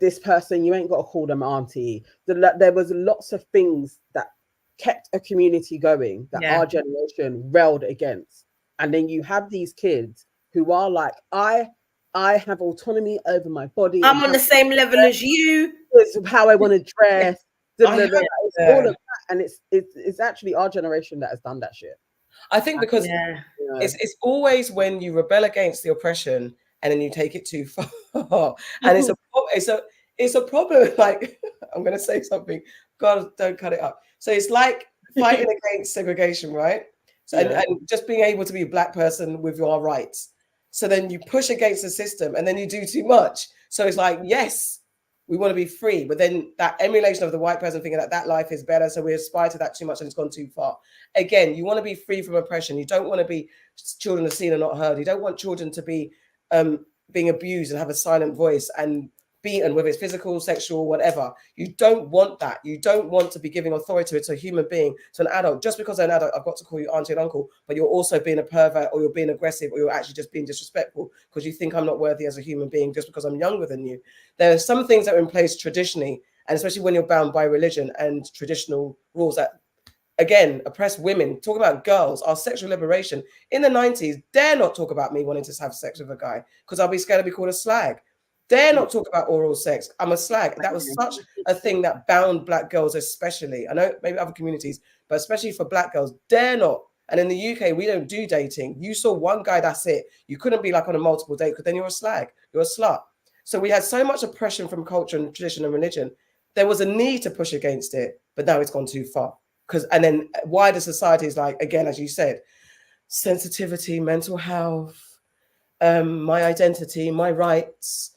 this person, you ain't got to call them auntie. There was lots of things that kept a community going that our generation railed against. And then you have these kids who are like, I have autonomy over my body. I'm on the same level as you. It's how I want to dress. It's all of that. And it's actually our generation that has done that shit. I think because it's always when you rebel against the oppression and then you take it too far, and it's a problem. Like, I'm gonna say something. God, don't cut it up. So it's like fighting against segregation, right? So and just being able to be a black person with your rights. So then you push against the system, and then you do too much. So it's like, yes, we want to be free, but then that emulation of the white person thinking that life is better, so we aspire to that too much and it's gone too far. Again, you want to be free from oppression. You don't want to be children are seen and not heard. You don't want children to be being abused and have a silent voice and beaten, whether it's physical, sexual, whatever. You don't want that. You don't want to be giving authority to a human being, to an adult. Just because they're an adult, I've got to call you auntie and uncle, but you're also being a pervert, or you're being aggressive, or you're actually just being disrespectful because you think I'm not worthy as a human being just because I'm younger than you. There are some things that are in place traditionally, and especially when you're bound by religion and traditional rules that, again, oppress women. Talk about girls, our sexual liberation. In the 90s, dare not talk about me wanting to have sex with a guy because I'll be scared to be called a slag. Dare not talk about oral sex. I'm a slag. That was such a thing that bound black girls, especially. I know maybe other communities, but especially for black girls, dare not. And in the UK, we don't do dating. You saw one guy, that's it. You couldn't be like on a multiple date because then you're a slag. You're a slut. So we had so much oppression from culture and tradition and religion. There was a need to push against it, but now it's gone too far. And then wider society is like, again, as you said, sensitivity, mental health, my identity, my rights.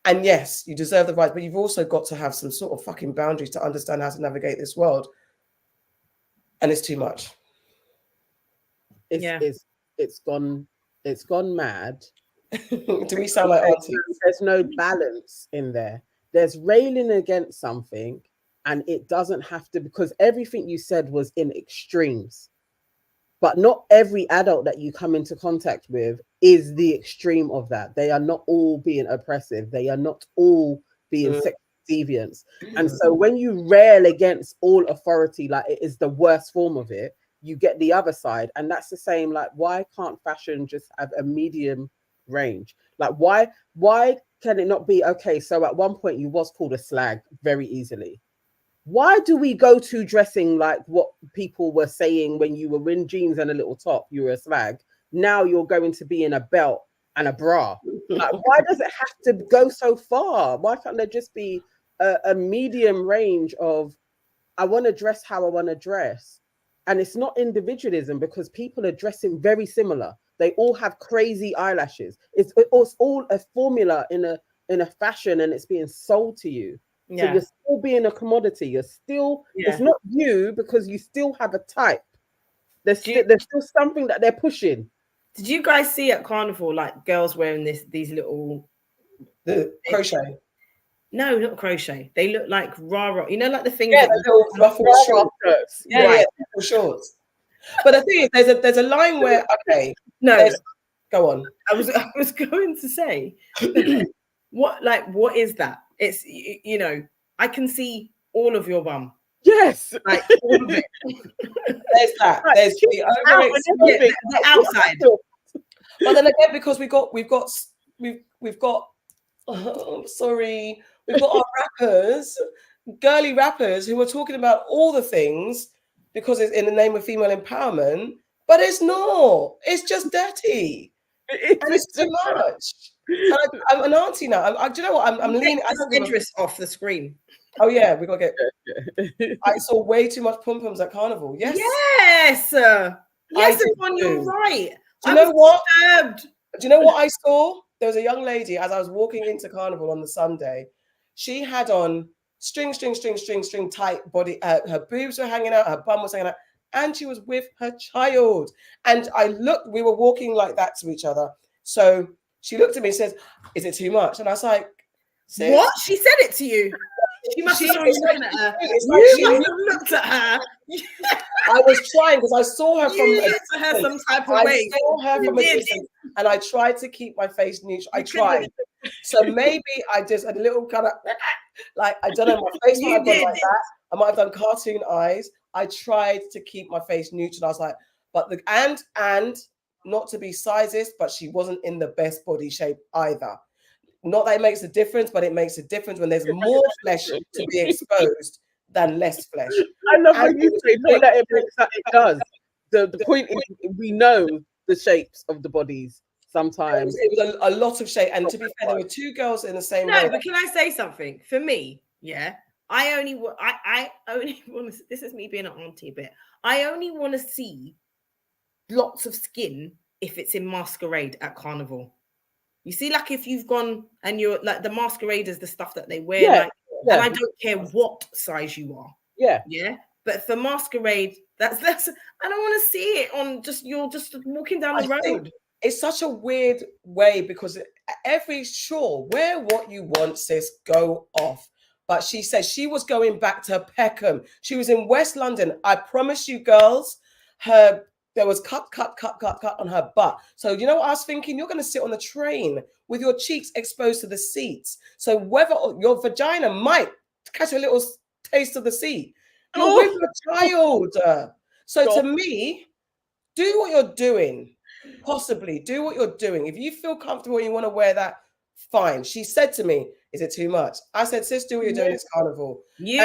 And yes, you deserve the right, but you've also got to have some sort of fucking boundaries to understand how to navigate this world. And it's too much. It's gone mad. Do we sound like aunties? There's no balance in there. There's railing against something, and it doesn't have to, because everything you said was in extremes. But not every adult that you come into contact with is the extreme of that. They are not all being oppressive. They are not all being sex deviants. And so when you rail against all authority, like it is the worst form of it, you get the other side. And that's the same, like, why can't fashion just have a medium range? Like, why can it not be, okay, so at one point you was called a slag very easily. Why do we go to dressing like what people were saying when you were in jeans and a little top, you were a slag? Now you're going to be in a belt and a bra. Like, why does it have to go so far? Why can't there just be a medium range of, I want to dress how I want to dress? And it's not individualism, because people are dressing very similar. They all have crazy eyelashes. It's all a formula in a fashion, and it's being sold to you. So you're still being a commodity. You're still, it's not you, because you still have a type. There's still something that they're pushing. Did you guys see at Carnival, like, girls wearing these little... The crochet? No, not crochet. They look like rah-rah. You know, like the things... Yeah, the little ruffled shorts. Yeah, shorts. But the thing is, there's a line where, okay... No. Go on. I was going to say, what is that? It's, you know, I can see all of your bum. Yes, like all of it. There's that. There's the outside. But then again, because we've got we've got our rappers, girly rappers, who are talking about all the things because it's in the name of female empowerment, but it's not. It's just dirty. It's too much. I'm an auntie now. Do you know what? I'm leaning. Idris off the screen. Oh yeah, we gotta get. I saw way too much pom poms at Carnival. Yes. Yes. Yes, Yvonne, you're right. Do you know what? Do you know what I saw? There was a young lady as I was walking into Carnival on the Sunday. She had on string tight body. Her boobs were hanging out. Her bum was hanging out, and she was with her child. And I looked, we were walking like that to each other. So she looked at me and says, "Is it too much?" And I was like, "Sis." What? She said it to you? She must have saw you looking at her. It's You like must have looked at her. I was trying because I saw her from You a looked at her some distance. type of I way. saw her You from a did. distance, and I tried to keep my face neutral. I You couldn't. tried. So maybe I just a little kind of like, I don't know, my face might You have gone did. like that. I might have done cartoon eyes. I tried to keep my face neutral. I was like, but the and not to be sizist, but she wasn't in the best body shape either. Not that it makes a difference, but it makes a difference when there's more flesh to be exposed than less flesh. I love And when you say not that it makes that, it does. The point is, we know the shapes of the bodies sometimes. It was a lot of shape. And to be fair, there were two girls in the same No, way. but can I say something? For me, yeah, I only want to. This is me being an auntie a bit. I only want to see lots of skin if it's in masquerade at carnival. You see, like if you've gone and you're like the masqueraders, the stuff that they wear, Yeah, like, and I don't care what size you are. Yeah. But for masquerade, that's I don't want to see it on you're just walking down the road. It's such a weird way because wear what you want, sis, go off. But she said she was going back to Peckham. She was in West London. I promise you, girls, there was cut on her butt. So you know what I was thinking? You're going to sit on the train with your cheeks exposed to the seats. So whether your vagina might catch a little taste of the seat. You're with your child. So to me, do what you're doing. Possibly do what you're doing. If you feel comfortable and you want to wear that, fine. She said to me, "Is it too much?" I said, "Sis, do what you're doing. It's carnival." All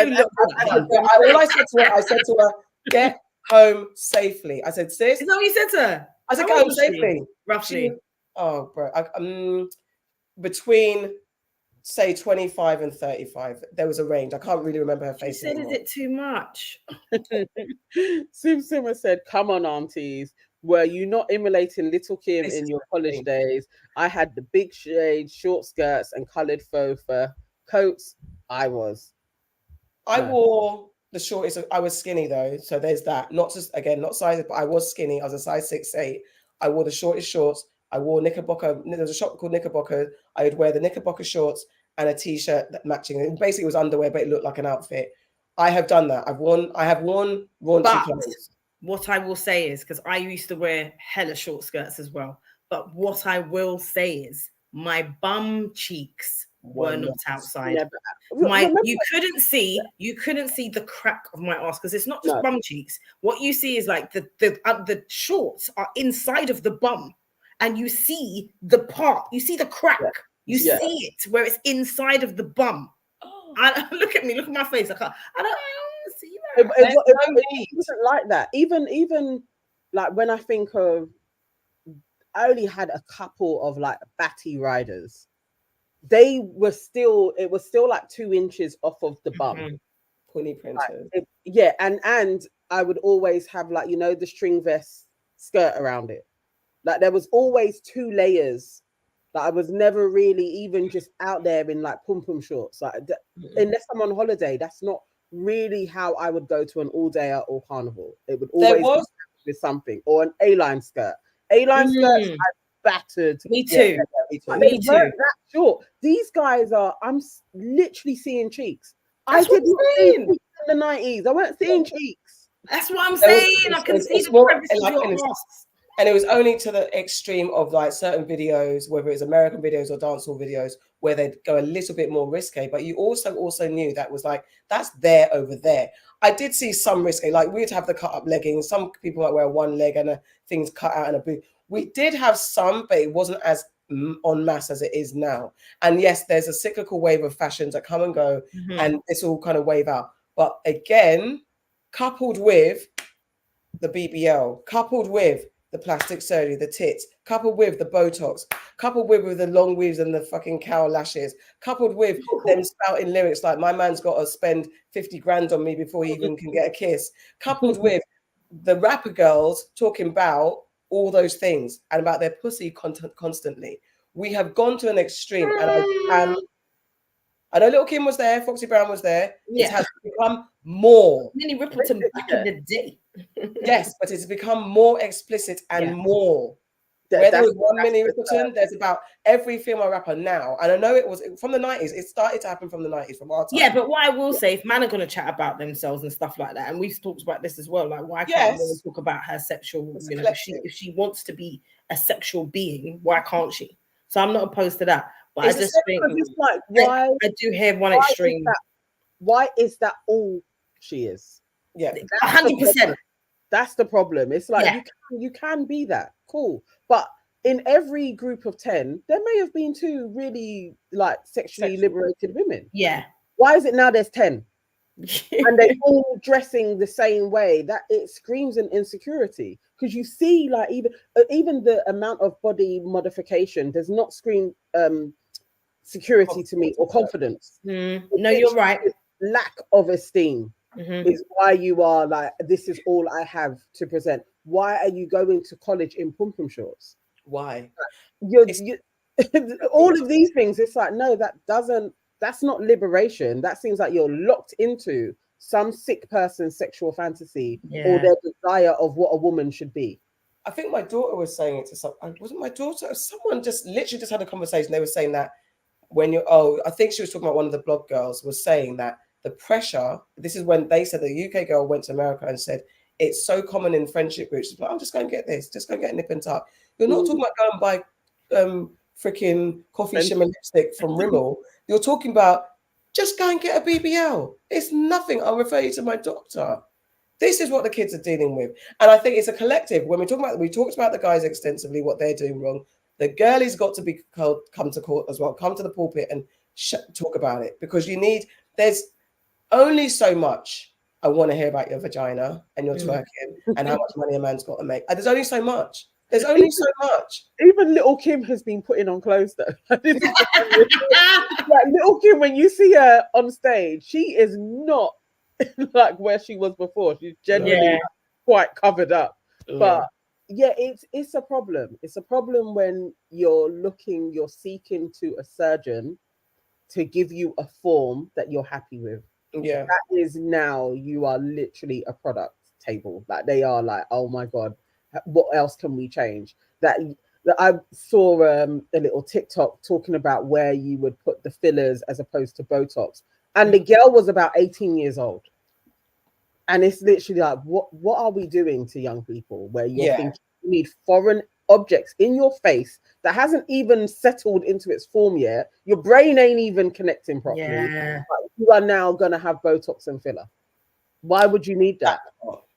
I said to her, "Get home safely." I said, "Sis." Is that what you said to her? I said, "Get home safely." Roughly. Bro. Between say 25 and 35. There was a range. I can't really remember her face. She said, "Is it too much?" Simmer said, "Come on, aunties. Were you not emulating Little Kim in your college days? I had the big shades, short skirts, and coloured faux fur coats. I was. I wore the shortest. I was skinny though, so there's that. Not just again, not size, but I was skinny. I was a size 6'8". I wore the shortest shorts. I wore Knickerbocker. There was a shop called Knickerbocker. I would wear the Knickerbocker shorts and a t-shirt that matching. It basically was underwear, but it looked like an outfit. I have done that. I have worn raunchy clothes. What I will say is, because I used to wear hella short skirts as well, but what I will say is my bum cheeks were not outside. You couldn't see the crack of my ass because it's not just bum cheeks. What you see is like the shorts are inside of the bum, and you see the part, you see the crack, you see it where it's inside of the bum. Look at me, look at my face. I don't see that. It wasn't like that. Even like when I think of, I only had a couple of like batty riders. It was still like 2 inches off of the bum. Pony printers. And I would always have like, the string vest skirt around it. Like there was always 2 layers. Like I was never really even just out there in like pum shorts. Like unless I'm on holiday, that's not really how I would go to an all-dayer or carnival. It would always be with something or an A-line skirt. A-line skirts, I battered. Me too. Me too. That short. These guys I'm literally seeing cheeks. I did not see cheeks in the 90s. I weren't seeing cheeks. That's what I'm saying. I can see the crevice of your ass. And it was only to the extreme of like certain videos, whether it's American videos or dancehall videos, where they'd go a little bit more risque. But you also knew that was like, that's there over there. I did see some risque, like we'd have the cut up leggings. Some people might wear one leg and things cut out and a boot. We did have some, but it wasn't as en masse as it is now. And yes, there's a cyclical wave of fashions that come and go, and this all kind of wave out. But again, coupled with the BBL, coupled with the plastic surgery, the tits, coupled with the Botox, coupled with the long weaves and the fucking cow lashes, coupled with them spouting lyrics like my man's got to spend 50 grand on me before he even can get a kiss, coupled with the rapper girls talking about all those things and about their pussy content constantly. We have gone to an extreme, and I know Little Kim was there, Foxy Brown was there. It has become more. Minnie Rippleton back in the day. Yes, but it's become more explicit and Yeah. more. That- Where there that's- was one that's mini the Rippleton, there's about every female rapper now. And I know it was from the 90s. It started to happen from the 90s, from our time. Yeah, but what I will say, if man are going to chat about themselves and stuff like that, and we've talked about this as well, like why can't Yes. women talk about her sexual, It's you know, collective. if she wants to be a sexual being, why can't she? So I'm not opposed to that, but It's I the just same think Because it's like, why? I do hear one why is extreme. Why is that all she is? Yeah. That's the 100%. problem. That's the problem. It's like Yeah. you can be that cool, but in every group of 10, there may have been 2 really like sexually liberated women. Yeah. Why is it now there's 10 and they're all dressing the same way? That it screams an insecurity, because you see like even the amount of body modification does not scream security to me or confidence. No, you're right. Lack of esteem is why you are like, this is all I have to present. Why are you going to college in pom-pom shorts? Why? All of these things, it's like, no, that's not liberation. That seems like you're locked into some sick person's sexual fantasy or their desire of what a woman should be. I think my daughter was saying it to someone. Wasn't my daughter? Someone just literally just had a conversation. They were saying that when I think she was talking about one of the blog girls was saying that the pressure, this is when they said the UK girl went to America and said, it's so common in friendship groups. Like, I'm just going to get this, just go get a nip and tuck. You're not talking about go and buy freaking coffee shimmer lipstick from Rimmel. You're talking about just go and get a BBL. It's nothing. I'll refer you to my doctor. This is what the kids are dealing with. And I think it's a collective. When we talked about the guys extensively, what they're doing wrong. The girlie's got to be come to court as well, come to the pulpit and talk about it, because there's only so much I want to hear about your vagina and your twerking and how much money a man's got to make. There's only so much. There's only so much. Even Little Kim has been putting on clothes though. Like Little Kim, when you see her on stage, she is not like where she was before. She's generally quite covered up. But yeah, it's a problem. It's a problem when you're seeking to a surgeon to give you a form that you're happy with. Yeah. That is now, you are literally a product table. Like they are like, oh my God, what else can we change? That I saw a little TikTok talking about where you would put the fillers as opposed to Botox. And the girl was about 18 years old. And it's literally like, what are we doing to young people where you're thinking you need foreign objects in your face that hasn't even settled into its form yet? Your brain ain't even connecting properly. Yeah. You are now going to have Botox and filler. Why would you need that?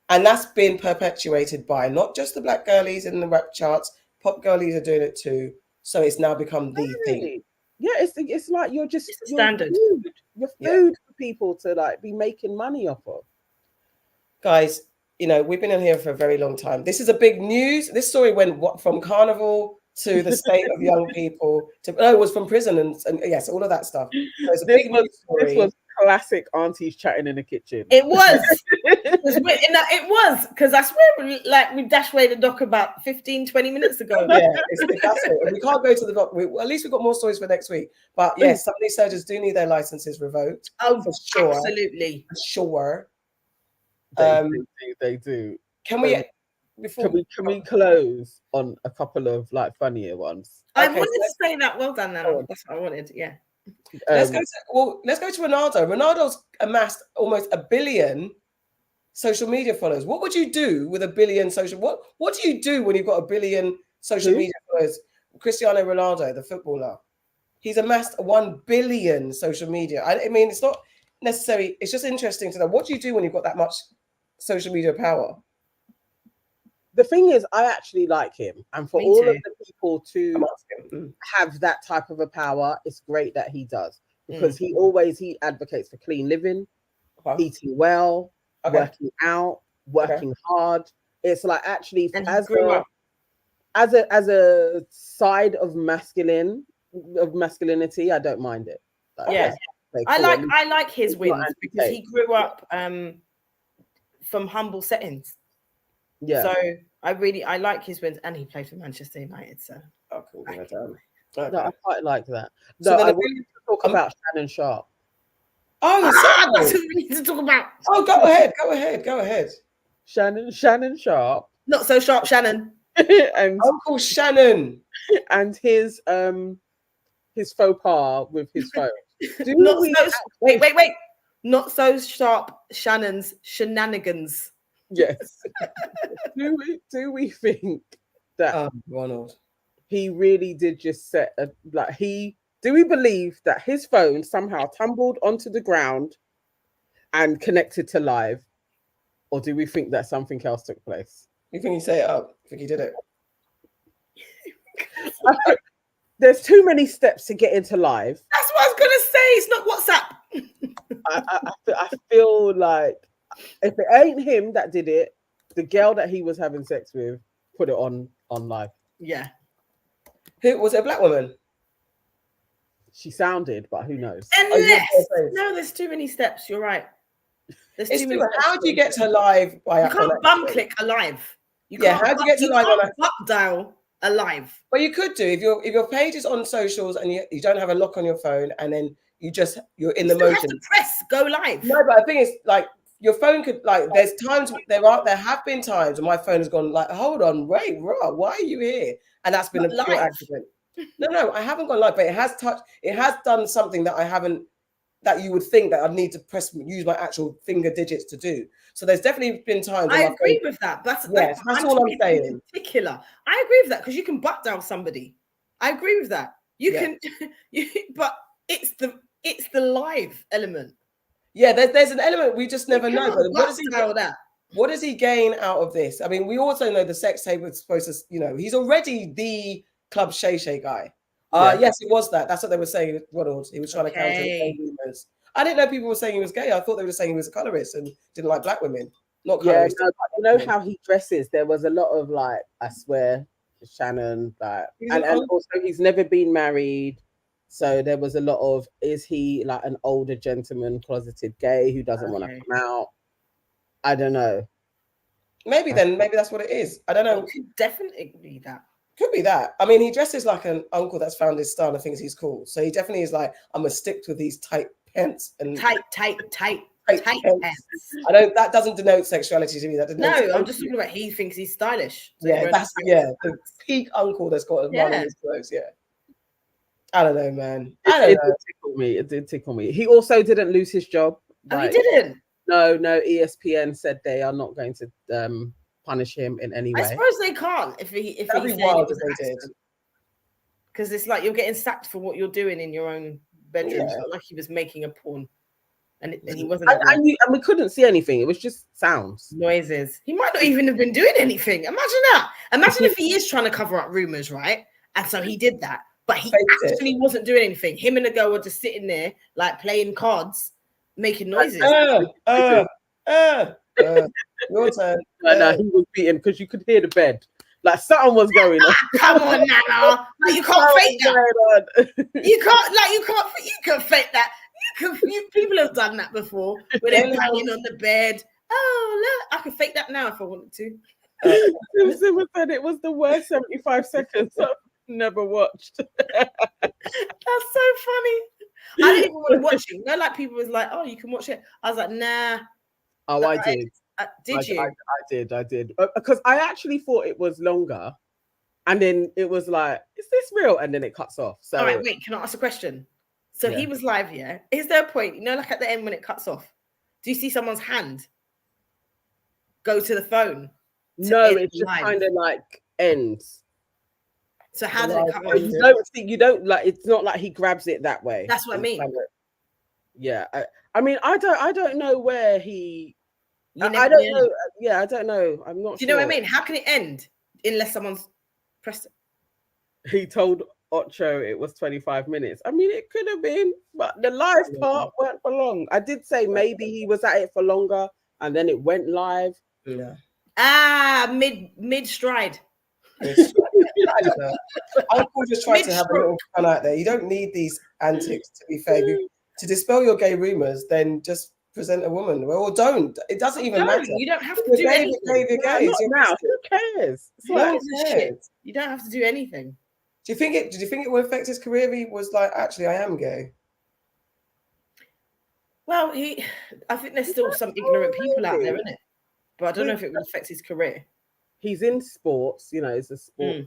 And that's been perpetuated by not just the black girlies in the rap charts, pop girlies are doing it too. So it's now become the thing. Yeah, it's like you're standard. You're food for people to like be making money off of. Guys, you know, we've been in here for a very long time. This is a big news. This story went from carnival to the state of young people to it was from prison and yes, all of that stuff. So it's a big news story. This was classic aunties chatting in the kitchen. It was. It was, because I swear we dashed away the doc about 15-20 minutes ago. Yeah, that's it. We can't go to the doc. At least we've got more stories for next week. But yes, some of these surgeons do need their licenses revoked. Oh, for sure. Absolutely. For sure. They do. Can we close on a couple of like funnier ones? I wanted to say that. Well done, Nana. That's what I wanted. Yeah. Let's go to Ronaldo. Ronaldo's amassed almost 1 billion social media followers. What would you do with 1 billion social? What do you do when you've got 1 billion social media followers? Cristiano Ronaldo, the footballer, he's amassed 1 billion social media. I mean, it's not necessary. It's just interesting to know, what do you do when you've got that much social media power? The thing is, I actually like him, and for all of the people to have that type of a power, it's great that he does, because he advocates for clean living, eating well, working out, working hard. It's like actually as a side of masculinity, I don't mind it. Like, I like his wins because he grew up from humble settings. Yeah. So I like his wins, and he played for Manchester United. So cool. No, I quite like that. So I want to talk about Shannon Sharpe. Oh, that's what we need to talk about. Oh, go ahead. Shannon Sharpe, Not so sharp, Shannon. and Uncle Shannon. and his faux pas with his phone. Do Not we so. Wait. Not so sharp, Shannon's shenanigans. Yes. do we think that Ronald, he really did just set a do we believe that his phone somehow tumbled onto the ground and connected to live, or do we think that something else took place? you think he set it up? You think he did it? There's too many steps to get into live. That's what I was gonna say. It's not WhatsApp. I feel like if it ain't him that did it, the girl that he was having sex with put it on live. Yeah. Who was it? A black woman? She sounded, but who knows? Unless there's too many steps. You're right. There's too many steps. How do you get to live by? You can't bum click a live. How do you get to live on a dial a live? Well, you could do if your page is on socials and you don't have a lock on your phone, and then you're in the motion. Have to press go live. No, but the thing is, like, your phone could, like, there have been times when my phone has gone like, hold on, wait, why are you here? And that's been a pure accident. No, I haven't gone live, but it has done something that you would think that I'd need to use my actual finger digits to do. So there's definitely been times. I agree with that. That's all I'm saying. In particular, I agree with that because you can butt down somebody. I agree with that. You can, but it's the live element. Yeah, there's an element we just never know. But what does he gain out of this? I mean, we also know the sex tape was supposed to, he's already the Club Shay Shay guy. Yes, it was that. That's what they were saying, Ronald. He was trying to counter the gay rumors. I didn't know people were saying he was gay. I thought they were saying he was a colorist and didn't like black women. Not colorist. Yeah, you know how he dresses. There was a lot of like, I swear, Shannon, like, and also he's never been married. So there was a lot of, is he like an older gentleman, closeted gay who doesn't want to come out? I don't know. Maybe that's what it is. I don't know. It could definitely be that. Could be that. I mean, he dresses like an uncle that's found his style and thinks he's cool. So he definitely is like, I'm gonna stick with these tight pants and tight pants. That doesn't denote sexuality to me. That denotes I'm just talking about he thinks he's stylish. So the peak uncle that's got a run in his clothes. Yeah. I don't know, man. It did tickle me. He also didn't lose his job. Oh, he didn't? No. ESPN said they are not going to punish him in any way. I suppose they can't if that'd be wild if they did. Because it's like you're getting sacked for what you're doing in your own bedroom. It's not like he was making a porn. And he wasn't. And we couldn't see anything. It was just sounds. Noises. He might not even have been doing anything. Imagine that. Imagine if he is trying to cover up rumors, right? And so he did that. But he actually wasn't doing anything. Him and the girl were just sitting there, like playing cards, making noises. Your turn. No, he was beaten because you could hear the bed. Like something was going on. Come on, Nana. Like, you can't fake that. You can fake that. People have done that before. Where they're banging on the bed. Oh, look, I can fake that now if I wanted to. Simon said it was the worst 75 seconds I've never watched. That's so funny. I didn't even want to watch it. Like people was like, oh, you can watch it. I was like, nah. Oh, I did. Did you? I did. Because I actually thought it was longer. And then it was like, is this real? And then it cuts off. So, all right, wait, can I ask a question? So he was live, yeah? Is there a point, like at the end when it cuts off, do you see someone's hand go to the phone? No, it's just kind of like ends. So how did it cut off? You don't like, it's not like he grabs it that way. That's what I mean. Yeah. I mean, I don't know where he... I don't know. Yeah, I don't know. I'm not sure. Do you know what I mean? How can it end unless someone's pressed it? He told Ocho it was 25 minutes. I mean, it could have been, but the live part weren't for long. I did say maybe he was at it for longer and then it went live. Yeah. Mid stride. I don't know. Uncle just tried to have a little fun out there. You don't need these antics, to be fair. To dispel your gay rumors, then just present a woman. Or don't. It doesn't even matter. You don't have to do anything. Not now. Who cares? You don't have to do anything. Did you think it would affect his career if he was like, actually, I am gay? Well, I think there's still some ignorant people out there, isn't it? but I don't know if it would affect his career. He's in sports, you know, it's a sport.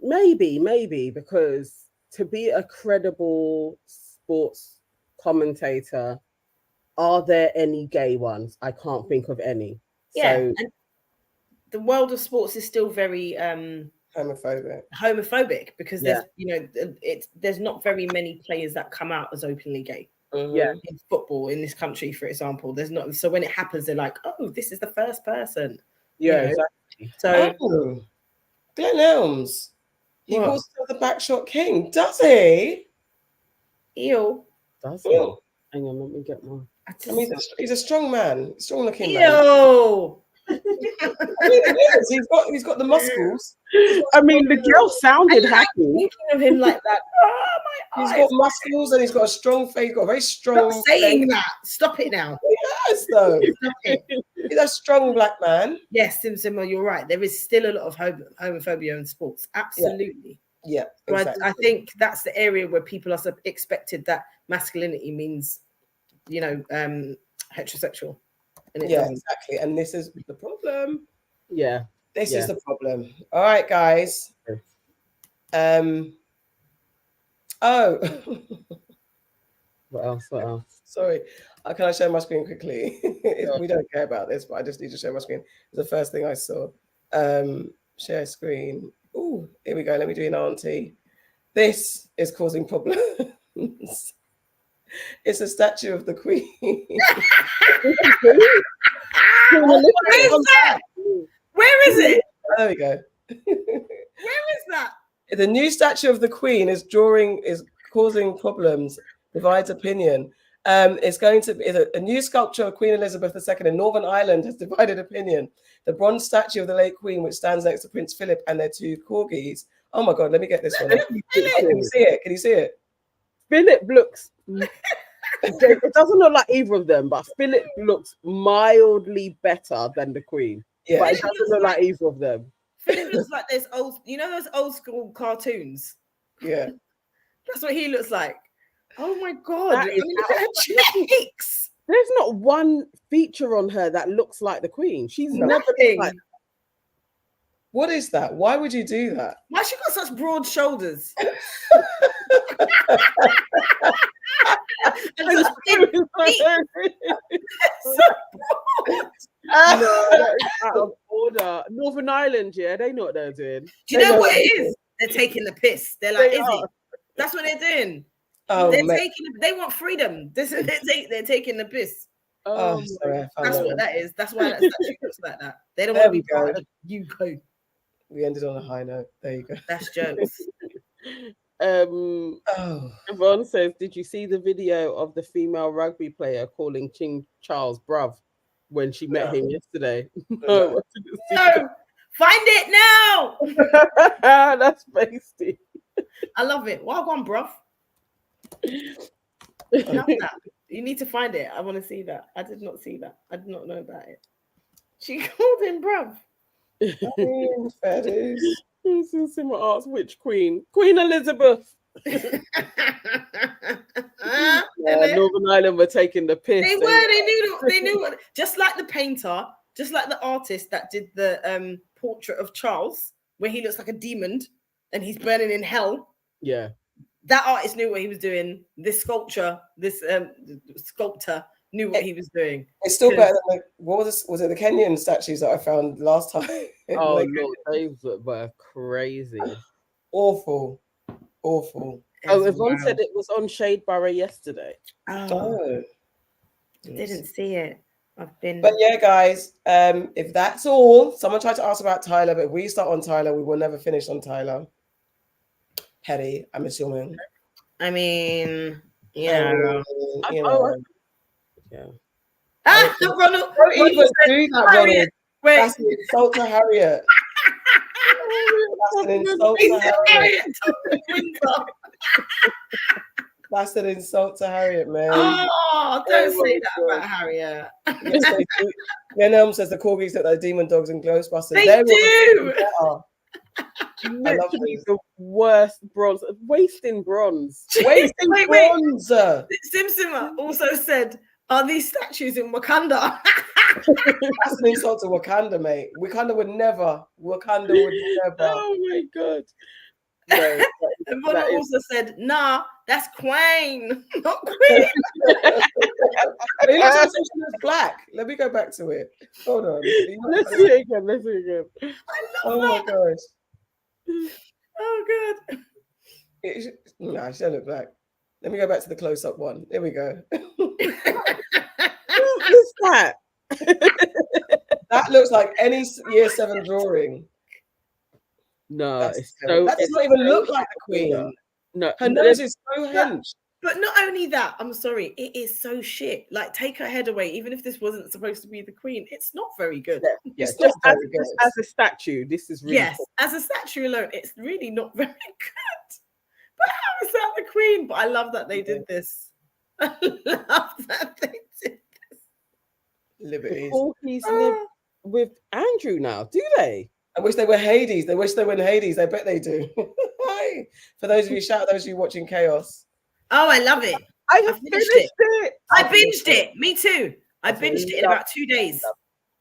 Maybe, because to be a credible sports commentator, are there any gay ones? I can't think of any. Yeah, So, and the world of sports is still very homophobic because there's there's not very many players that come out as openly gay. Yeah, in football in this country, for example, there's not. So when it happens, they're like, "Oh, this is the first person." Yeah, exactly. So Glenn Elms, he calls himself the backshot king, does he? Ew. Does he? Hang on, let me get one. I mean, he's a strong man, strong looking man. Ew. He's got the muscles. I mean, the girl sounded happy. Thinking of him like that. Oh my He's eyes. got muscles and he's got a strong face. He's got a very strong. Stop saying that. Stop it now. He has though. Stop it. He's a strong black man. Yes, Simsima, you're right. There is still a lot of homophobia in sports. Absolutely. Yeah. Exactly. I think that's the area where people are expected that masculinity means, heterosexual. And it doesn't. Exactly. And this is the problem. Yeah. This is the problem. All right, guys. Oh. What else? Sorry. Can I share my screen quickly? We don't care about this, but I just need to share my screen. It's the first thing I saw. Share screen. Oh, here we go. Let me do an auntie. This is causing problems. It's a statue of the Queen. Where is it? There we go. Where is that? The new statue of the Queen is causing problems, divides opinion. It's a new sculpture of Queen Elizabeth II in Northern Ireland has divided opinion. The bronze statue of the late Queen, which stands next to Prince Philip and their two corgis. Oh my God, let me get this one. Can you see it? Can you see it? Philip looks. It doesn't look like either of them, but Philip looks mildly better than the Queen. Yeah, but it doesn't look like either of them. Philip looks like those old school cartoons. Yeah, that's what he looks like. Oh my God! Look at her cheeks. There's not one feature on her that looks like the Queen. She's never looked like. What is that? Why would you do that? Why she got such broad shoulders? No, that is out of order. Northern Ireland, they know what they're doing. Do you know what it is? They're taking the piss. They're like, is it? That's what they're doing. Oh, they want freedom. They're taking the piss. Oh, sorry, that's what that is. That's why that statue looks like that. They don't want to be part of the UK. We ended on a high note. There you go. That's jokes. Yvonne says, did you see the video of the female rugby player calling King Charles bruv when she met him yesterday? No. Find it now. That's pasty. I love it. Well gone, bruv. I love that. You need to find it. I want to see that. I did not see that. I did not know about it. She called him bruv. Fair dues. Someone asked which Queen? Queen Elizabeth. Northern Ireland were taking the piss. They were. They knew. Just like the painter, just like the artist that did the portrait of Charles, where he looks like a demon and he's burning in hell. Yeah. That artist knew what he was doing. This sculptor knew what he was doing. It's still better than what was it the Kenyan statues that I found last time? Oh no, those were crazy. Awful. Oh, Yvonne said it was on Shadeborough yesterday. Oh. Didn't see it. But yeah, guys, if that's all, someone tried to ask about Tyler, but if we start on Tyler, we will never finish on Tyler. Petty, I'm assuming. I mean, yeah. Yeah. Ronald. Don't even do that, Ronald. Wait. That's an insult to Harriet. That's an insult to Harriet. That's an insult to Harriet, man. Oh, don't say that about Harriet. Yes, says the corgis look like demon dogs and Ghostbusters. They do. Literally the worst bronze. Wasting bronze. Wasting bronze. Simsima also said, Are these statues in Wakanda? That's an insult to Wakanda, mate. Wakanda would never. Oh my god. No, And Mona also said, "Nah, that's Queen, not Queen." He looks like she was black. Let me go back to it. Hold on. Let's see it again. Let's see it again. Oh my gosh. Oh god. Nah, she don't look black. Let me go back to the close-up one. There we go. What is that? That looks like any year 7 drawing. No, That does not even look like the Queen. No, Her nose is so hench. But not only that, I'm sorry, it is so shit. Like, take her head away, even if this wasn't supposed to be the Queen. It's not very good. Yes, It's not just very good. as a statue, this is really Yes, cool. as a statue alone, it's really not very good. But how is that the Queen? But I love that they did this. I love that they did this. Liberties. The Corkies live with Andrew now, do they? I wish they were Hades. They wish they were in Hades. I bet they do. For those of you, shout out those of you watching Chaos. Oh, I love it. I have finished it. I binged it. Me too. I binged it in about 2 days.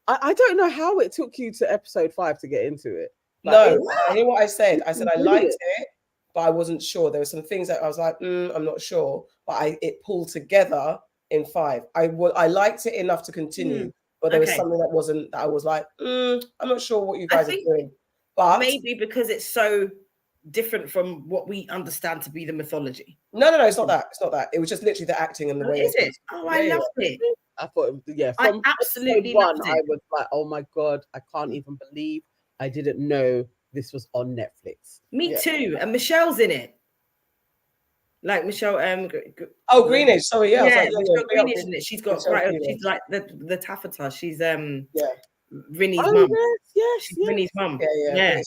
I don't know how it took you to episode 5 to get into it. No, I hear what I said. I said I liked it, but I wasn't sure. There were some things that I was like, I'm not sure. But it pulled together in 5. I liked it enough to continue, but there was something that wasn't. That I was like, I'm not sure what you guys are doing. But maybe because it's so different from what we understand to be the mythology. No, it's not that. It's not that. It was just literally the acting and the way. Is it? Oh, I loved it. I thought, I from absolutely episode 1, loved it. I was like, oh my god, I can't even believe I didn't know this was on Netflix. Me too. And Michelle's in it. Like Michelle, Greenidge. Sorry, yeah. Michelle Greenidge in it. She's got she's like the taffeta. She's Rinny's mum. Yes, she's Rinny's mum. Yeah.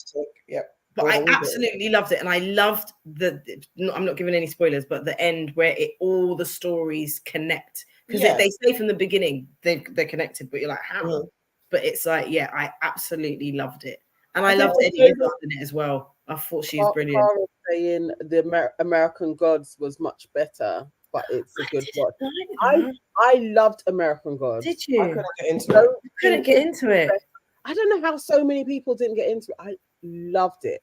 But I absolutely loved it, and I loved I'm not giving any spoilers, but the end where all the stories connect, because they say from the beginning they're connected, but you're like, how? But it's like, I absolutely loved it, and I loved Eddie in it as well. I thought she was brilliant. Farrah saying the American Gods was much better, but it's a good watch. I loved American Gods. Did you? I couldn't get into it. I don't know how so many people didn't get into it. I loved it.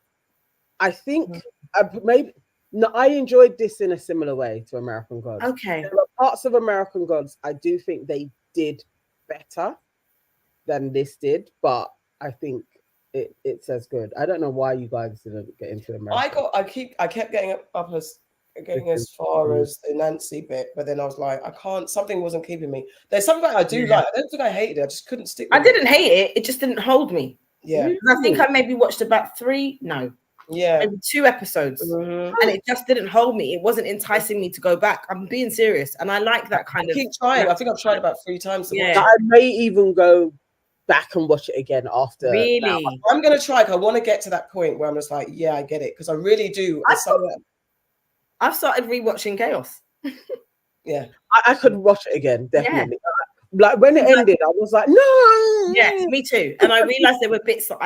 I think I enjoyed this in a similar way to American Gods. Okay. There are parts of American Gods I do think they did better than this did, but I think it's as good. I don't know why you guys didn't get into American. I kept getting as far as the Nancy bit, but then I was like, I can't. Something wasn't keeping me. There's something I do like. I don't think I hated it. I just couldn't stick with it. I didn't hate it. It just didn't hold me. Yeah. I think I maybe watched about 3. No. Yeah. Maybe 2 episodes. And it just didn't hold me. It wasn't enticing me to go back. I'm being serious. And I like that kind of. Keep trying. I think I've tried about 3 times. I may even go back and watch it again after. Really? Now. I'm going to try. I want to get to that point where I'm just like, I get it. Because I really do. I've started rewatching Chaos. Yeah. I could watch it again, definitely. Yeah. Like when it ended, I was like, no. Yes, me too. And I realized there were bits that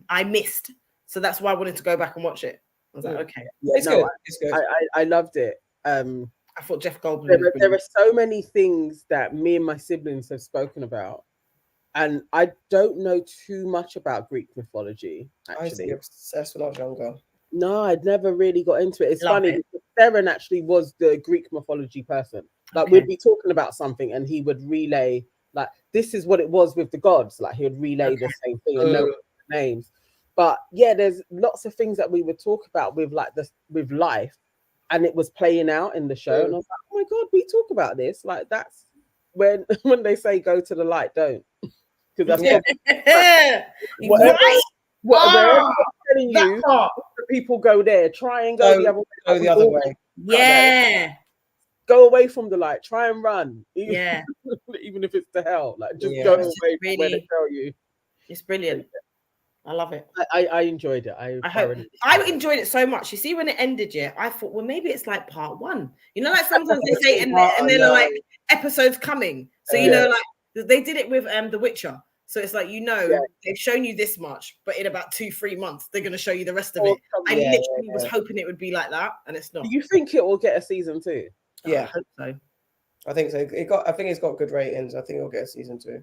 I missed. So that's why I wanted to go back and watch it. I was like, okay. Yeah, it's good. It's good. I loved it. I thought Jeff Goldblum. There are so many things that me and my siblings have spoken about. And I don't know too much about Greek mythology, actually. I used to be obsessed when I was younger. No, I'd never really got into it. It's funny because Darren actually was the Greek mythology person. Like we'd be talking about something and he would relay, like, this is what it was with the gods. Like he would relay the same thing and know the names. But yeah, there's lots of things that we would talk about with like this with life, and it was playing out in the show. And I was like, oh my god, we talk about this. Like that's when they say go to the light, don't. Because that's whatever I'm telling you, people go there. Try and go the other way. Go the other way. Yeah. Go away from the light. Try and run. Yeah. Even if it's to hell. Like just go away from where they tell you. It's brilliant. I love it. I enjoyed it. I enjoyed it so much. You see, when it ended, I thought, well, maybe it's like part 1. You know, like sometimes they say, and they're like episodes coming. So you know, like they did it with The Witcher. So it's like, they've shown you this much, but in about 2-3 months, they're going to show you the rest of it. I literally was hoping it would be like that, and it's not. Do you think it will get a season 2? Yeah. I hope so. I think so. I think it's got good ratings. I think it'll get a season 2.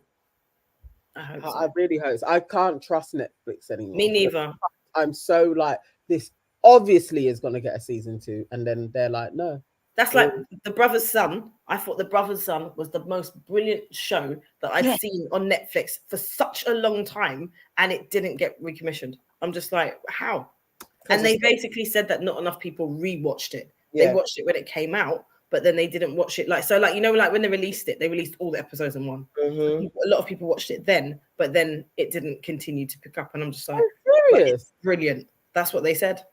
I hope so. I really hope so. I can't trust Netflix anymore. Me neither. I'm so like, this obviously is going to get a season 2, and then they're like, no. That's like The Brother's Son. I thought The Brother's Son was the most brilliant show that I'd seen on Netflix for such a long time, and it didn't get recommissioned. I'm just like, how? And they basically said that not enough people rewatched it. Yeah. They watched it when it came out, but then they didn't watch it. Like you know, like when they released it, they released all the episodes in one. Mm-hmm. A lot of people watched it then, but then it didn't continue to pick up. And I'm just like, Serious? it's brilliant. That's what they said.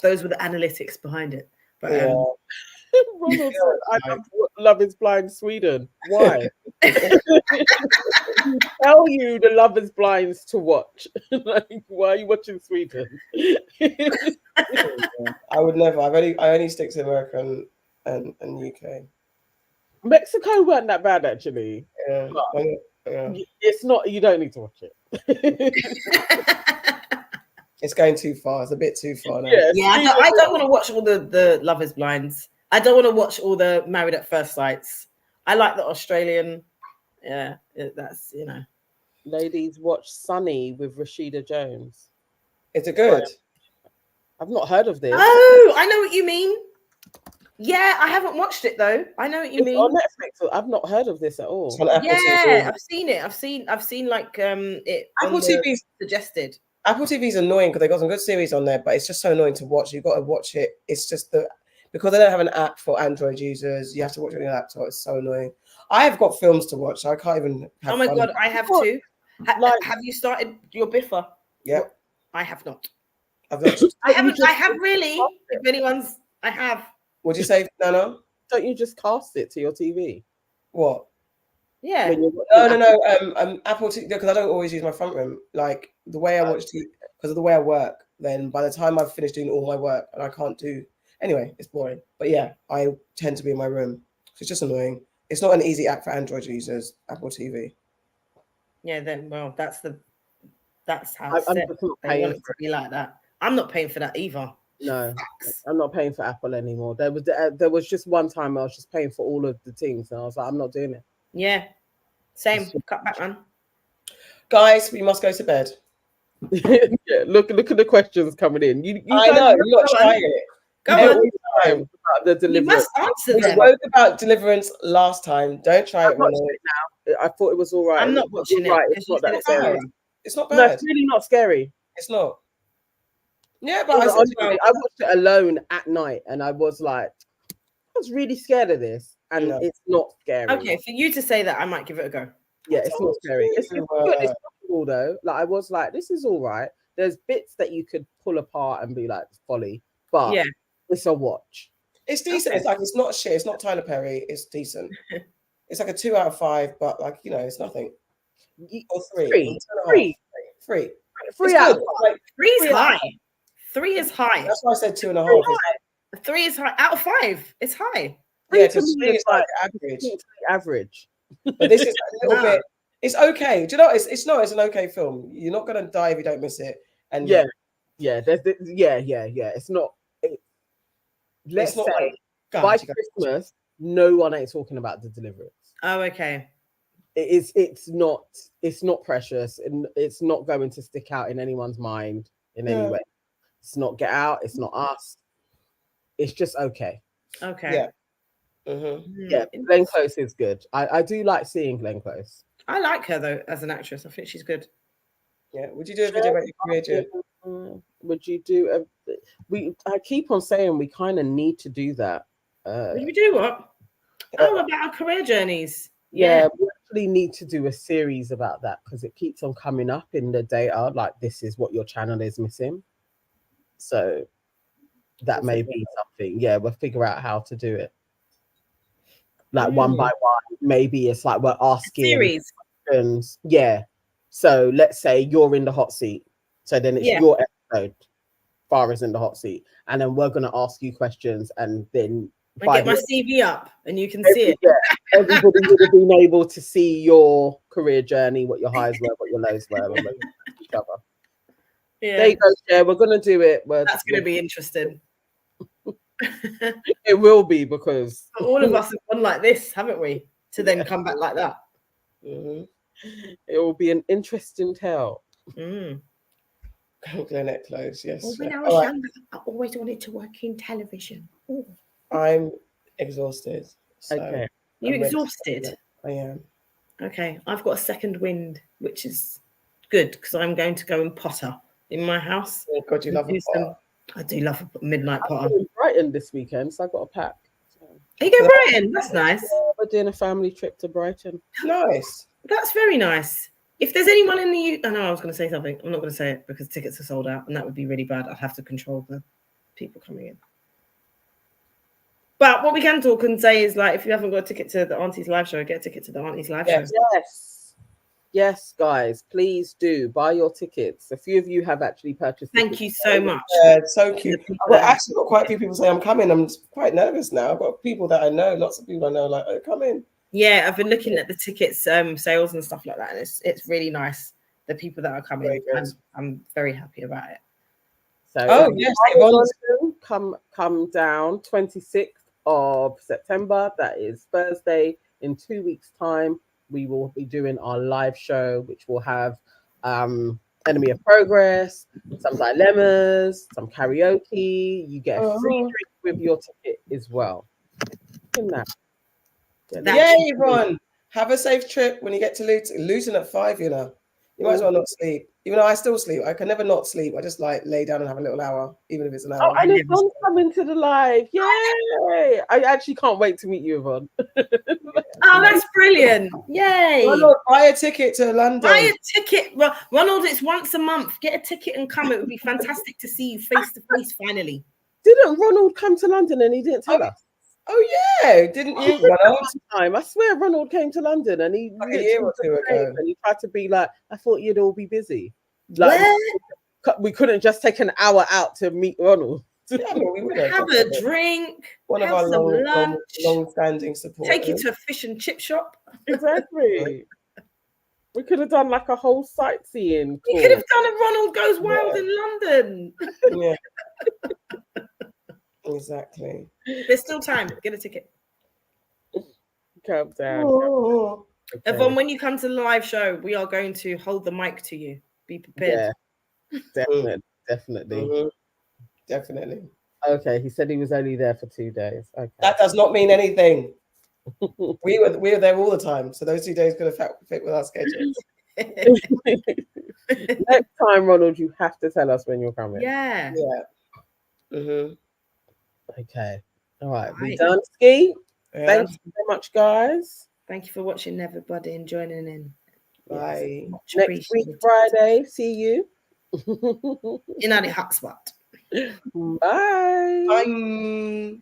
Those were the analytics behind it. But Ronald said, I love is Blind Sweden. Why? Tell you the Love is Blinds to watch. Like, why are you watching Sweden? I would never. I only stick to America and UK. Mexico weren't that bad actually. Yeah. It's not. You don't need to watch it. It's going too far. It's a bit too far now. Yeah, I don't want to watch all the Love is Blinds. I don't want to watch all the Married at First Sights. I like the Australian. Yeah, that's, you know. Ladies, watch Sunny with Rashida Jones. Is it good? I've not heard of this. Oh, I know what you mean. Yeah, I haven't watched it though. I know what you mean. On Netflix. I've not heard of this at all. It's on Apple Yeah, TV. I've seen it. I've seen like it. Apple TV suggested. Apple TV is annoying because they got some good series on there, but it's just so annoying to watch. You've got to watch it. It's just because they don't have an app for Android users. You have to watch it on your laptop. It's so annoying. I have got films to watch, so I can't even. Oh my god, I have too. Have you started your Biffa? Yep. I have not. I've not. I haven't. I have really. If anyone's, I have. Would you say no? Don't you just cast it to your TV? What? Yeah. No. Apple TV, because I don't always use my front room. Like the way I watch TV, because of the way I work. Then by the time I've finished doing all my work, and I can't do anyway, it's boring. But yeah, I tend to be in my room. So it's just annoying. It's not an easy app for Android users. Apple TV. Yeah. Then that's how I'm it's set. just not They paying want it to be like that. I'm not paying for that either. No, I'm not paying for Apple anymore. There was just one time I was just paying for all of the things, and I was like, I'm not doing it. Yeah. Same. Cut back, man. Guys, we must go to bed. Yeah, look at the questions coming in. You I know, you're not trying it. Go Every on. time. About the You deliverance. must answer We them. spoke about deliverance last time. Don't try it, watched Ronald. it now. I thought it was all right. I'm not watching it. Right. because It's not you said that it's scary. bad. It's not No, bad. it's really not scary. It's not. Yeah, but Honestly, I watched it alone at night, and I was really scared of this, and No. it's not scary. Okay, for you to say that, I might give it a go. Yeah, it's not scary. It's you, good. It's cool though. Like I was like, this is all right. There's bits that you could pull apart and be like folly, but Yeah. it's a watch. it's decent. Okay. It's not shit. It's not Tyler Perry. It's decent. It's like a 2 out of 5, but it's nothing. Or 3. Three. 3. Three It's out of good. 5. Like, 3 is Three high. 3 is high. that's why I said 2.5. 3 is high. Out of 5, it's high. Yeah, to because me 3 is is like average. Average. But this is a little Nah. bit. It's okay. Do you know? It's an okay film. You're not gonna die if you don't miss it. And Yeah. It's not. Let's it's not say like God, by you gotta- Christmas, no one ain't talking about the deliverance. Oh, okay. It's not precious, and it's not going to stick out in anyone's mind in any Yeah. way. It's not Get Out. It's not Us. It's just okay. Okay. Yeah. Mhm. Yeah, Glenn Close is good. I do like seeing Glenn Close. I like her though as an actress. I think she's good. Yeah. Would you do a video about your career, Jen? Would you do I keep on saying we kind of need to do that. Did we do what? Oh, about our career journeys. Yeah, we actually need to do a series about that because it keeps on coming up in the data. Like, this is what your channel is missing. So that may be something. Yeah, we'll figure out how to do it. Like one by one. Maybe it's like we're asking Series. questions. Yeah. So let's say you're in the hot seat. So then it's your episode. Farrah's in the hot seat. And then we're going to ask you questions. And then I get my CV up and you can see it. Yeah, everybody would have been able to see your career journey, what your highs were, what your lows were. And each other. Yeah. There you go, Cher. We're going to do it. That's going to be interesting. It will be because All of us have gone like this, haven't we? To then come back like that. Mm-hmm. it will be an interesting tale. Glenette close, yes. Well, when I All was right. younger, I always wanted to work in television. Ooh. I'm exhausted. So Okay. You I'm ready to exhausted? go. I am. Okay, I've got a second wind, which is good because I'm going to go and potter in my house. Oh God, you love a pot. I do love a midnight I'm potter. in Brighton this weekend, so I got a pack. So. Are you going Brighton? That's nice. We're doing a family trip to Brighton. Nice. That's very nice. If there's anyone in the I know I was going to say something. I'm not going to say it because tickets are sold out, and that would be really bad. I'd have to control the people coming in. But what we can talk and say is, like, if you haven't got a ticket to the Aunties live show, get a ticket to the Aunties live show. Yes, guys, please do buy your tickets. A few of you have actually purchased. Thank you so much. Yeah, it's so cute. I've actually got quite a few people say I'm coming. I'm quite nervous now. I've got people that I know, lots of people I know, like, oh, come in. Yeah, I've been looking at the tickets sales and stuff like that, and it's really nice. The people that are coming, I'm very happy about it. So, yes, come down 26th of September. That is Thursday. In 2 weeks' time, we will be doing our live show, which will have Enemy of Progress, some dilemmas, some karaoke. You get a free drink with your ticket as well. Yay, everyone. Have a safe trip when you get to Luton. Luton at 5, you know. You might as well not sleep. Even though I still sleep. I can never not sleep. I just like lay down and have a little hour, even if it's an hour. Oh, and Yvonne's coming to the live. Yay! I actually can't wait to meet you, Yvonne. Oh, that's brilliant. Yay. Ronald, buy a ticket to London. Buy a ticket. Ronald, it's once a month. Get a ticket and come. It would be fantastic to see you face to face finally. Didn't Ronald come to London and he didn't tell us? Oh, yeah. Didn't you, Ronald? Time. I swear Ronald came to London and he like a year or two ago. And he tried to be like, I thought you'd all be busy. Like, we couldn't just take an hour out to meet Ronald. Yeah, I mean, we would have a drink. One of our long-standing supporters. Take you to a fish and chip shop. Exactly. We could have done like a whole sightseeing tour. We could have done a Ronald Goes Wild in London. Yeah. Exactly. There's still time. Get a ticket. Calm down. Oh. Okay. Yvonne, when you come to the live show, we are going to hold the mic to you. Be prepared. Yeah, definitely. Mm-hmm. Definitely. Okay, he said he was only there for 2 days. Okay. That does not mean anything. we were there all the time, so those 2 days could have fit with our schedules. Next time, Ronald, you have to tell us when you're coming. Yeah. Mm-hmm. Okay. All right. We done, Ski? Yeah. Thank you so much, guys. Thank you for watching, everybody, and joining in. Bye. Next week, Friday. See you. In a hotspot. Bye. Bye.